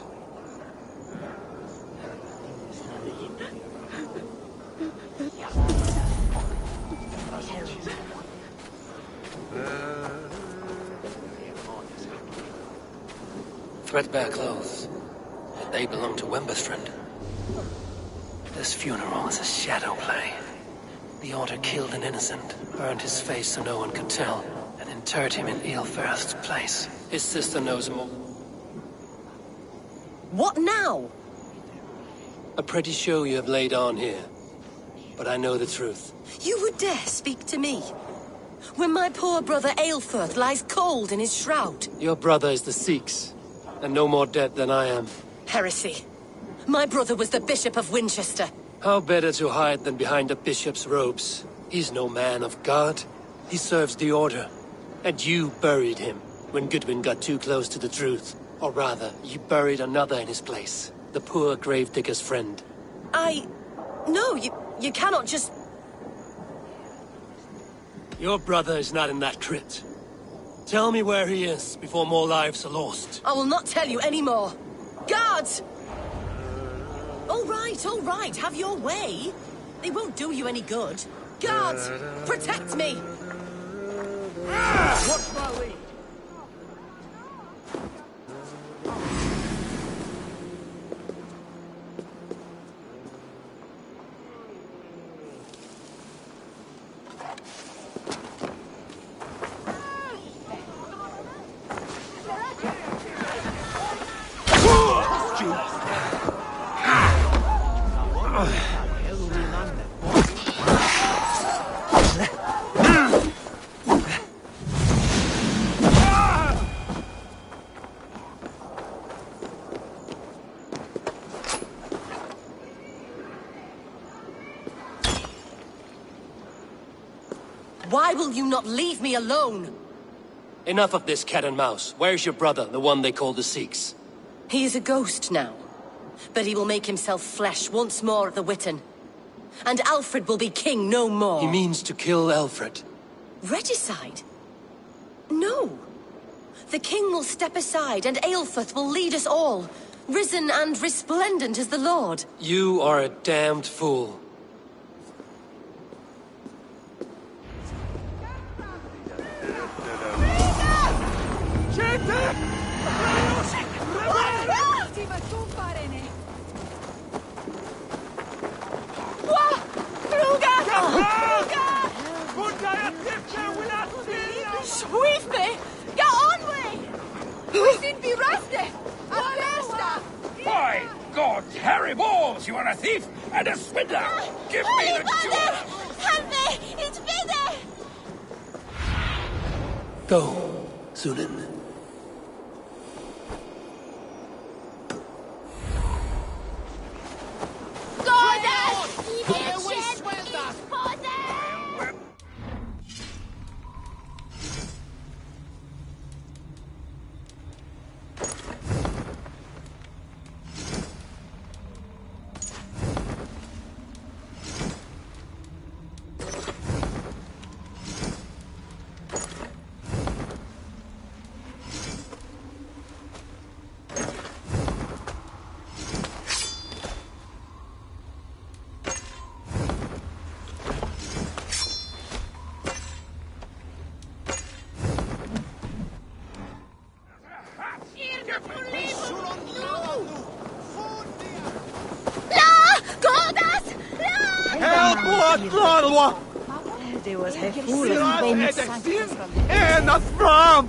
Threadbare clothes. They belong to Wember's friend. This funeral is a shadow play. The Order killed an innocent, burned his face so no one could tell, and interred him in Aelfirth's place. His sister knows him all. What now? A pretty show you have laid on here. But I know the truth. You would dare speak to me? When my poor brother Aelfirth lies cold in his shroud. Your brother is the Sikhs, and no more dead than I am. Heresy. My brother was the Bishop of Winchester. How better to hide than behind a bishop's robes? He's no man of God. He serves the Order. And you buried him when Goodwin got too close to the truth. Or rather, you buried another in his place. The poor gravedigger's friend. No, you cannot just... Your brother is not in that crypt. Tell me where he is, before more lives are lost. I will not tell you any more. Guards! All right, have your way. They won't do you any good. Guards, protect me! Watch my lead! Why will you not leave me alone? Enough of this cat and mouse. Where's your brother, the one they call the Sikhs? He is a ghost now. But he will make himself flesh once more at the Witten. And Alfred will be king no more. He means to kill Alfred. Regicide? No. The king will step aside and Aelfirth will lead us all. Risen and resplendent as the Lord. You are a damned fool. Sweetly! Get on way! We should be arrested! By God, Harry Balls, you are a thief and a swindler! Give me the jewel! Help me! It's Peter! Go, Sunan. Det was her full of En att fram!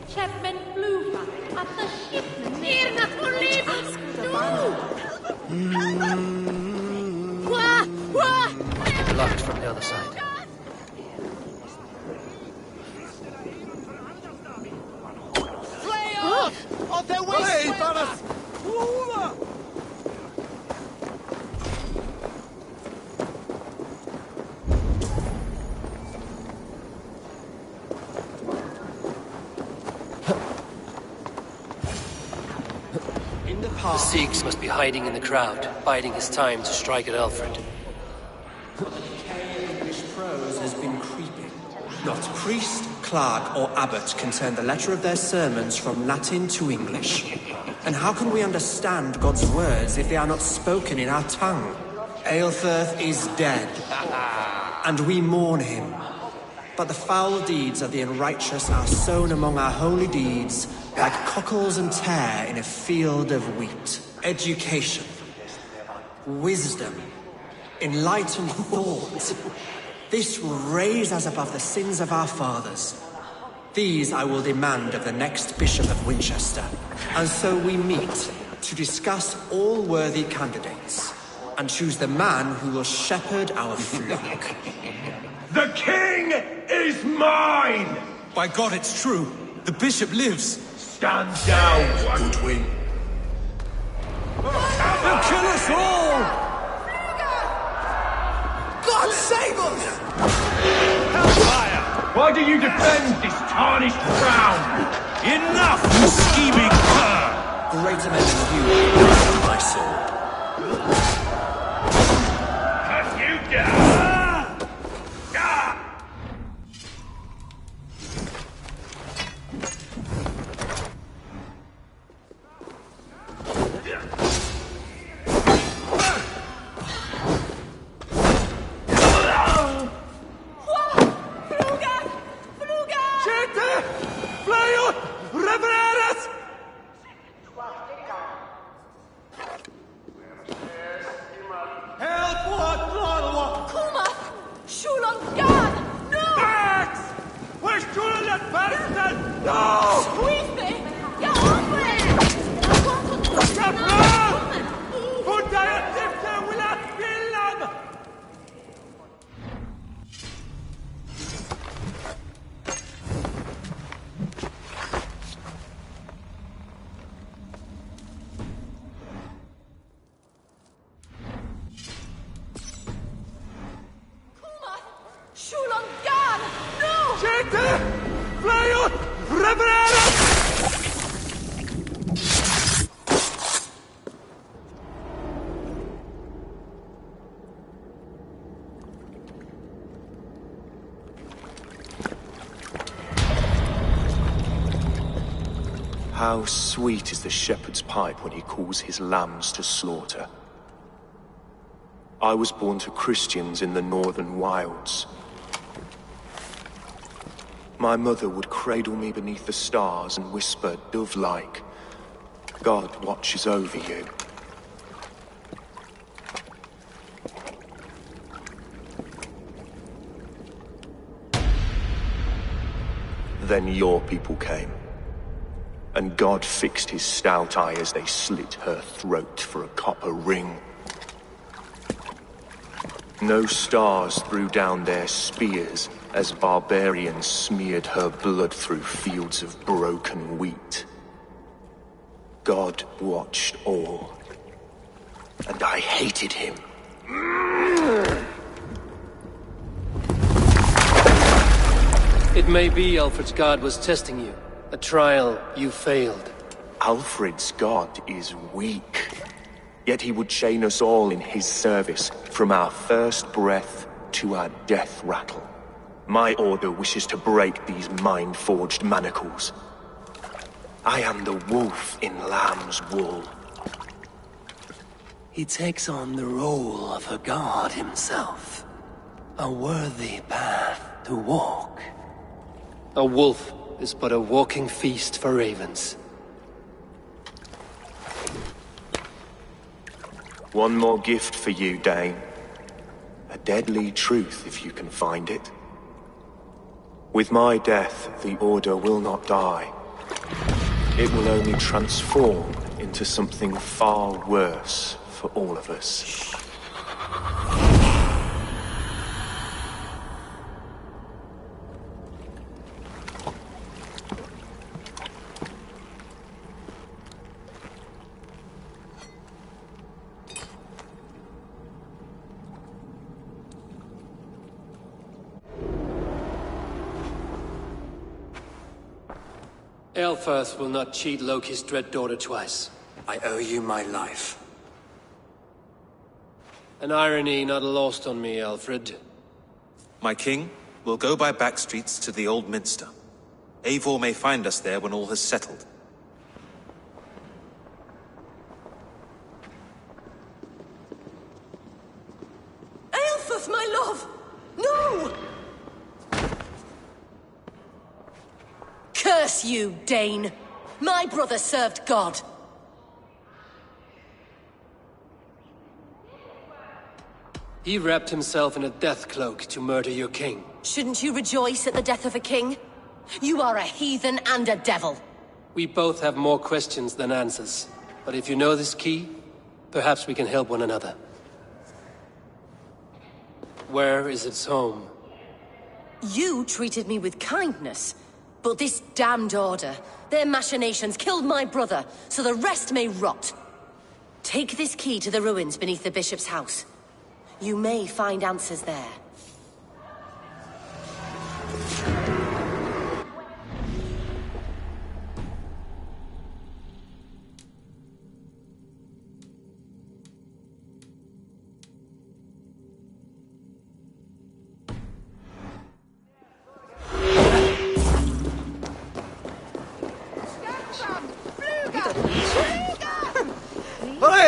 Chapman Fluva, at the shipman, near the police! Locked from the other side. Flay off! Of their way! The Sikhs must be hiding in the crowd, biding his time to strike at Alfred. prose has been creeping. Not priest, clerk, or abbot can turn the letter of their sermons from Latin to English. And how can we understand God's words if they are not spoken in our tongue? Aelfirth is dead, and we mourn him. But the foul deeds of the unrighteous are sown among our holy deeds, like cockles and tare in a field of wheat. Education, wisdom, enlightened thought. This will raise us above the sins of our fathers. These I will demand of the next Bishop of Winchester. And so we meet to discuss all worthy candidates and choose the man who will shepherd our flock. The king is mine! By God, it's true. The bishop lives. Stand down, Goodwin. They'll kill us all! God save us! Hellfire! Why do you defend this tarnished crown? Enough, you scheming cur! Greater men than you, my soul. Cut you down! How sweet is the shepherd's pipe when he calls his lambs to slaughter. I was born to Christians in the northern wilds. My mother would cradle me beneath the stars and whisper, dove-like, God watches over you. Then your people came. And God fixed his stout eye as they slit her throat for a copper ring. No stars threw down their spears as barbarians smeared her blood through fields of broken wheat. God watched all, and I hated him. It may be Alfred's god was testing you. A trial you failed. Alfred's god is weak. Yet he would chain us all in his service, from our first breath to our death rattle. My order wishes to break these mind-forged manacles. I am the wolf in lamb's wool. He takes on the role of a god himself. A worthy path to walk. A wolf is but a walking feast for ravens. One more gift for you, Dane. A deadly truth, if you can find it. With my death, the Order will not die. It will only transform into something far worse for all of us. Aelfirth will not cheat Loki's dread daughter twice. I owe you my life. An irony not lost on me, Alfred. My king, we'll go by back streets to the Old Minster. Eivor may find us there when all has settled. Aelfrith, my love! No! Curse you, Dane! My brother served God. He wrapped himself in a death cloak to murder your king. Shouldn't you rejoice at the death of a king? You are a heathen and a devil. We both have more questions than answers. But if you know this key, perhaps we can help one another. Where is its home? You treated me with kindness, but this damned order, their machinations killed my brother, so the rest may rot. Take this key to the ruins beneath the bishop's house. You may find answers there.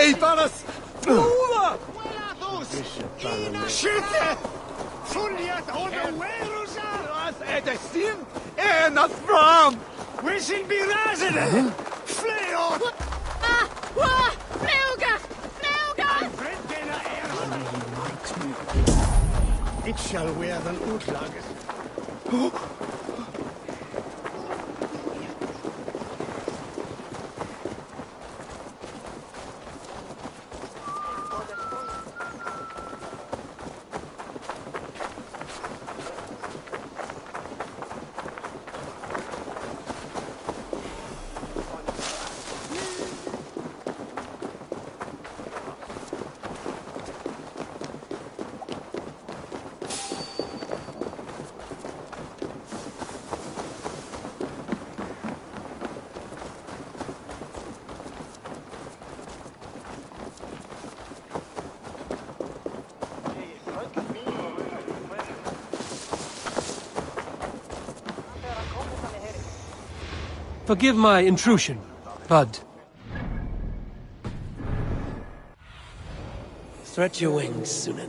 Hey, Banas! Fluga! Skytte! Fulget under Werusar! Är det sim? Not from! We shall be resident! Fly off! Fluga! Fluga! It shall wear den utlaget. Forgive my intrusion, Bud. Stretch your wings, Sunan.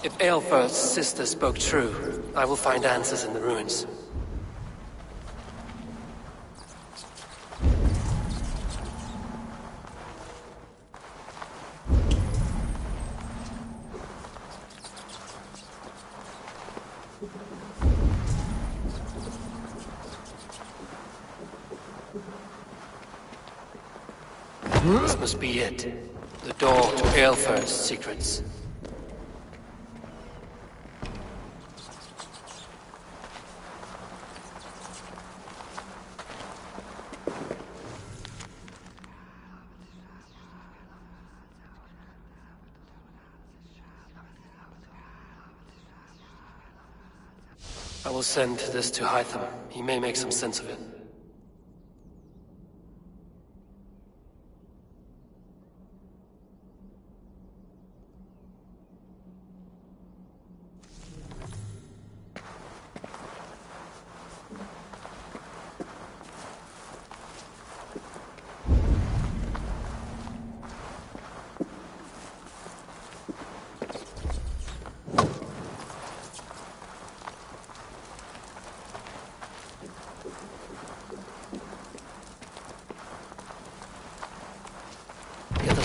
If Aelfir's sister spoke true, I will find answers in the ruins. This must be it. The door to Aelfir's secrets. I will send this to Hytham. He may make some sense of it.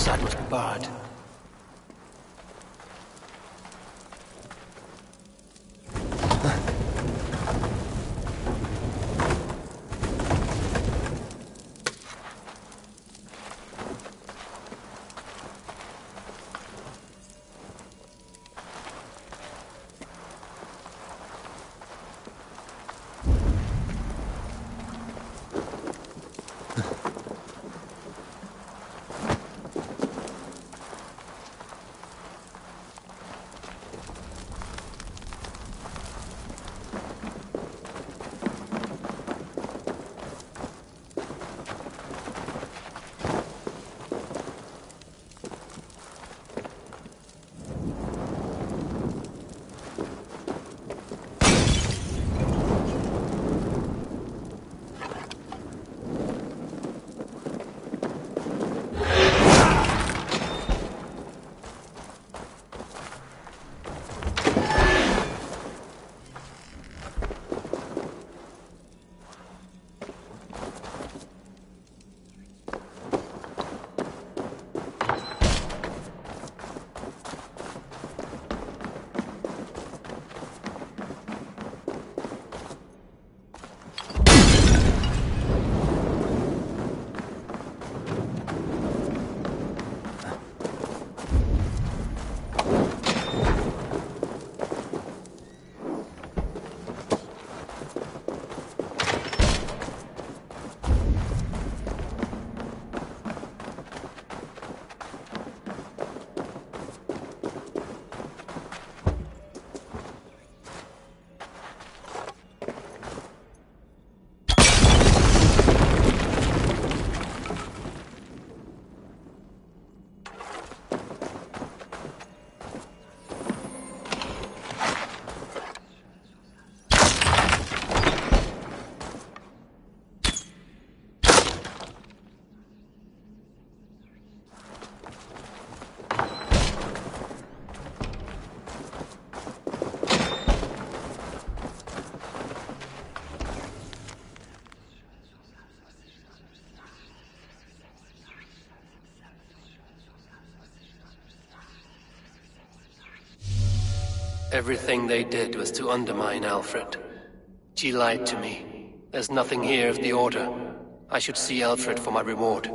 outside must be barred. Everything they did was to undermine Alfred. She lied to me. There's nothing here of the Order. I should see Alfred for my reward.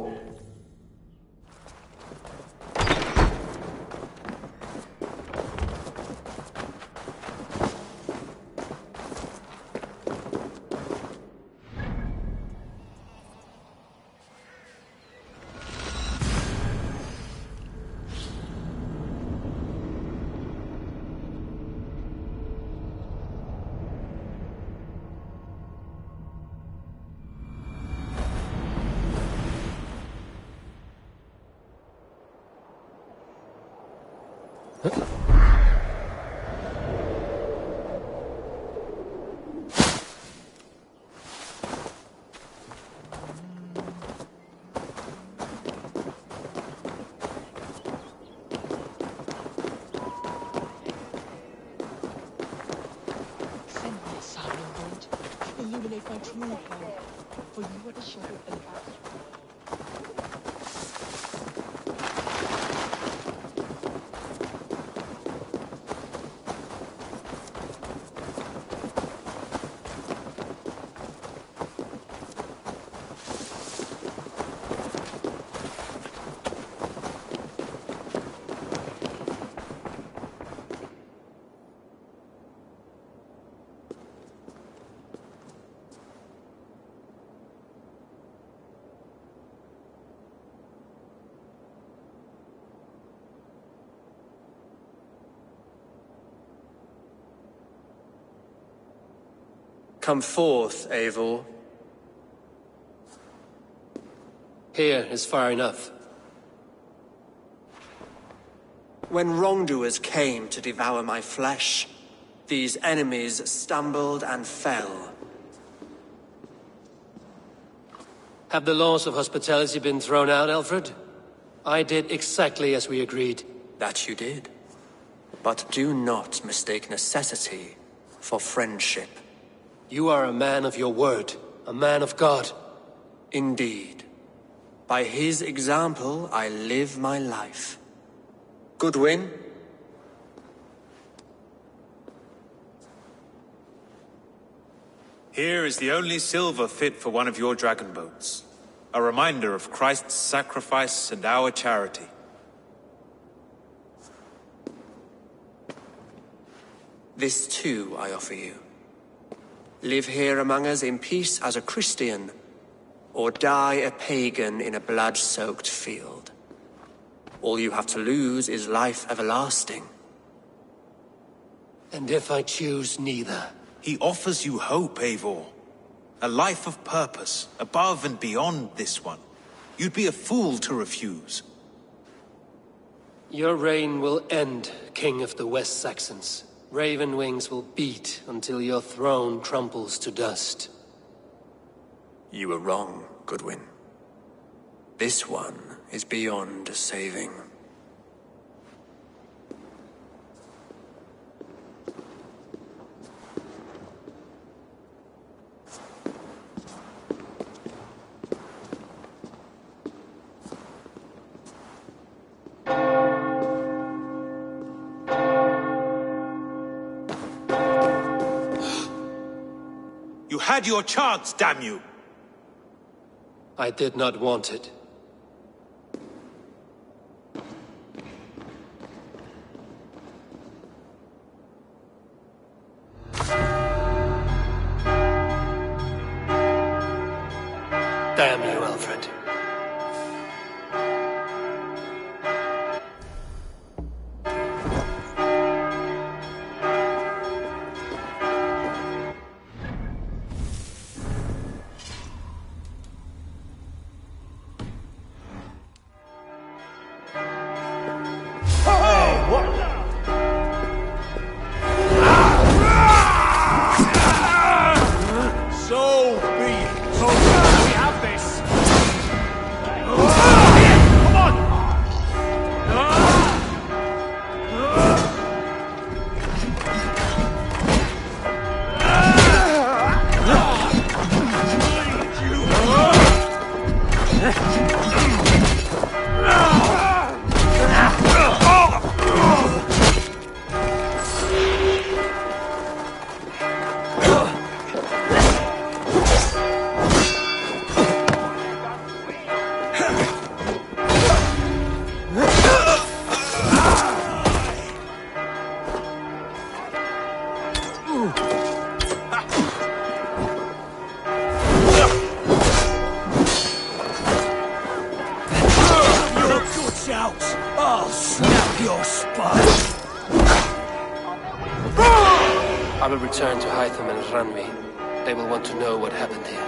Illuminate my true power, for you are the shepherd and path. Come forth, Eivor. Here is far enough. When wrongdoers came to devour my flesh, these enemies stumbled and fell. Have the laws of hospitality been thrown out, Alfred? I did exactly as we agreed. That you did. But do not mistake necessity for friendship. You are a man of your word, a man of God. Indeed. By his example, I live my life. Goodwin? Here is the only silver fit for one of your dragon boats. A reminder of Christ's sacrifice and our charity. This too I offer you. Live here among us in peace as a Christian, or die a pagan in a blood-soaked field. All you have to lose is life everlasting. And if I choose neither? He offers you hope, Eivor. A life of purpose, above and beyond this one. You'd be a fool to refuse. Your reign will end, King of the West Saxons. Raven wings will beat until your throne crumbles to dust. You were wrong, Goodwin. This one is beyond saving. You had your chance, damn you! I did not want it. Damn you, Alfred. I will return to Hytham and Ranvi. They will want to know what happened here.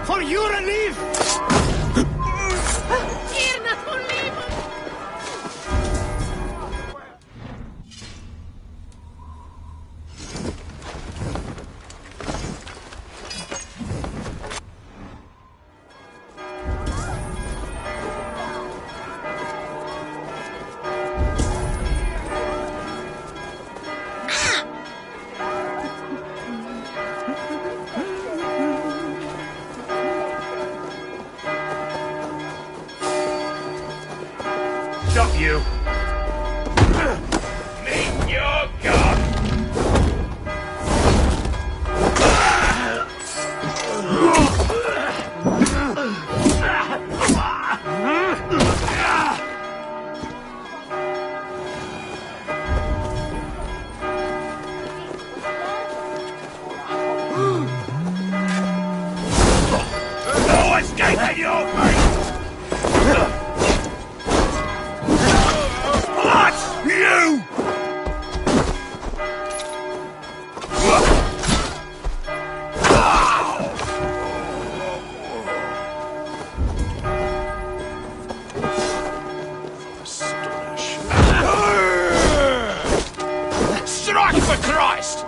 For your relief! Stop you! Meet your god! escaping your fate! What? You! Strike for Christ!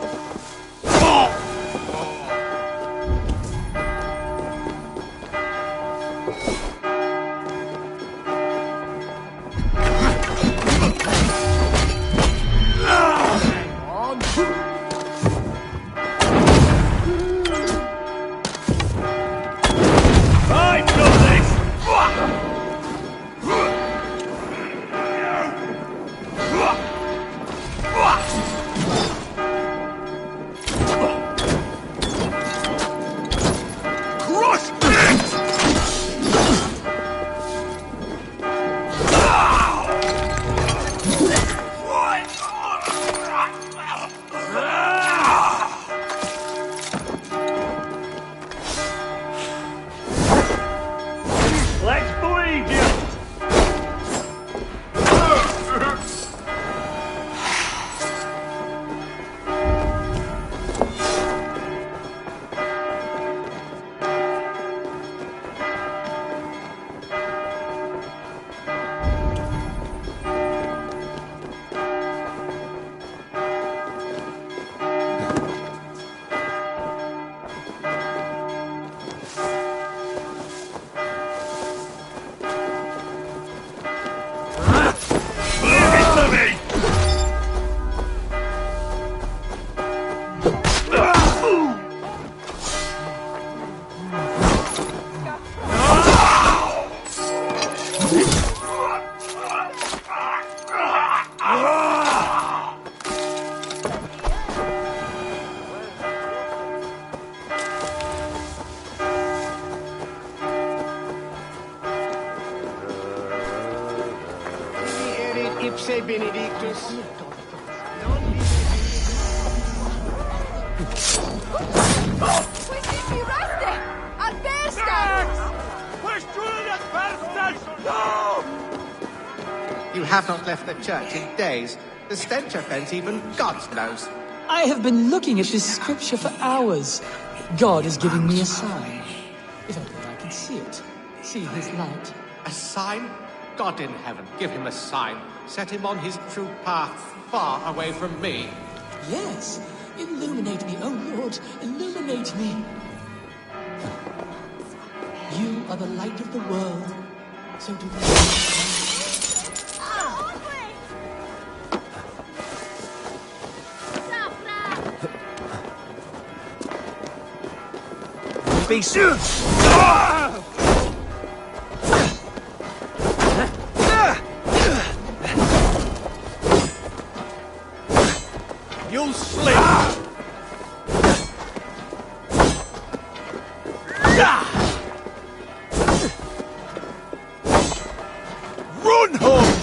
Ipse benedictus. You have not left the church in days. The stench offends even God knows. I have been looking at this scripture for hours. God is giving me a sign. If only I can see it. See his light. A sign? God in heaven, give him a sign. Set him on his true path, far away from me. Yes. Illuminate me, oh Lord. Illuminate me. You are the light of the world. So do we. Be soon! You'll slip! Run home!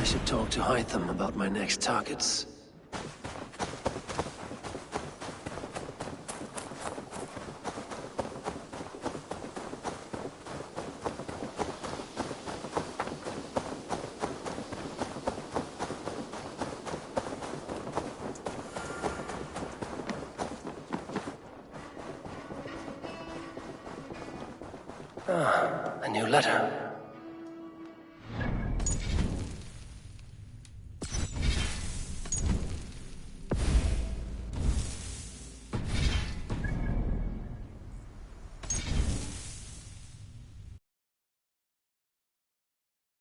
I should talk to Hytham about my next targets. Ah, a new letter.